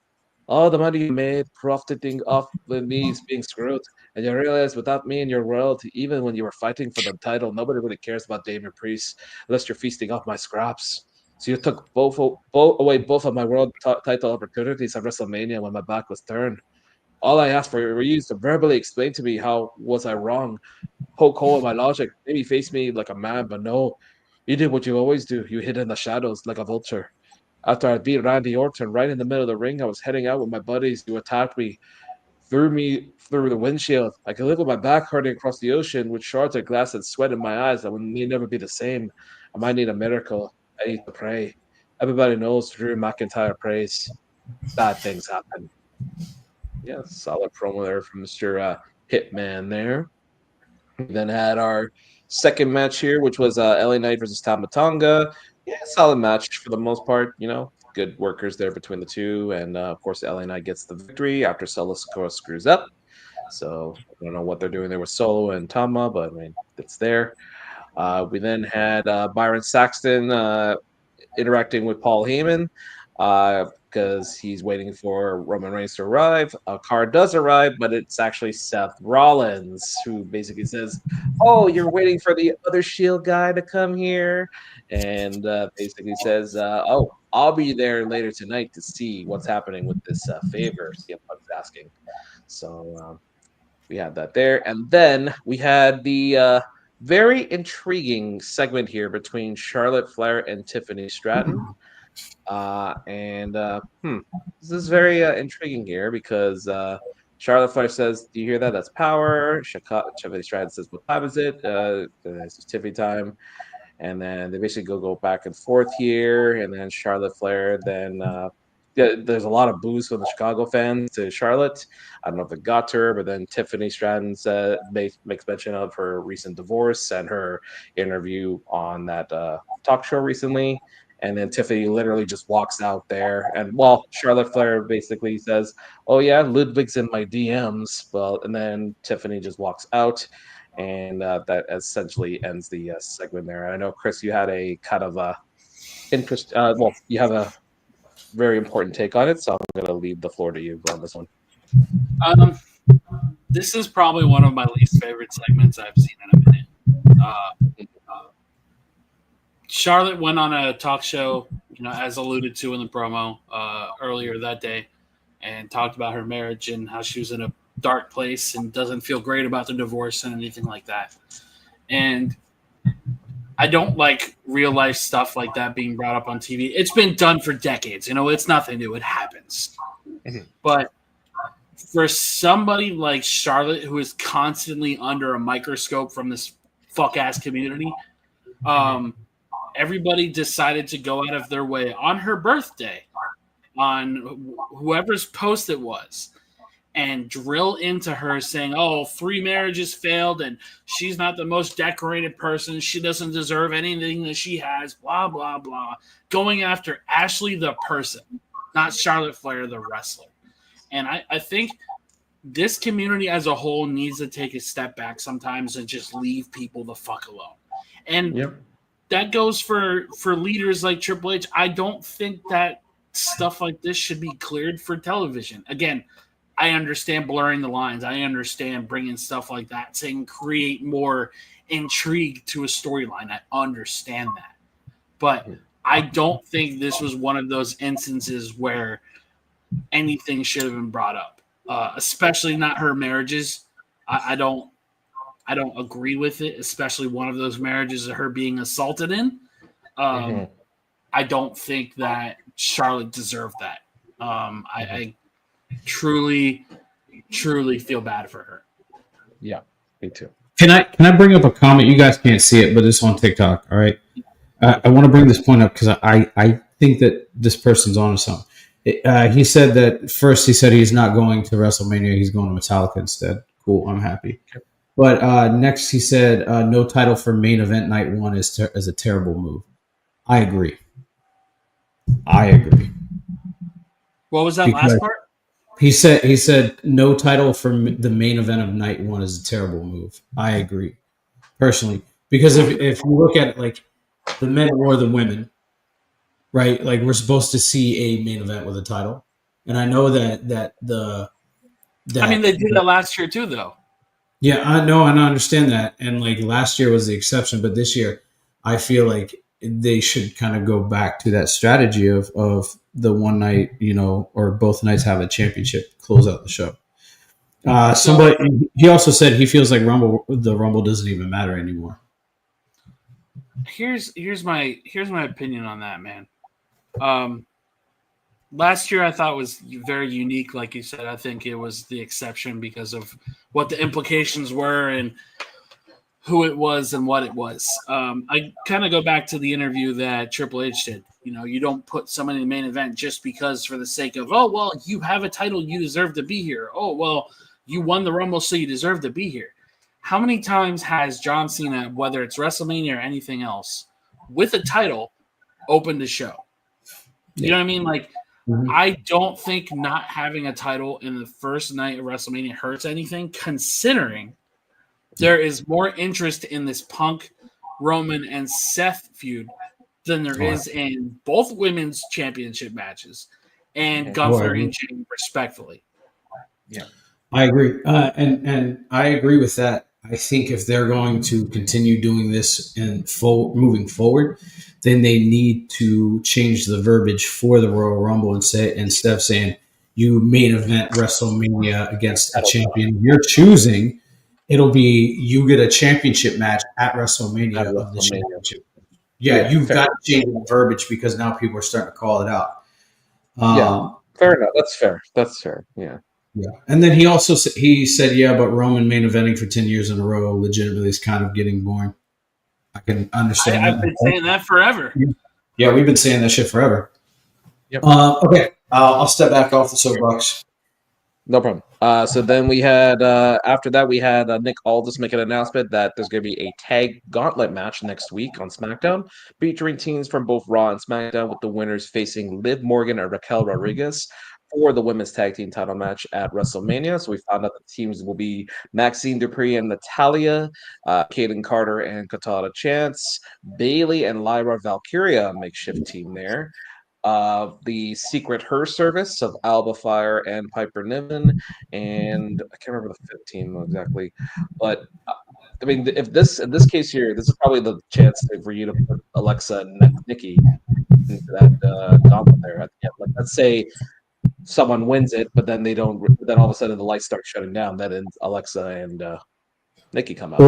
All the money you made profiting off with me is being screwed. And you realize without me in your world, even when you were fighting for the title, nobody really cares about Damian Priest unless you're feasting off my scraps. So you took away both of my world title opportunities at WrestleMania when my back was turned. All I asked for were you to verbally explain to me how was I wrong, poke hole in my logic, maybe face me like a man, but no. You did what you always do. You hid in the shadows like a vulture. After I beat Randy Orton right in the middle of the ring, I was heading out with my buddies. You attacked me, threw me through the windshield. I could live with my back hurting across the ocean with shards of glass and sweat in my eyes. I may never be the same. I might need a miracle. I need to pray. Everybody knows Drew McIntyre prays. Bad things happen. Yeah, solid promo there from Mr. Hitman there. We then had our second match here, which was LA Knight versus Tama Tonga. Yeah, solid match for the most part. Good workers there between the two, and of course, LA Knight gets the victory after Solo Sikoa screws up. So I don't know what they're doing there with Solo and Tama, but I mean it's there. We then had Byron Saxton interacting with Paul Heyman because he's waiting for Roman Reigns to arrive. A car does arrive, but it's actually Seth Rollins who basically says, "Oh, you're waiting for the other Shield guy to come here," and basically says, "Oh, I'll be there later tonight to see what's happening with this favor." CM Punk's asking. So we had that there, and then we had the very intriguing segment here between Charlotte Flair and Tiffany Stratton. This is very intriguing here because Charlotte Flair says, "Do you hear that? That's power." Tiffany Stratton says, "What time is it?" It's Tiffany time. And then they basically go back and forth here. And then Charlotte Flair then there's a lot of boos from the Chicago fans to Charlotte. I don't know if it got to her, but then Tiffany Stratton makes mention of her recent divorce and her interview on that talk show recently. And then Tiffany literally just walks out there. And Charlotte Flair basically says, "Oh, yeah, Ludwig's in my DMs." Well, and then Tiffany just walks out. And that essentially ends the segment there. I know, Chris, you had a kind of interest. You have a very important take on it, so I'm going to leave the floor to you on this one.
This is probably one of my least favorite segments I've seen in a minute. Charlotte went on a talk show, as alluded to in the promo earlier that day, and talked about her marriage and how she was in a dark place and doesn't feel great about the divorce and anything like that. And I don't like real life stuff like that being brought up on TV. It's been done for decades. It's nothing new. It happens. But for somebody like Charlotte, who is constantly under a microscope from this fuck-ass community, everybody decided to go out of their way on her birthday, on whoever's post it was, and drill into her saying, oh, 3 marriages failed and she's not the most decorated person. She doesn't deserve anything that she has, blah, blah, blah. Going after Ashley the person, not Charlotte Flair the wrestler. And I think this community as a whole needs to take a step back sometimes and just leave people the fuck alone. And that goes for leaders like Triple H. I don't think that stuff like this should be cleared for television. Again, I understand blurring the lines. I understand bringing stuff like that to create more intrigue to a storyline. I understand that. But I don't think this was one of those instances where anything should have been brought up, especially not her marriages. I don't agree with it, especially one of those marriages of her being assaulted in. I don't think that Charlotte deserved that. I truly feel bad for her.
Yeah, me too.
Can I bring up a comment? You guys can't see it, but it's on TikTok. All right. I want to bring this point up because I think that this person's on to something. He said that first. He said he's not going to WrestleMania. He's going to Metallica instead. Cool. I'm happy. But next he said no title for main event night 1 is a terrible move. I agree.
What was that last part?
He said no title for the main event of night 1 is a terrible move. I agree personally, because if you look at it like the men or the women, right? Like we're supposed to see a main event with a title, and I know that
they did that last year too, though.
Yeah, I know, and I understand that, and like last year was the exception, but this year I feel like they should kind of go back to that strategy of the one night, or both nights have a championship, close out the show. He also said he feels like the Rumble doesn't even matter anymore.
Here's my opinion on that, man. Last year I thought was very unique, like you said. I think it was the exception because of what the implications were and who it was and what it was. I kind of go back to the interview that Triple H did. You don't put someone in the main event just because for the sake of, oh, well, you have a title, you deserve to be here. Oh, well, you won the Rumble, so you deserve to be here. How many times has John Cena, whether it's WrestleMania or anything else, with a title, opened the show? You know what I mean? Like, I don't think not having a title in the first night of WrestleMania hurts anything, considering there is more interest in this Punk, Roman, and Seth feud than there is in both women's championship matches and Gunther and Jay, respectfully.
Yeah, I agree. And I agree with that. I think if they're going to continue doing this and moving forward, then they need to change the verbiage for the Royal Rumble and say, instead of saying you main event WrestleMania against a champion you're choosing, it'll be you get a championship match at WrestleMania of the championship. Yeah, you've got to change the verbiage because now people are starting to call it out.
Fair enough. That's fair. Yeah.
Yeah, and then he also said, but Roman main eventing for 10 years in a row legitimately is kind of getting boring. I can understand that.
I've been saying that forever.
Yeah, we've been saying that shit forever.
Yep.
Okay, I'll step back off the soapbox.
No problem. So then we had, after that, we had Nick Aldis make an announcement that there's going to be a tag gauntlet match next week on SmackDown, featuring teams from both Raw and SmackDown, with the winners facing Liv Morgan and Raquel Rodriguez for the women's tag team title match at WrestleMania. So we found out the teams will be Maxine Dupree and Natalia, Kaden Carter and Katana Chance, Bailey and Lyra Valkyria, makeshift team there. The Secret Her Service of Alba Fire and Piper Niven, and I can't remember the fifth team exactly, but I mean, if this in this case here, this is probably the chance for you to put Alexa and Nikki into that gauntlet there at the end. Like, let's say someone wins it, but then they don't. Then all of a sudden the lights start shutting down. Then Alexa and Nikki come out.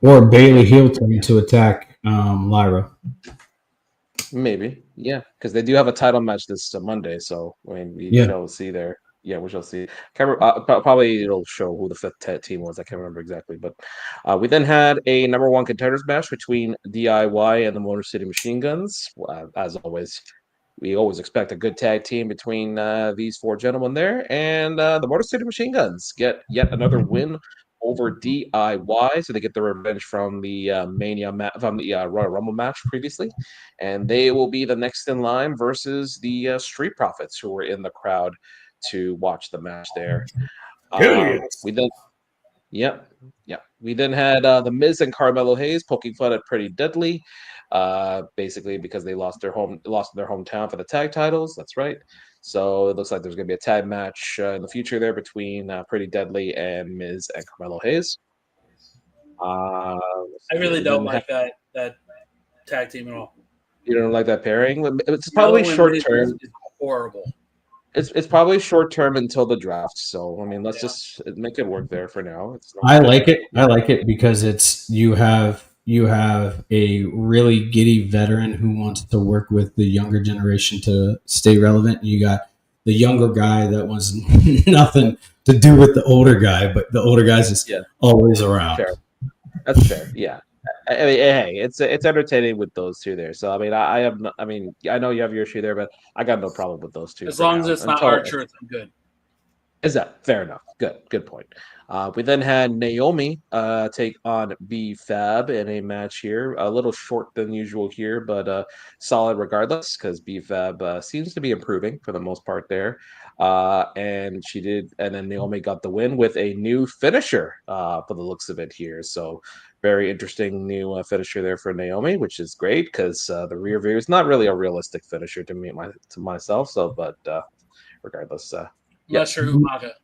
Or Bailey heel turn to attack Lyra.
Maybe, yeah, because they do have a title match this Monday. So I mean, we shall see there. Yeah, we shall see. Can't remember, probably it'll show who the fifth team was. I can't remember exactly, but we then had a number one contenders match between DIY and the Motor City Machine Guns. As always, we always expect a good tag team between these four gentlemen there, and the Motor City Machine Guns get yet another win over DIY, so they get the revenge from the from the Royal Rumble match previously, and they will be the next in line versus the Street Profits, who were in the crowd to watch the match there. We then, we then had the Miz and Carmelo Hayes poking fun at Pretty Deadly, basically because they lost in their hometown for the tag titles. That's right. So it looks like there's going to be a tag match in the future there between Pretty Deadly and Miz and Carmelo Hayes.
I really don't like that tag team at all.
You don't like that pairing? It's probably short term.
It's horrible.
It's probably short term until the draft. So I mean, let's just make it work there for now.
I like it because it's you have a really giddy veteran who wants to work with the younger generation to stay relevant. You got the younger guy that wants nothing to do with the older guy, but the older guy's just always around.
Fair. That's fair. Yeah. I mean, hey, it's entertaining with those two there. So I mean, I know you have your issue there, but I got no problem with those two.
As long as it's not R-Truth, I'm good.
Is that fair enough? Good point. We then had Naomi take on B-Fab in a match here, a little short than usual here, but solid regardless, because B-Fab seems to be improving for the most part there. And then Naomi got the win with a new finisher for the looks of it here. So very interesting new finisher there for Naomi, which is great because the rear view is not really a realistic finisher to myself. So, but regardless,
not sure who Maga.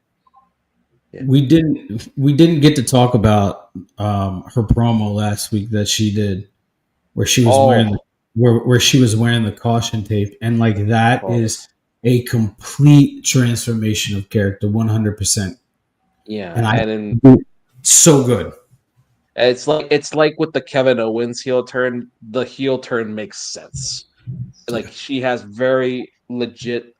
Yeah. We didn't get to talk about her promo last week that she did, where she was where she was wearing the caution tape, and like that is a complete transformation of character, 100%.
Yeah,
and so good.
It's like with the Kevin Owens heel turn. The heel turn makes sense. Like she has very legit,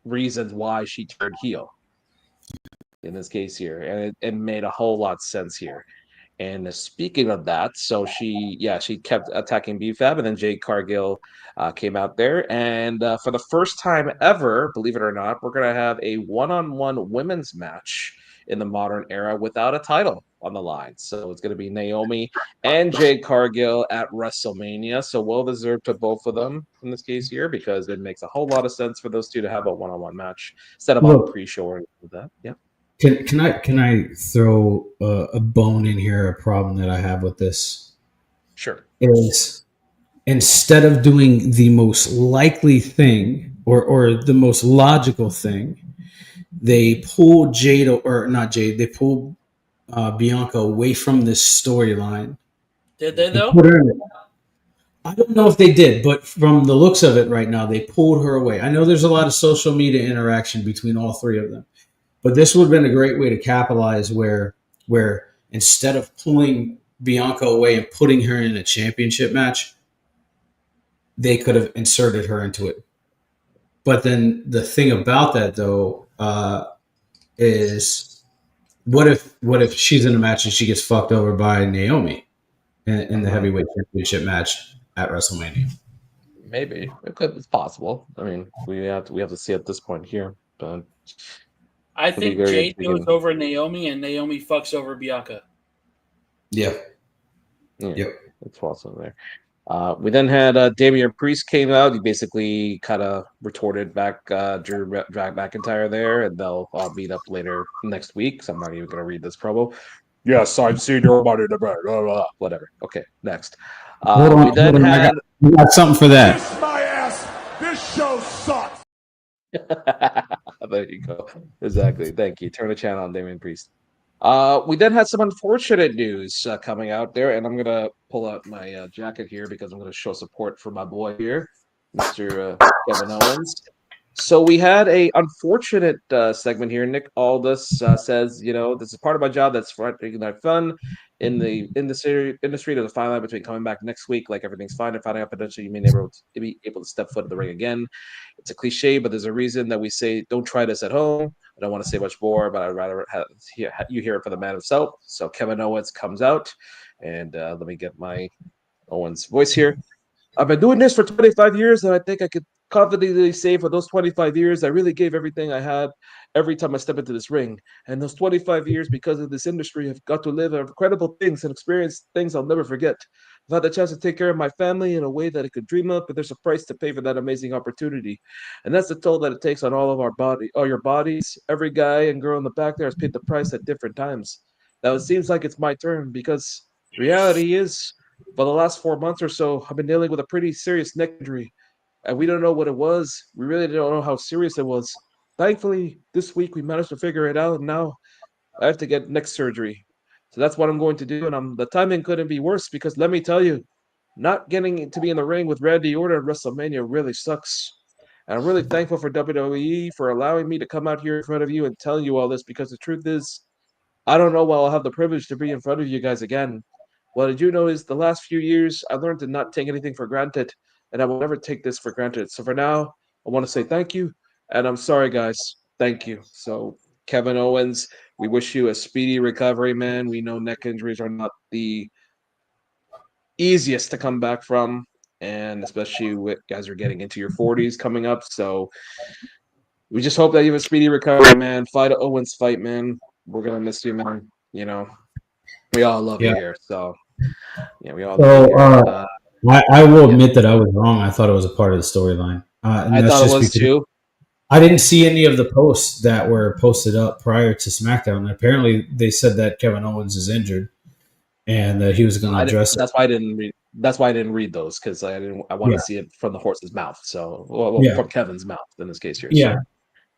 reasons why she turned heel. In this case here, and it made a whole lot of sense here. And speaking of that, so she kept attacking B-Fab, and then Jade Cargill came out there, and for the first time ever, believe it or not, we're gonna have a one-on-one women's match in the modern era without a title on the line. So it's gonna be Naomi and Jade Cargill at WrestleMania. So well deserved to both of them in this case here, because it makes a whole lot of sense for those two to have a one-on-one match instead of on a pre-show or with that. Yeah.
Can I throw a bone in here? A problem that I have with this,
sure,
is instead of doing the most likely thing or the most logical thing, they pull They pull Bianca away from this storyline.
Did they though?
I don't know if they did, but from the looks of it right now, they pulled her away. I know there's a lot of social media interaction between all three of them. But this would have been a great way to capitalize where instead of pulling Bianca away and putting her in a championship match, they could have inserted her into it. But then the thing about that, though, is what if she's in a match and she gets fucked over by Naomi in the heavyweight championship match at WrestleMania?
Maybe it's possible. I mean, we have to see at this point here, but.
I think Jade goes over Naomi and Naomi fucks over Bianca.
Yeah.
Yep. That's possible there. We then had Damian Priest came out. He basically kind of retorted back Drew McIntyre there, and they'll meet up later next week. So I'm not even going to read this promo. Yes, I've seen your money in the bank. Whatever. Okay, next. We then had.
We got something for that.
Kiss my ass. This show sucks.
There you go. Exactly. Thank you. Turn the channel on, Damian Priest. We then had some unfortunate news coming out there, and I'm gonna pull out my jacket here because I'm gonna show support for my boy here, Mr. Kevin Owens. So we had a unfortunate segment here. Nick Aldis says, this is part of my job that's fun in the industry. There's a fine line between coming back next week, like everything's fine, and finding out potentially you may never be able to step foot in the ring again. It's a cliche, but there's a reason that we say don't try this at home. I don't want to say much more, but I'd rather you hear it from the man himself. So Kevin Owens comes out, and let me get my Owens voice here. I've been doing this for 25 years, and I think I could confidently say for those 25 years, I really gave everything I had every time I step into this ring. And those 25 years, because of this industry, I've got to live incredible things and experience things I'll never forget. I've had the chance to take care of my family in a way that I could dream of, but there's a price to pay for that amazing opportunity. And that's the toll that it takes on all your bodies. Every guy and girl in the back there has paid the price at different times. Now it seems like it's my turn because reality is for the last 4 months or so, I've been dealing with a pretty serious neck injury, and we don't know what it was. We really don't know how serious it was. Thankfully, this week we managed to figure it out, and now I have to get neck surgery. So that's what I'm going to do, and the timing couldn't be worse because let me tell you, not getting to be in the ring with Randy Orton at WrestleMania really sucks. And I'm really thankful for WWE for allowing me to come out here in front of you and tell you all this because the truth is, I don't know when I'll have the privilege to be in front of you guys again. What I do know is the last few years, I learned to not take anything for granted, and I will never take this for granted. So for now, I want to say thank you, and I'm sorry, guys. Thank you. So, Kevin Owens, we wish you a speedy recovery, man. We know neck injuries are not the easiest to come back from, and especially with guys are getting into your 40s coming up. So, we just hope that you have a speedy recovery, man. Fight Owens fight, man. We're gonna miss you, man. We all love you here. So we all love you
So
here.
I will admit that I was wrong. I thought it was a part of the storyline, and
I
that's
thought it
just
was
because
too.
I didn't see any of the posts that were posted up prior to SmackDown. And apparently, they said that Kevin Owens is injured and that he was going to address it.
That's why I didn't read. That's why I didn't read those because I didn't. I want to see it from the horse's mouth. So, from Kevin's mouth in this case here.
Yeah.
So.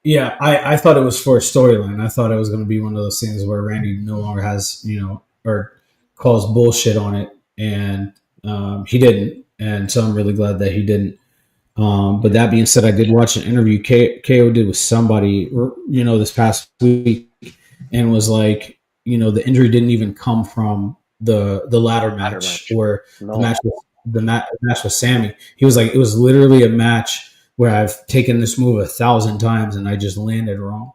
Yeah, I thought it was for a storyline. I thought it was going to be one of those things where Randy no longer has, or calls bullshit on it, and he didn't. And so I'm really glad that he didn't. But that being said, I did watch an interview KO did with somebody, this past week, and was like, the injury didn't even come from the ladder match or the match with Sammy. He was like, it was literally a match where I've taken this move 1,000 times and I just landed wrong,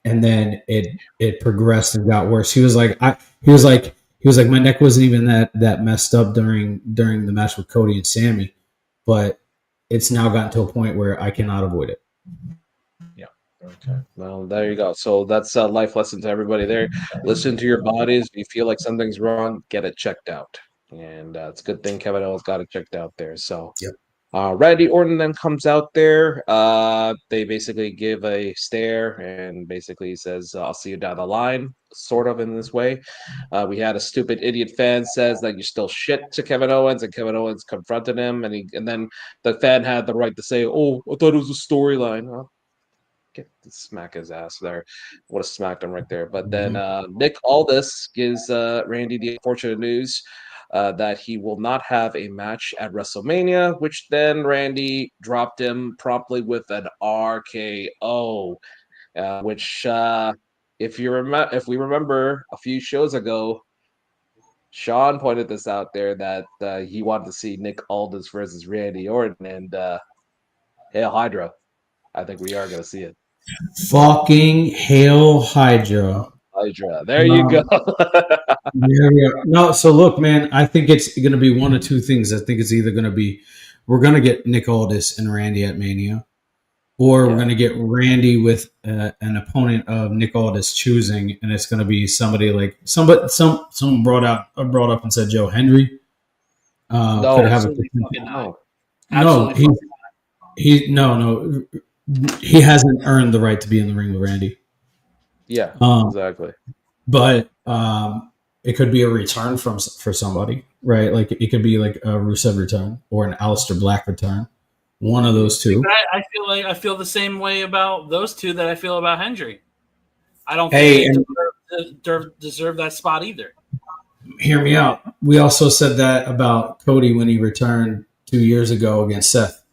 and then it progressed and got worse. He was like, my neck wasn't even that messed up during the match with Cody and Sammy, but it's now gotten to a point where I cannot avoid it.
Yeah. Okay. Well, there you go. So that's a life lesson to everybody there. Listen to your bodies. If you feel like something's wrong, get it checked out. And it's a good thing Kevin Owens got it checked out there. So.
Yep.
Randy Orton then comes out there. They basically give a stare and basically says, "I'll see you down the line," sort of in this way. We had a stupid idiot fan says that you're still shit to Kevin Owens, and Kevin Owens confronted him, and then the fan had the right to say, "Oh, I thought it was a storyline." Well, get to smack his ass there. Would have smacked him right there. But then Nick Aldis gives Randy the unfortunate news. That he will not have a match at WrestleMania, which then Randy dropped him promptly with an RKO, which if we remember a few shows ago, Sean pointed this out there that he wanted to see Nick Aldis versus Randy Orton, and Hail Hydra. I think we are going to see it.
Fucking Hail Hydra.
Hydra. There you go.
No, so look, man, I think it's going to be one of two things. I think it's either going to be we're going to get Nick Aldis and Randy at Mania, or we're going to get Randy with an opponent of Nick Aldis choosing, and it's going to be somebody like someone brought up and said Joe Hendry.
No,
could have he hasn't earned the right to be in the ring with Randy.
Yeah, exactly.
But it could be a return for somebody, right? Like it could be like a Rusev return or an Aleister Black return. One of those two.
I feel the same way about those two that I feel about Hendry. I don't think they deserve deserve that spot either.
Hear me out. We also said that about Cody when he returned 2 years ago against Seth,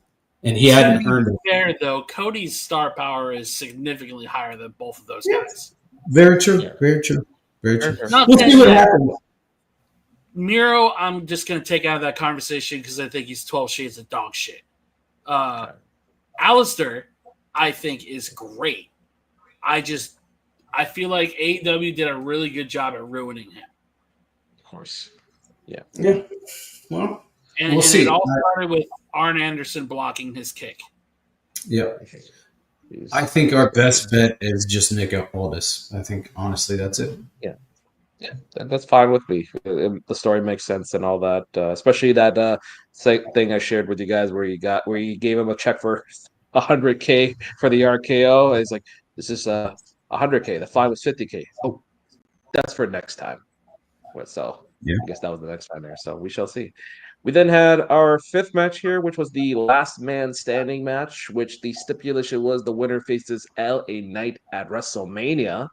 and he hadn't earned it.
Fair though, Cody's star power is significantly higher than both of those guys.
Very true. Very true. Very true.
Not
We'll see what
that-
happens.
Miro, I'm just going to take out of that conversation because I think he's 12 shades of dog shit. Alistair, I think, is great. I feel like AEW did a really good job at ruining him.
Of course. Yeah.
Yeah. Well,
And,
we'll see.
It all started with Arn Anderson blocking his kick.
Yeah. I think our best bet is just Nick Aldis. I think, honestly, that's it.
Yeah, that's fine with me. The story makes sense and all that, especially that thing I shared with you guys where you gave him a check for $100K for the RKO. He's like, "This is $100K. The fine was $50K. Oh, that's for next time." So
Yeah.
I guess that was the next time there. So we shall see. We then had our fifth match here, which was the last man standing match, which the stipulation was the winner faces LA Knight at WrestleMania.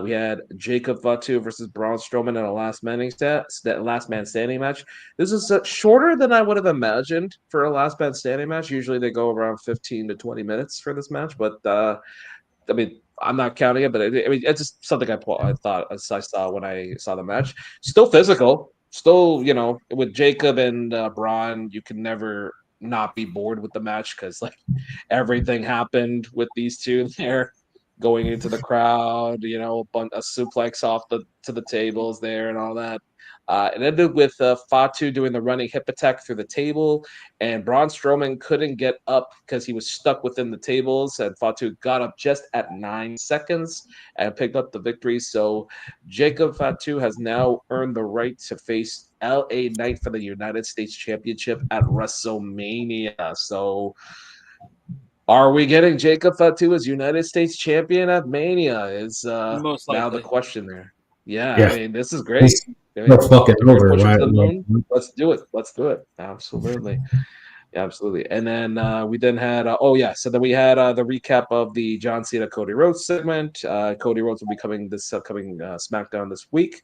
We had Jacob Fatu versus Braun Strowman in a last man standing match. This is shorter than I would have imagined for a last man standing match. Usually they go around 15 to 20 minutes for this match, but I mean, I'm not counting it, but it's just something I saw when I saw the match. Still physical. Still, with Jacob and Braun, you can never not be bored with the match because everything happened with these two there going into the crowd. A suplex off to the tables there and all that. It ended with Fatu doing the running hip attack through the table, and Braun Strowman couldn't get up because he was stuck within the tables, and Fatu got up just at 9 seconds and picked up the victory. So Jacob Fatu has now earned the right to face LA Knight for the United States Championship at WrestleMania. So are we getting Jacob Fatu as United States Champion at Mania is
Most
now the
likely.
question there. Yeah,
Yeah.
I mean, this is great.
No fucking over,
Push it
right?
to the moon. Let's do it. Absolutely. Absolutely. And then we then had so then we had the recap of the John Cena Cody Rhodes segment. Cody Rhodes will be coming this upcoming SmackDown this week.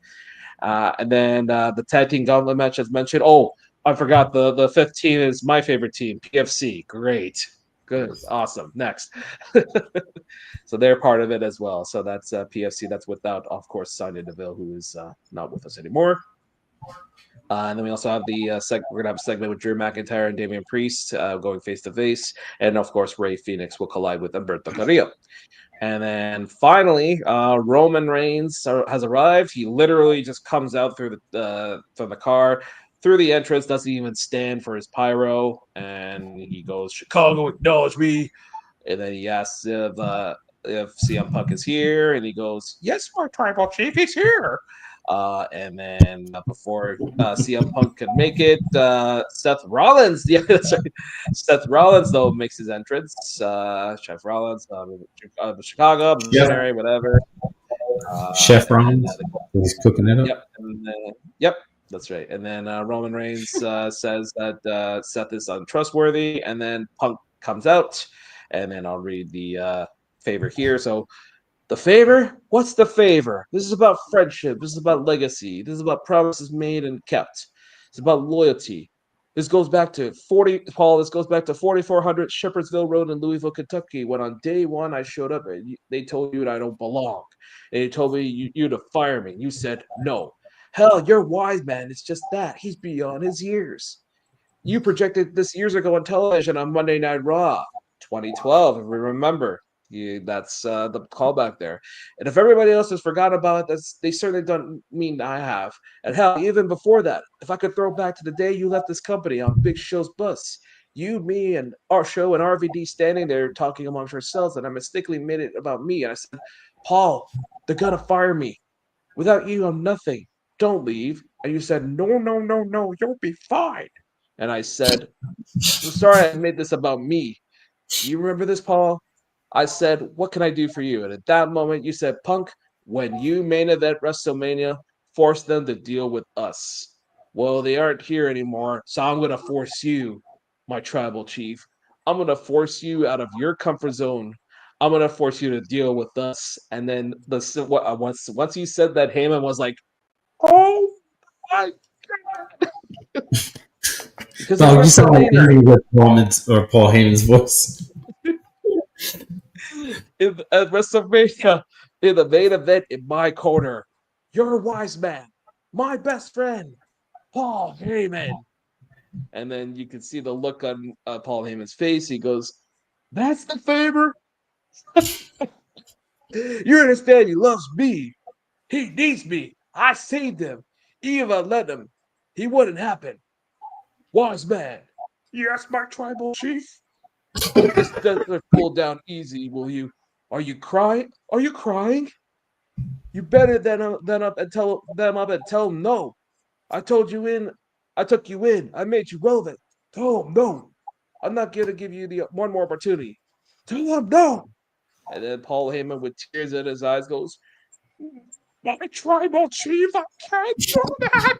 And then the tag team gauntlet match as mentioned. Oh, I forgot the 15 is my favorite team, PFC. Great. Good. Awesome. Next. So they're part of it as well. So that's PFC. That's without, of course, Sonya Deville, who is not with us anymore. And then we also have we're going to have a segment with Drew McIntyre and Damian Priest going face to face. And of course, Rey Fenix will collide with Humberto Carrillo. And then finally, Roman Reigns has arrived. He literally just comes out from the car, through the entrance, doesn't even stand for his pyro, and he goes, "Chicago, acknowledge me." And then he asks if CM Punk is here, and he goes, "Yes, my tribal chief is here." And then before CM Punk can make it, Seth Rollins, Seth Rollins though makes his entrance. Chef Rollins, Chicago, missionary, whatever.
Chef Rollins, he's cooking it up.
Yep, yep, that's right. And then Roman Reigns says that Seth is untrustworthy, and then Punk comes out, and then I'll read the favor here. So. The favor? What's the favor? This is about friendship. This is about legacy. This is about promises made and kept. It's about loyalty. This goes back to 4400 Shepherdsville Road in Louisville, Kentucky, when on day one I showed up and they told you that I don't belong. And they told me you to fire me. You said no. Hell, you're wise, man. It's just that. He's beyond his years. You projected this years ago on television on Monday Night Raw, 2012, if we remember. That's the callback there. And if everybody else has forgotten about it, they certainly don't mean I have. And hell, even before that, if I could throw back to the day you left this company on Big Show's bus, you, me, and our show and RVD standing there talking amongst ourselves, and I mistakenly made it about me. And I said, "Paul, they're gonna fire me. Without you, I'm nothing. Don't leave." And you said, "No, no, no, no, you'll be fine." And I said, "I'm sorry I made this about me." You remember this, Paul? I said, "What can I do for you?" And at that moment, you said, "Punk, when you main event WrestleMania, force them to deal with us." Well, they aren't here anymore, so I'm going to force you, my tribal chief. I'm going to force you out of your comfort zone. I'm gonna force you to deal with us. And then once he said that, Heyman was like, "Oh my god!" Because at
Dog, you sound like
WrestleMania,
Paul Heyman's voice.
at WrestleMania, in the main event, in my corner, you're a wise man, my best friend, Paul Heyman. And then you can see the look on Paul Heyman's face. He goes, "That's the favor." You understand? He loves me. He needs me. I saved him. Even if I let him, he wouldn't happen. Wise man. Yes, my tribal chief. Just pull down easy, will you? Are you crying? Are you crying? You better than up and tell them no. I told you in. I took you in. I made you relevant. Tell them no. I'm not gonna give you the one more opportunity. Tell them no. And then Paul Heyman, with tears in his eyes, goes, "My tribal chief, I can't do that."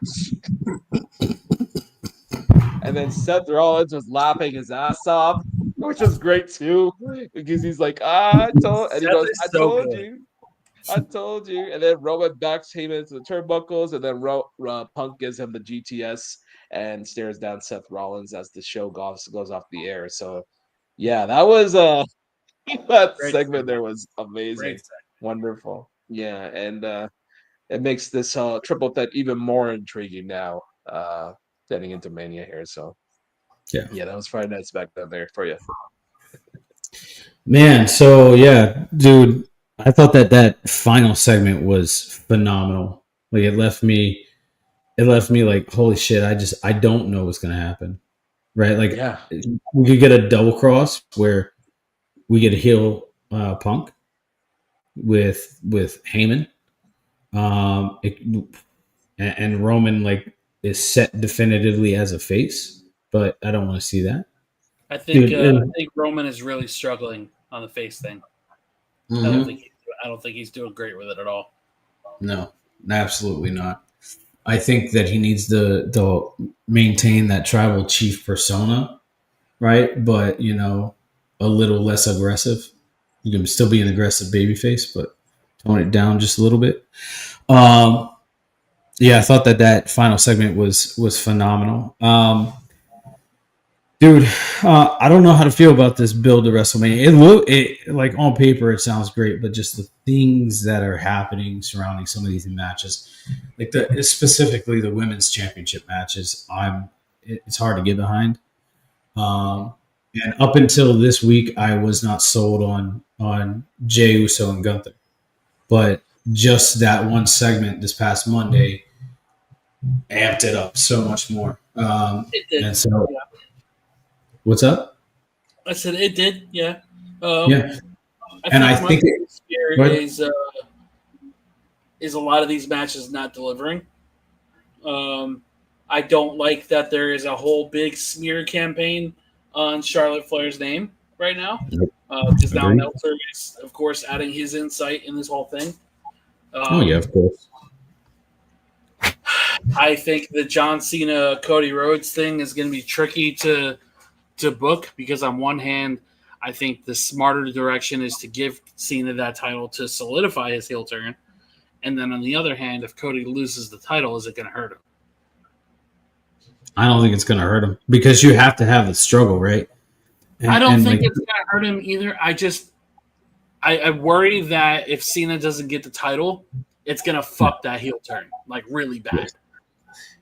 And then Seth Rollins was laughing his ass off, which was great too, because he's like, and he goes, "I told you. I told you." And then Roman backs Heyman to the turnbuckles, and then Punk gives him the GTS and stares down Seth Rollins as the show goes off the air. So, yeah, that was that segment there was amazing, wonderful. Yeah, and it makes this triple threat even more intriguing now, getting into Mania here. So, yeah, that was Friday Night SmackDown there for you.
Man, so yeah, dude, I thought that final segment was phenomenal. Like it left me like, holy shit, I don't know what's gonna happen. Right? Like we could get a double cross where we get a heel Punk with Heyman. And Roman like is set definitively as a face, but I don't want to see that.
I think Roman is really struggling on the face thing. Mm-hmm. I don't think he's doing great with it at all.
No, absolutely not. I think that he needs to maintain that tribal chief persona, right? But a little less aggressive. You can still be an aggressive babyface, but tone it down just a little bit. Yeah, I thought that final segment was phenomenal. Dude, I don't know how to feel about this build to WrestleMania. It like on paper it sounds great, but just the things that are happening surrounding some of these matches, like specifically the women's championship matches, it's hard to get behind. And up until this week, I was not sold on Jey Uso and Gunther, but just that one segment this past Monday amped it up so much more.
It did.
And so. Yeah. What's up?
I said it did, yeah.
Yeah. I think
is a lot of these matches not delivering. I don't like that there is a whole big smear campaign on Charlotte Flair's name right now. Because now Meltzer is, of course, adding his insight in this whole thing.
Yeah, of course.
I think the John Cena Cody Rhodes thing is going to be tricky to book, because on one hand, I think the smarter direction is to give Cena that title to solidify his heel turn, and then on the other hand, if Cody loses the title, is it going to hurt him?
I don't think it's going to hurt him, because you have to have the struggle, right?
I don't think it's going to hurt him either. I worry that if Cena doesn't get the title, it's going to fuck that heel turn like really bad.
Yes.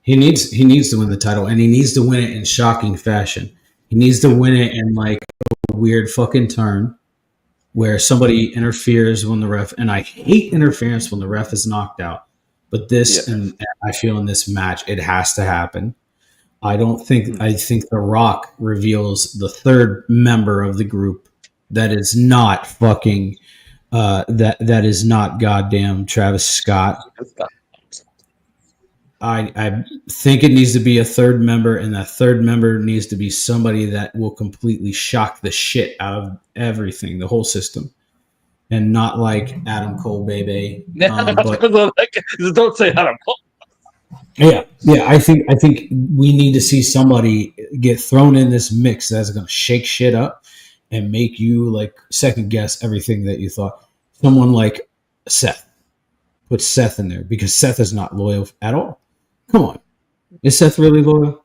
He needs to win the title, and he needs to win it in shocking fashion. He needs to win it in like a weird fucking turn where somebody interferes when the ref, and I hate interference when the ref is knocked out. But and I feel in this match, it has to happen. I think The Rock reveals the third member of the group that is not fucking that is not goddamn Travis Scott. I think it needs to be a third member, and that third member needs to be somebody that will completely shock the shit out of everything, the whole system, and not like Adam Cole, baby.
Don't say Adam Cole.
Yeah. I think we need to see somebody get thrown in this mix that's going to shake shit up and make you like second guess everything that you thought. Someone like Seth. Put Seth in there because Seth is not loyal at all. Come on. Is Seth really loyal?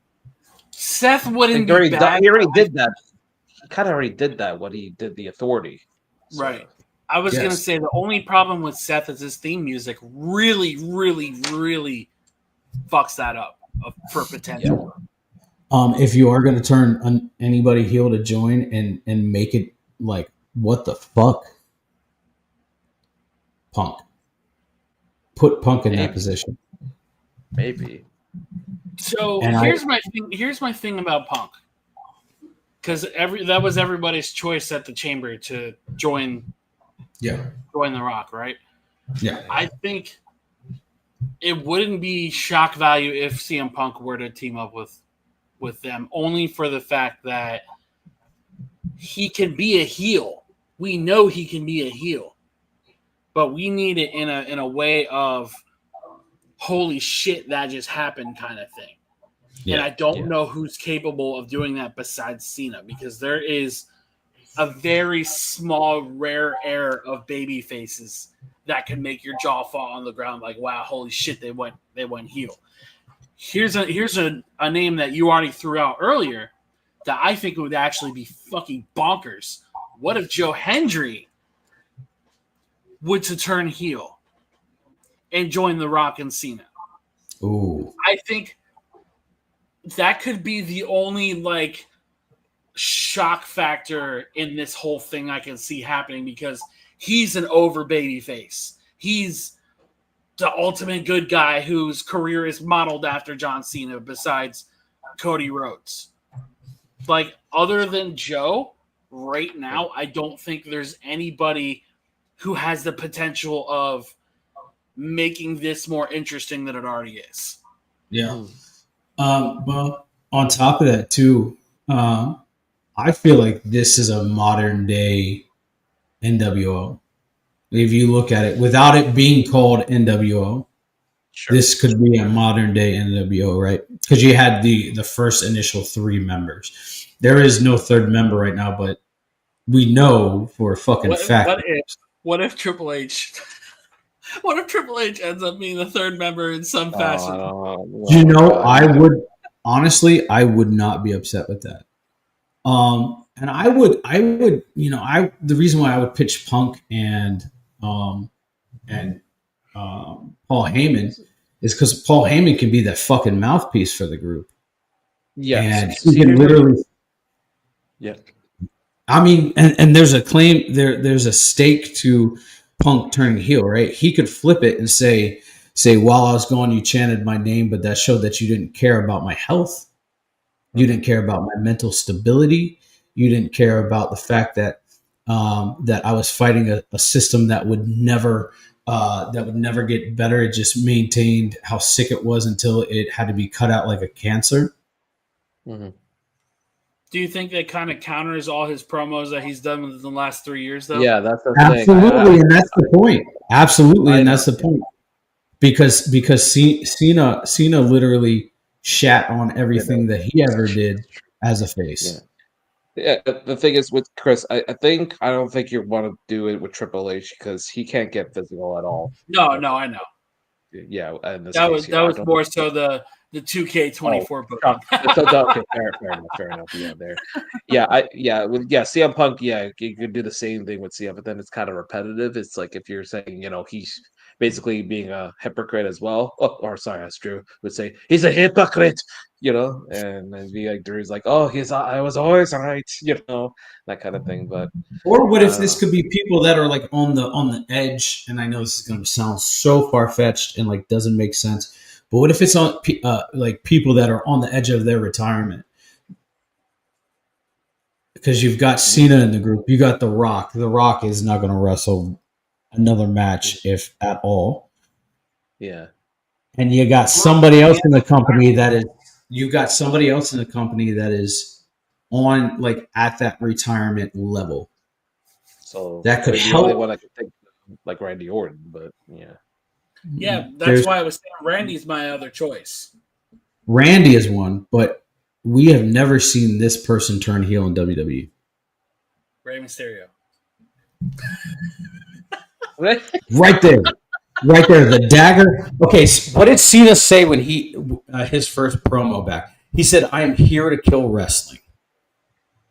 Seth wouldn't
He
be bad.
already did that. He kind of already did that when he did the Authority. So.
Right. I was going to say the only problem with Seth is his theme music really, really, really fucks that up for potential.
Yeah. If you are going to turn anybody heel to join and make it like, what the fuck? Punk. Put Punk in that position.
Maybe.
So here's my thing about Punk. Because that was everybody's choice at the Chamber to join The Rock, right?
Yeah.
I think it wouldn't be shock value if CM Punk were to team up with them, only for the fact that he can be a heel. We know he can be a heel, but we need it in a way of holy shit, that just happened kind of thing. Yeah, and I don't know who's capable of doing that besides Cena, because there is a very small, rare air of baby faces that can make your jaw fall on the ground like, wow, holy shit, they went heel. Here's a name that you already threw out earlier that I think would actually be fucking bonkers. What if Joe Hendry would to turn heel and join The Rock and Cena?
Ooh.
I think that could be the only like shock factor in this whole thing I can see happening, because he's an over baby face. He's the ultimate good guy whose career is modeled after John Cena besides Cody Rhodes. Like, other than Joe, right now, I don't think there's anybody who has the potential of making this more interesting than it already is.
Yeah. Well, on top of that too, I feel like this is a modern day NWO. If you look at it, without it being called NWO, this could be a modern day NWO, right? Because you had the first initial 3 members. There is no third member right now, but we know for a fucking fact.
What if Triple H? What if Triple H ends up being the third member in some fashion?
I would honestly, I would not be upset with that. And I would, the reason why I would pitch Punk and Paul Heyman is because Paul Heyman can be that fucking mouthpiece for the group.
Yeah,
and he can literally.
Yeah.
I mean, and there's a claim there's a stake to Punk turning heel, right? He could flip it and say, while I was gone, you chanted my name, but that showed that you didn't care about my health. You didn't care about my mental stability. You didn't care about the fact that that I was fighting a system that would never get better. It just maintained how sick it was until it had to be cut out like a cancer.
Mm-hmm.
Do you think that kind of counters all his promos that he's done within the last 3 years, though?
Yeah, that's the
thing. And that's the point. Absolutely, and that's the point. Because Cena literally shat on everything that he ever did as a face.
Yeah, the thing is with Chris, I don't think you want to do it with Triple H because he can't get physical at all.
No, I know.
Yeah, and
that was more so the 2K24 book.
Okay, fair enough. Yeah, there. CM Punk. Yeah, you could do the same thing with CM, but then it's kind of repetitive. It's like if you're saying, he's basically being a hypocrite as well. As Drew would say, he's a hypocrite. And then be like Drew's like, oh, I was always right. That kind of thing. But
or what if this could be people that are like on the edge? And I know this is going to sound so far fetched and like doesn't make sense. But what if it's on like people that are on the edge of their retirement? Because you've got Cena in the group, you got The Rock. The Rock is not going to wrestle another match, if at all.
Yeah.
And you got somebody else in the company that is on like at that retirement level.
So
that could help.
The only one I could think of, like Randy Orton, but yeah.
Yeah, that's why I was saying Randy's my other choice.
Randy is one, but we have never seen this person turn heel in WWE.
Rey Mysterio.
Right there. Right there, the dagger. Okay, so what did Cena say when he his first promo back? He said, "I am here to kill wrestling."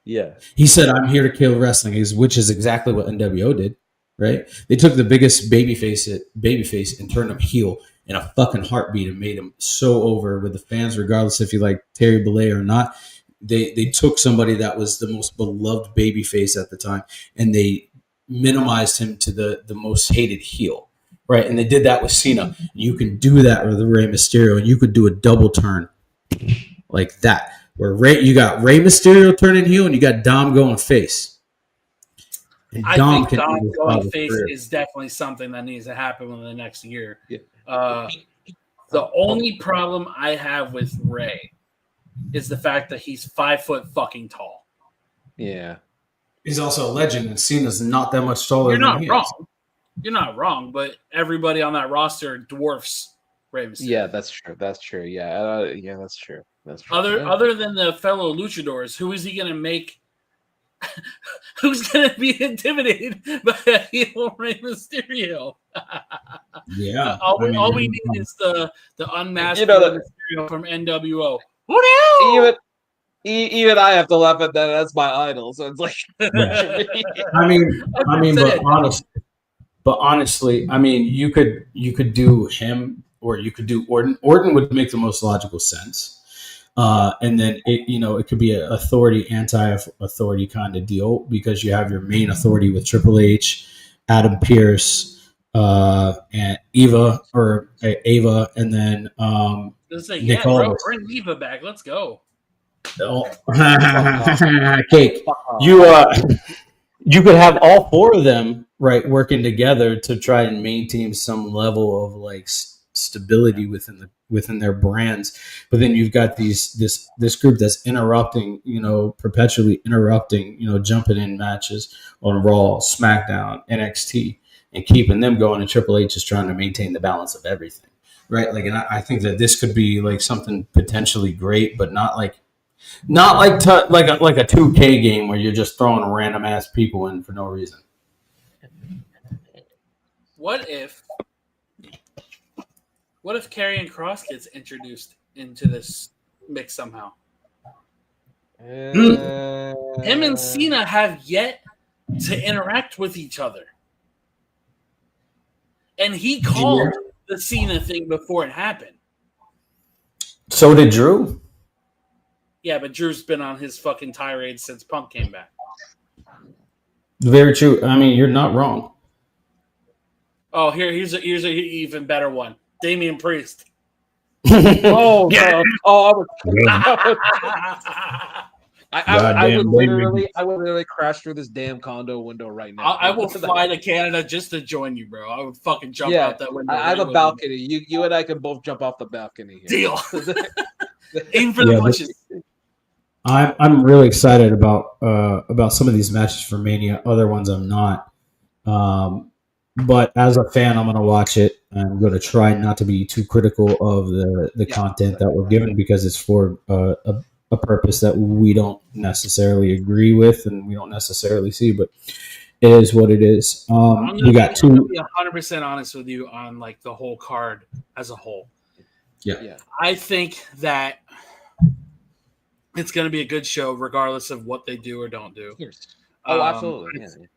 Yeah.
He said, "I'm here to kill wrestling," which is exactly what NWO did, right? They took the biggest babyface and turned him heel in a fucking heartbeat and made him so over with the fans, regardless if you like Terry Bollea or not. They took somebody that was the most beloved babyface at the time, and they minimized him to the most hated heel. Right, and they did that with Cena. You can do that with Rey Mysterio, and you could do a double turn like that, where you got Rey Mysterio turning heel, and you got Dom going face. And
I think
can
Dom going face is definitely something that needs to happen within the next year.
Yeah.
The only problem I have with Rey is the fact that he's 5 foot fucking tall.
Yeah.
He's also a legend, and Cena's not that much taller
You're
than
not
he
wrong.
is.
You're not wrong, but everybody on that roster dwarfs Rey Mysterio.
Yeah, that's true. That's true. Yeah. Yeah, that's true. That's true.
Other than the fellow luchadors, who is he going to make? Who's going to be intimidated by a heel Rey Mysterio?
Yeah.
All we need is the unmasked
You know
Rey Mysterio from NWO. What else?
Even I have to laugh at that. That's my idol. So it's like,
But honestly, I mean, you could do him, or you could do Orton. Orton would make the most logical sense, and then it could be an authority, anti-authority kind of deal, because you have your main authority with Triple H, Adam Pearce, and Ava, and then
yeah, bro, bring Eva back. Let's go.
Cake. You could have all four of them, right, working together to try and maintain some level of like stability within their brands. But then you've got this group that's interrupting, perpetually interrupting, jumping in matches on Raw, SmackDown, NXT, and keeping them going. And Triple H is trying to maintain the balance of everything, right? Like, and I think that this could be like something potentially great, but not like a 2K game where you're just throwing random ass people in for no reason.
What if Karrion Kross gets introduced into this mix somehow? Him and Cena have yet to interact with each other, and he called the Cena thing before it happened.
So did Drew.
Yeah, but Drew's been on his fucking tirade since Punk came back.
Very true. I mean, you're not wrong.
Oh, here's a even better one. Damian Priest.
Oh, yeah. I would literally crash through this damn condo window right now.
I will fly to Canada just to join you, bro. I would fucking jump out that window.
I have a balcony. You and I can both jump off the balcony here.
Deal. Aim for the bushes.
I'm really excited about some of these matches for Mania. Other ones I'm not. But as a fan, I'm going to watch it. I'm going to try not to be too critical of the content that we're given, because it's for a purpose that we don't necessarily agree with and we don't necessarily see. But it is what it is. We got two.
I'm going to be 100% honest with you on like the whole card as a whole.
Yeah.
I think that it's going to be a good show regardless of what they do or don't do.
Oh, absolutely.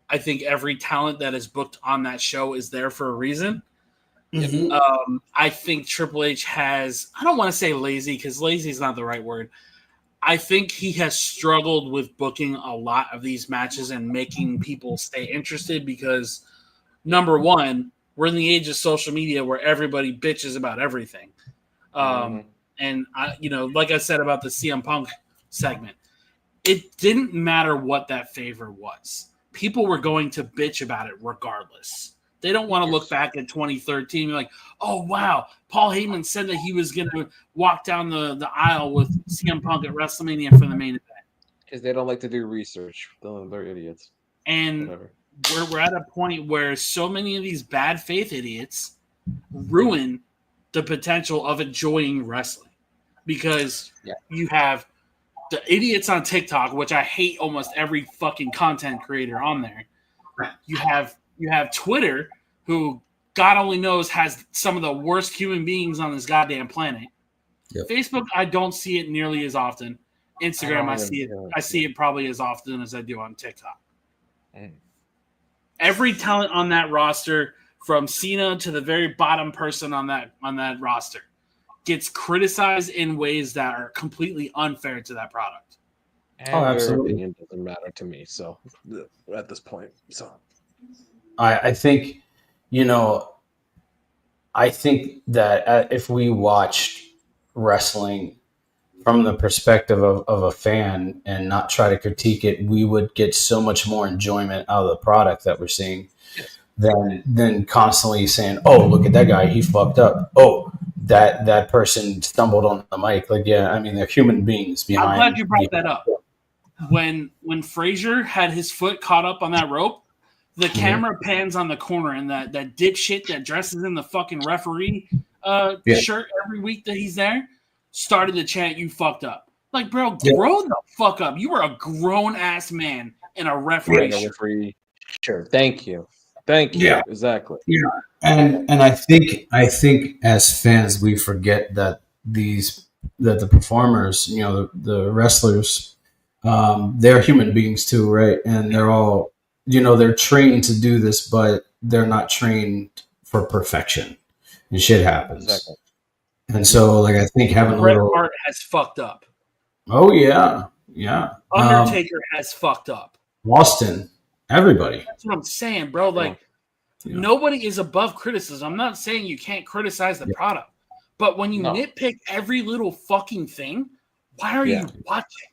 I think every talent that is booked on that show is there for a reason.
Mm-hmm.
I think Triple H has, I don't want to say lazy, because lazy is not the right word. I think he has struggled with booking a lot of these matches and making people stay interested, because number one, we're in the age of social media where everybody bitches about everything. And like I said about the CM Punk segment, it didn't matter what that favor was. People were going to bitch about it regardless. They don't want to look back at 2013 and be like, oh, wow, Paul Heyman said that he was going to walk down the aisle with CM Punk at WrestleMania for the main event.
Because they don't like to do research. They're idiots.
And we're at a point where so many of these bad faith idiots ruin the potential of enjoying wrestling, because you have the idiots on TikTok, which I hate almost every fucking content creator on there. You have Twitter, who God only knows has some of the worst human beings on this goddamn planet.
Yep.
Facebook, I don't see it nearly as often. Instagram, I see it probably as often as I do on TikTok. Every talent on that roster, from Cena to the very bottom person on that roster, gets criticized in ways that are completely unfair to that product.
And
absolutely.
Their opinion doesn't matter to me. So at this point,
I think, I think that if we watched wrestling from the perspective of a fan and not try to critique it, we would get so much more enjoyment out of the product that we're seeing than constantly saying, "Oh, look at that guy, he fucked up. Oh, that person stumbled on the mic." Like, yeah, I mean, they're human beings behind.
I'm glad you brought that up. When Frazier had his foot caught up on that rope, the camera pans on the corner, and that dipshit that dresses in the fucking referee shirt every week that he's there started to chant, "You fucked up." Like, bro, grow the fuck up. You are a grown ass man in a referee shirt.
Sure. Thank you. Yeah, exactly.
Yeah, and I think as fans we forget that the performers, the wrestlers, they're human beings too, right? And they're all, they're trained to do this, but they're not trained for perfection, and shit happens.
Exactly.
And so, like, I think having
Bret Hart has fucked up.
Oh yeah.
Undertaker has fucked up.
Austin. Everybody.
That's what I'm saying, bro. Like, nobody is above criticism. I'm not saying you can't criticize the product, but when you nitpick every little fucking thing, why are you watching?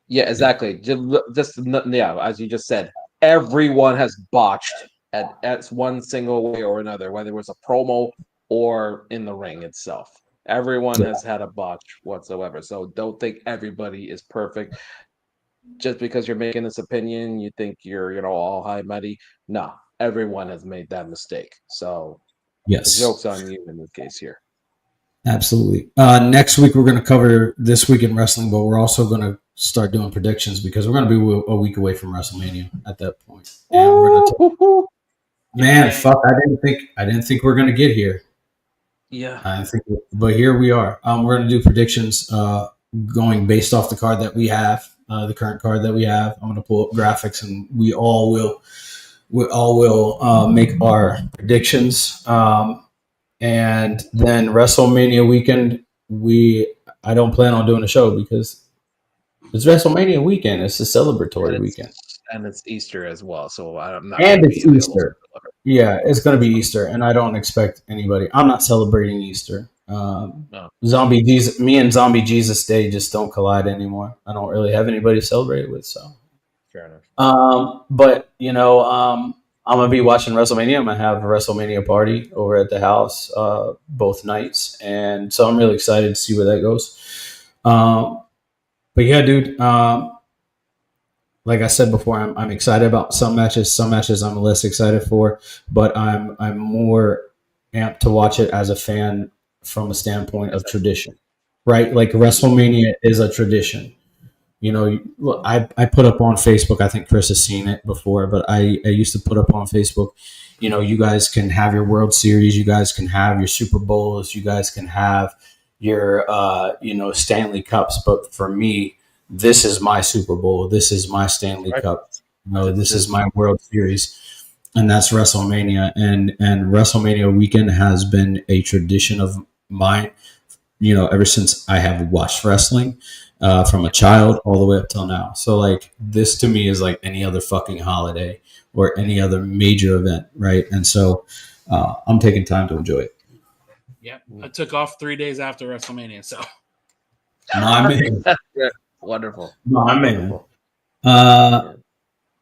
Yeah, exactly. Just as you just said, everyone has botched at one single way or another, whether it was a promo or in the ring itself. Everyone has had a botch whatsoever. So don't think everybody is perfect. Just because you're making this opinion, you think you're all high mighty. No, everyone has made that mistake. So the joke's on you in this case here.
Absolutely. Next week we're going to cover this week in wrestling, but we're also going to start doing predictions because we're going to be a week away from WrestleMania at that point. And we're going to fuck! I didn't think we're going to get here.
Yeah,
but here we are. We're going to do predictions going based off the card that we have. The current card that we have. I'm going to pull up graphics, and we all will make our predictions. And then WrestleMania weekend, I don't plan on doing a show because it's WrestleMania weekend. It's a celebratory weekend,
and it's Easter as well. So I'm not.
And it's Easter. Yeah, it's going to be Easter, and I don't expect anybody. I'm not celebrating Easter. Zombie Jesus, me and Zombie Jesus Day just don't collide anymore. I don't really have anybody to celebrate it with, so
fair enough.
But I'm gonna be watching WrestleMania. I'm gonna have a WrestleMania party over at the house both nights, and so I'm really excited to see where that goes. But yeah, dude. Like I said before, I'm excited about some matches. Some matches I'm less excited for, but I'm more amped to watch it as a fan from a standpoint of tradition, right? Like WrestleMania is a tradition. I put up on Facebook, I think Chris has seen it before, but I used to put up on Facebook, you guys can have your World Series, you guys can have your Super Bowls, you guys can have your, Stanley Cups. But for me, this is my Super Bowl. This is my Stanley Cup. This is my World Series. And that's WrestleMania. And WrestleMania weekend has been a tradition of mine, ever since I have watched wrestling from a child all the way up till now. So, like, this to me is like any other fucking holiday or any other major event, right? And so I'm taking time to enjoy it.
Yeah, I took off 3 days after WrestleMania, so.
My man.
Wonderful.
My man.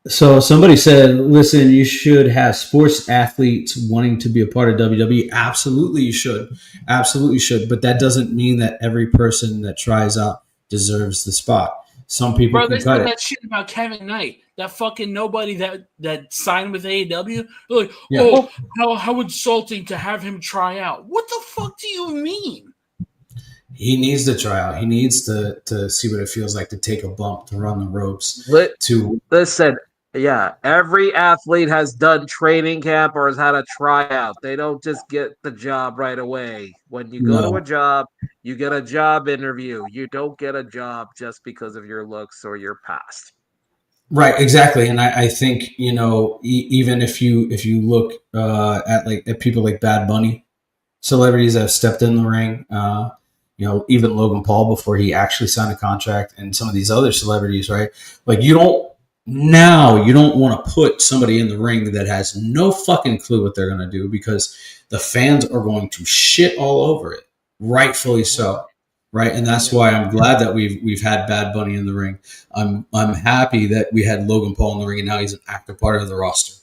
So somebody said, listen, you should have sports athletes wanting to be a part of WWE. Absolutely you should. Absolutely should. But that doesn't mean that every person that tries out deserves the spot. Some people
Bro,
can
they
cut
said
it.
that shit about Kevin Knight. That fucking nobody that signed with AEW. They're like, how insulting to have him try out. What the fuck do you mean?
He needs to try out. He needs to see what it feels like to take a bump, to run the ropes.
Listen, yeah, every athlete has done training camp or has had a tryout. They don't just get the job right away. When you go to a job, you get a job interview. You don't get a job just because of your looks or your past.
Right, exactly, and I think even if you look at people like Bad Bunny, celebrities that have stepped in the ring, even Logan Paul before he actually signed a contract, and some of these other celebrities, right? Like you don't want to put somebody in the ring that has no fucking clue what they're going to do because the fans are going to shit all over it, rightfully so. Right, and that's why I'm glad that we've had Bad Bunny in the ring. I'm happy that we had Logan Paul in the ring, and now he's an active part of the roster.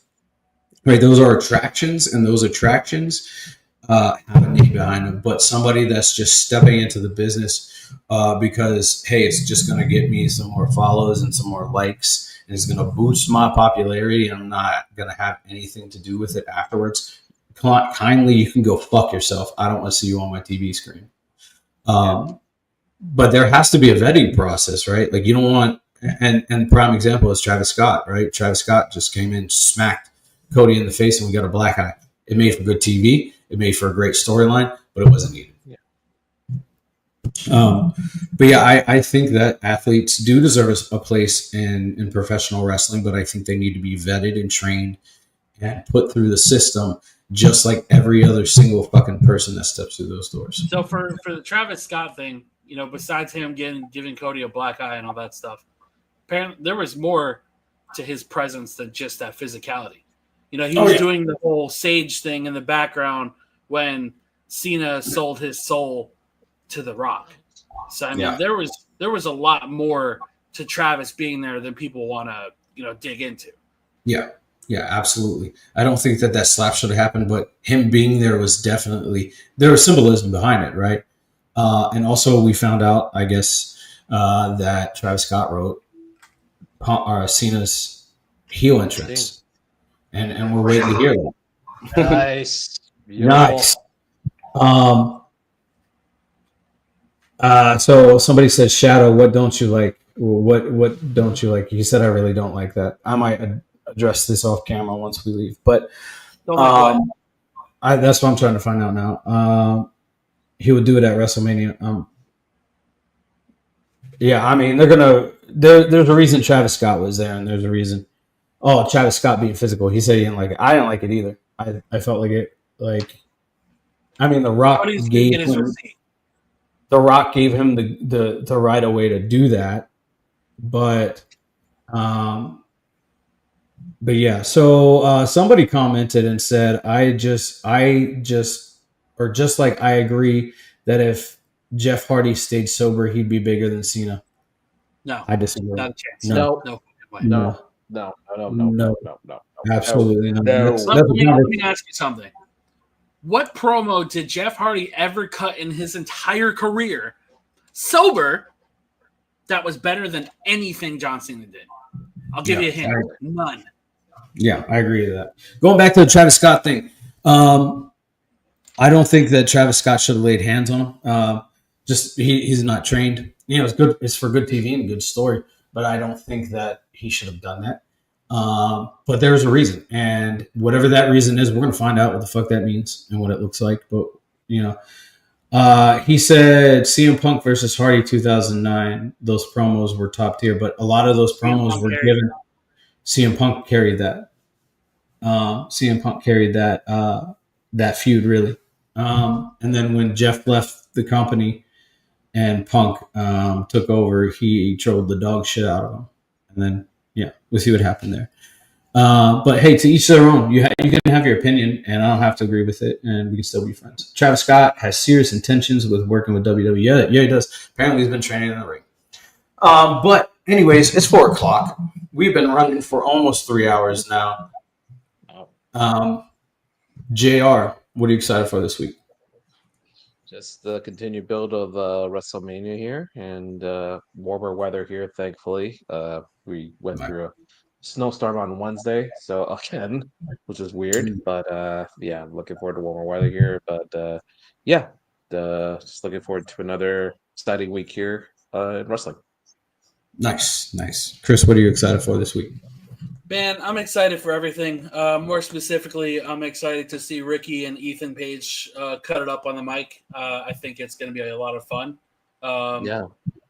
Right, those are attractions, and those attractions have a name behind them. But somebody that's just stepping into the business because hey, it's just going to get me some more follows and some more likes, and it's going to boost my popularity, and I'm not going to have anything to do with it afterwards. Kindly, you can go fuck yourself. I don't want to see you on my TV screen. But there has to be a vetting process, right? Like you don't want, and prime example is Travis Scott, right? Travis Scott just came in, smacked Cody in the face, and we got a black eye. It made for good TV. It made for a great storyline, but it wasn't needed. But yeah, I think that athletes do deserve a place in professional wrestling, but I think they need to be vetted and trained and put through the system just like every other single fucking person that steps through those doors.
So for the Travis Scott thing, besides him giving Cody a black eye and all that stuff, apparently there was more to his presence than just that physicality. He was doing the whole Sage thing in the background when Cena sold his soul to The Rock. So I mean, there was a lot more to Travis being there than people want to dig into.
Yeah, absolutely. I don't think that slap should have happened, but him being there was definitely, there was symbolism behind it, right? And also we found out, I guess, that Travis Scott wrote Cena's heel entrance. And we're waiting to hear that.
Nice.
Nice. So somebody said, Shadow, what don't you like? What don't you like? He said, I really don't like that. I might address this off camera once we leave, but that's what I'm trying to find out now. He would do it at WrestleMania. Yeah, I mean, there's a reason Travis Scott was there, and there's a reason. Oh, Travis Scott being physical. He said he didn't like it. I didn't like it either. I felt like it. I mean, The Rock gave him the right away to do that, but yeah. So somebody commented and said, I agree that if Jeff Hardy stayed sober, he'd be bigger than Cena.
No,
I disagree.
Not a chance.
No.
Absolutely not.
No. Let me ask you something. What promo did Jeff Hardy ever cut in his entire career sober that was better than anything John Cena did? I'll give you a hint. None.
Yeah, I agree with that. Going back to the Travis Scott thing, I don't think that Travis Scott should have laid hands on him. He's not trained. It's good. It's for good TV and a good story, but I don't think that he should have done that. But there's a reason, and whatever that reason is, we're going to find out what the fuck that means and what it looks like. But he said CM Punk versus Hardy 2009. Those promos were top tier, but a lot of those promos were given. CM Punk carried that. CM Punk carried that feud really. And then when Jeff left the company and Punk took over, he trolled the dog shit out of him. And then we'll see what happened there. But hey, to each their own. You can have your opinion, and I don't have to agree with it, and we can still be friends. Travis Scott has serious intentions with working with WWE. Yeah, he does. Apparently, he's been training in the ring. But anyways, it's 4:00. We've been running for almost 3 hours now. JR, what are you excited for this week?
Just the continued build of WrestleMania here, and warmer weather here, thankfully. We went through a snowstorm on Wednesday, so again, which is weird, but I'm looking forward to warmer weather here. But just looking forward to another exciting week here in wrestling.
Nice. Chris, what are you excited for this week?
Man, I'm excited for everything. More specifically, I'm excited to see Ricky and Ethan Page cut it up on the mic. I think it's going to be a lot of fun.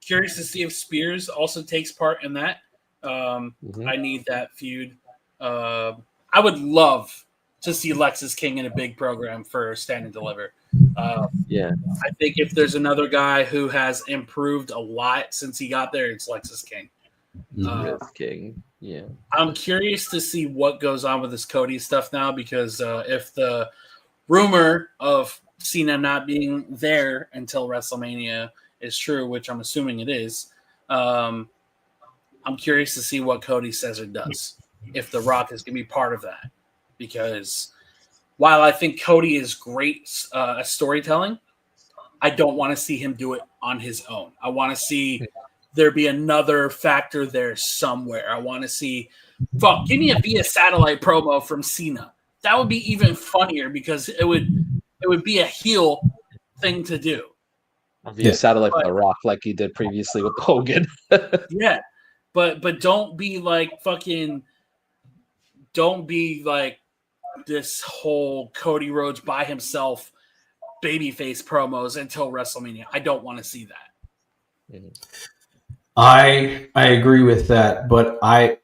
Curious to see if Spears also takes part in that. I need that feud. I would love to see Lexus King in a big program for Stand and Deliver. I think if there's another guy who has improved a lot since he got there, it's Lexus King.
King. Yeah.
I'm curious to see what goes on with this Cody stuff now, because if the rumor of Cena not being there until WrestleMania is true, which I'm assuming it is, I'm curious to see what Cody says or does, if The Rock is going to be part of that. Because while I think Cody is great at storytelling, I don't want to see him do it on his own. I want to see there be another factor there somewhere. I want to see, give me a via satellite promo from Cena. That would be even funnier, because it would be a heel thing to do.
Via satellite by The Rock, like he did previously with Hogan.
Yeah, but don't be like this whole Cody Rhodes by himself babyface promos until WrestleMania. I don't want to see that.
I agree with that, but I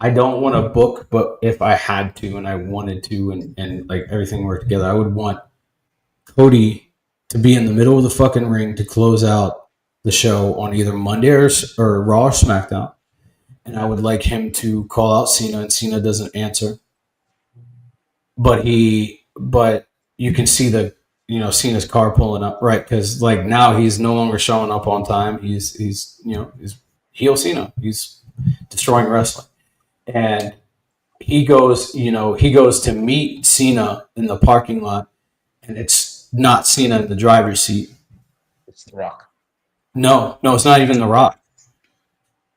don't want to book, but if I had to and I wanted to and like everything worked together, I would want Cody to be in the middle of the fucking ring to close out the show on either Monday or Raw or SmackDown. And I would like him to call out Cena, and Cena doesn't answer. But you can see Cena's car pulling up, right? Because like now he's no longer showing up on time. He's heel Cena. He's destroying wrestling, and he goes to meet Cena in the parking lot, and it's not Cena in the driver's seat.
It's The Rock.
No, it's not even The Rock.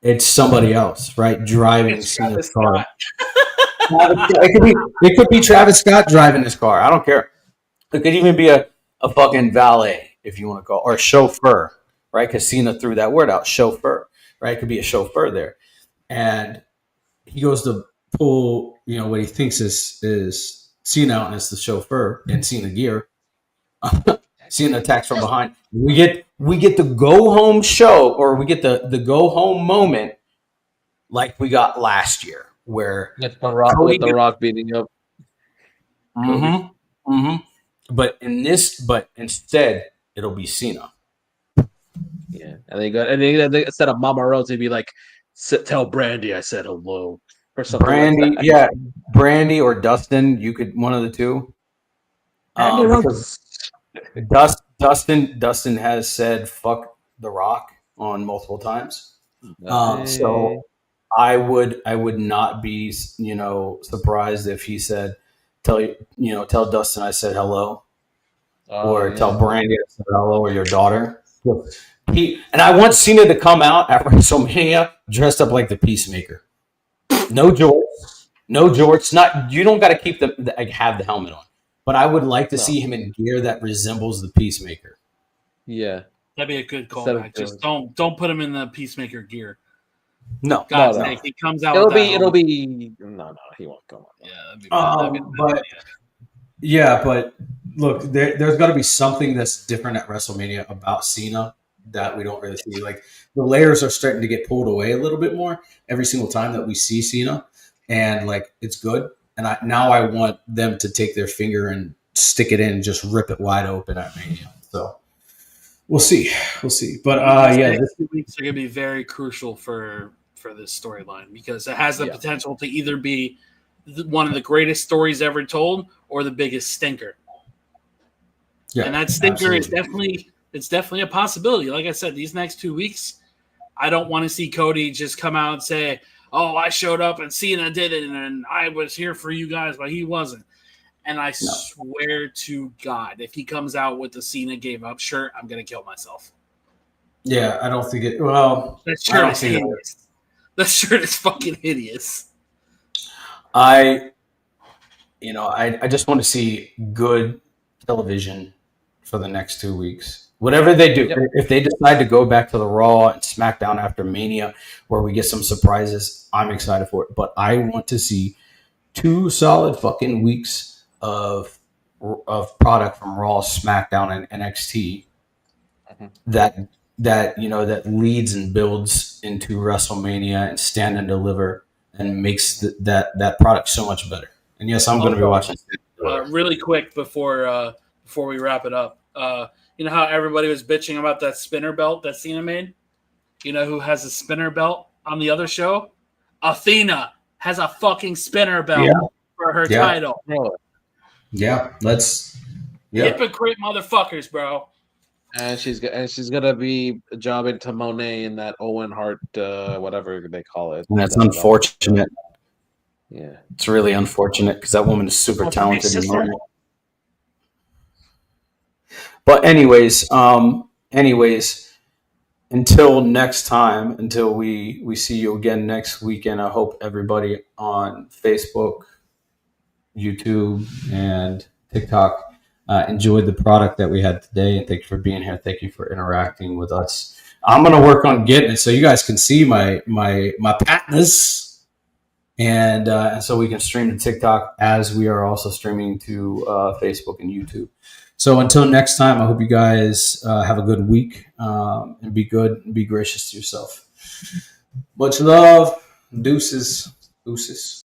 It's somebody else, right? Driving Cena's car. It could be Travis Scott driving his car. I don't care. It could even be a fucking valet, if you want to call, or a chauffeur, right? Because Cena threw that word out, chauffeur, right? It could be a chauffeur there. And he goes to pull, what he thinks is Cena out, and it's the chauffeur in Cena gear. Cena attacks from behind. We get the go home show, or we get the go home moment like we got last year, where
with The Rock beating up.
But instead it'll be Cena.
Yeah, and then instead of Mama Rose, he'd be like, "Tell Brandy I said hello," or something.
Brandy,
like that.
yeah, Brandy or Dustin. You could one of the two. Dustin has said "fuck The Rock" on multiple times. So I would not be surprised if he said, tell Dustin I said hello, or tell Brandy I said hello, or your daughter. And I want Cena to come out at WrestleMania dressed up like the Peacemaker. No jorts. Not, you don't got to keep have the helmet on, but I would like to see him in gear that resembles the Peacemaker.
Yeah,
that'd be a good callback. Just don't put him in the Peacemaker gear.
No,
God's sake, he comes out.
It'll be no, he won't come on.
But look, there's got to be something that's different at WrestleMania about Cena that we don't really see. Like, the layers are starting to get pulled away a little bit more every single time that we see Cena, and like, it's good. And I want them to take their finger and stick it in and just rip it wide open at Mania. So we'll see. But
these 2 weeks are going to be very crucial for this storyline, because it has the potential to either be one of the greatest stories ever told or the biggest stinker. Yeah, and that stinker is definitely a possibility. Like I said, these next 2 weeks, I don't want to see Cody just come out and say, "Oh, I showed up and Cena did it, and I was here for you guys, but he wasn't." And I swear to God, if he comes out with the Cena gave up shirt, I'm going to kill myself.
Yeah, I don't think it. Well,
that shirt is hideous. That shirt is fucking hideous.
I just want to see good television for the next 2 weeks. Whatever they do, if they decide to go back to the Raw and SmackDown after Mania, where we get some surprises, I'm excited for it. But I want to see 2 solid fucking weeks of product from Raw, SmackDown, and NXT that leads and builds into WrestleMania and Stand and Deliver and makes that product so much better. And yes, I'm going to be watching.
Really quick before we wrap it up. You know how everybody was bitching about that spinner belt that Cena made? You know who has a spinner belt on the other show? Athena has a fucking spinner belt for her title.
Yeah,
Hypocrite motherfuckers, bro.
And she's gonna be jobbing to Monet in that Owen Hart, whatever they call it.
And that's unfortunate.
Yeah,
it's really unfortunate because that woman is super talented and normal. But anyways, until next time, until we see you again next weekend, I hope everybody on Facebook, YouTube, and TikTok enjoyed the product that we had today. And thank you for being here. Thank you for interacting with us. I'm gonna work on getting it so you guys can see my patness, and so we can stream to TikTok as we are also streaming to Facebook and YouTube. So until next time, I hope you guys have a good week and be good and be gracious to yourself. Much love. Deuces. Deuces.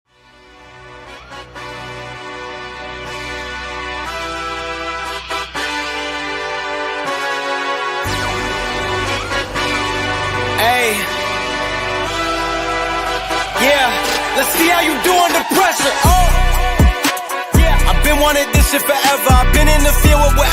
Hey. Yeah, let's see how you do under pressure. Oh. I've been wanting this shit forever. I've been in the field with whatever.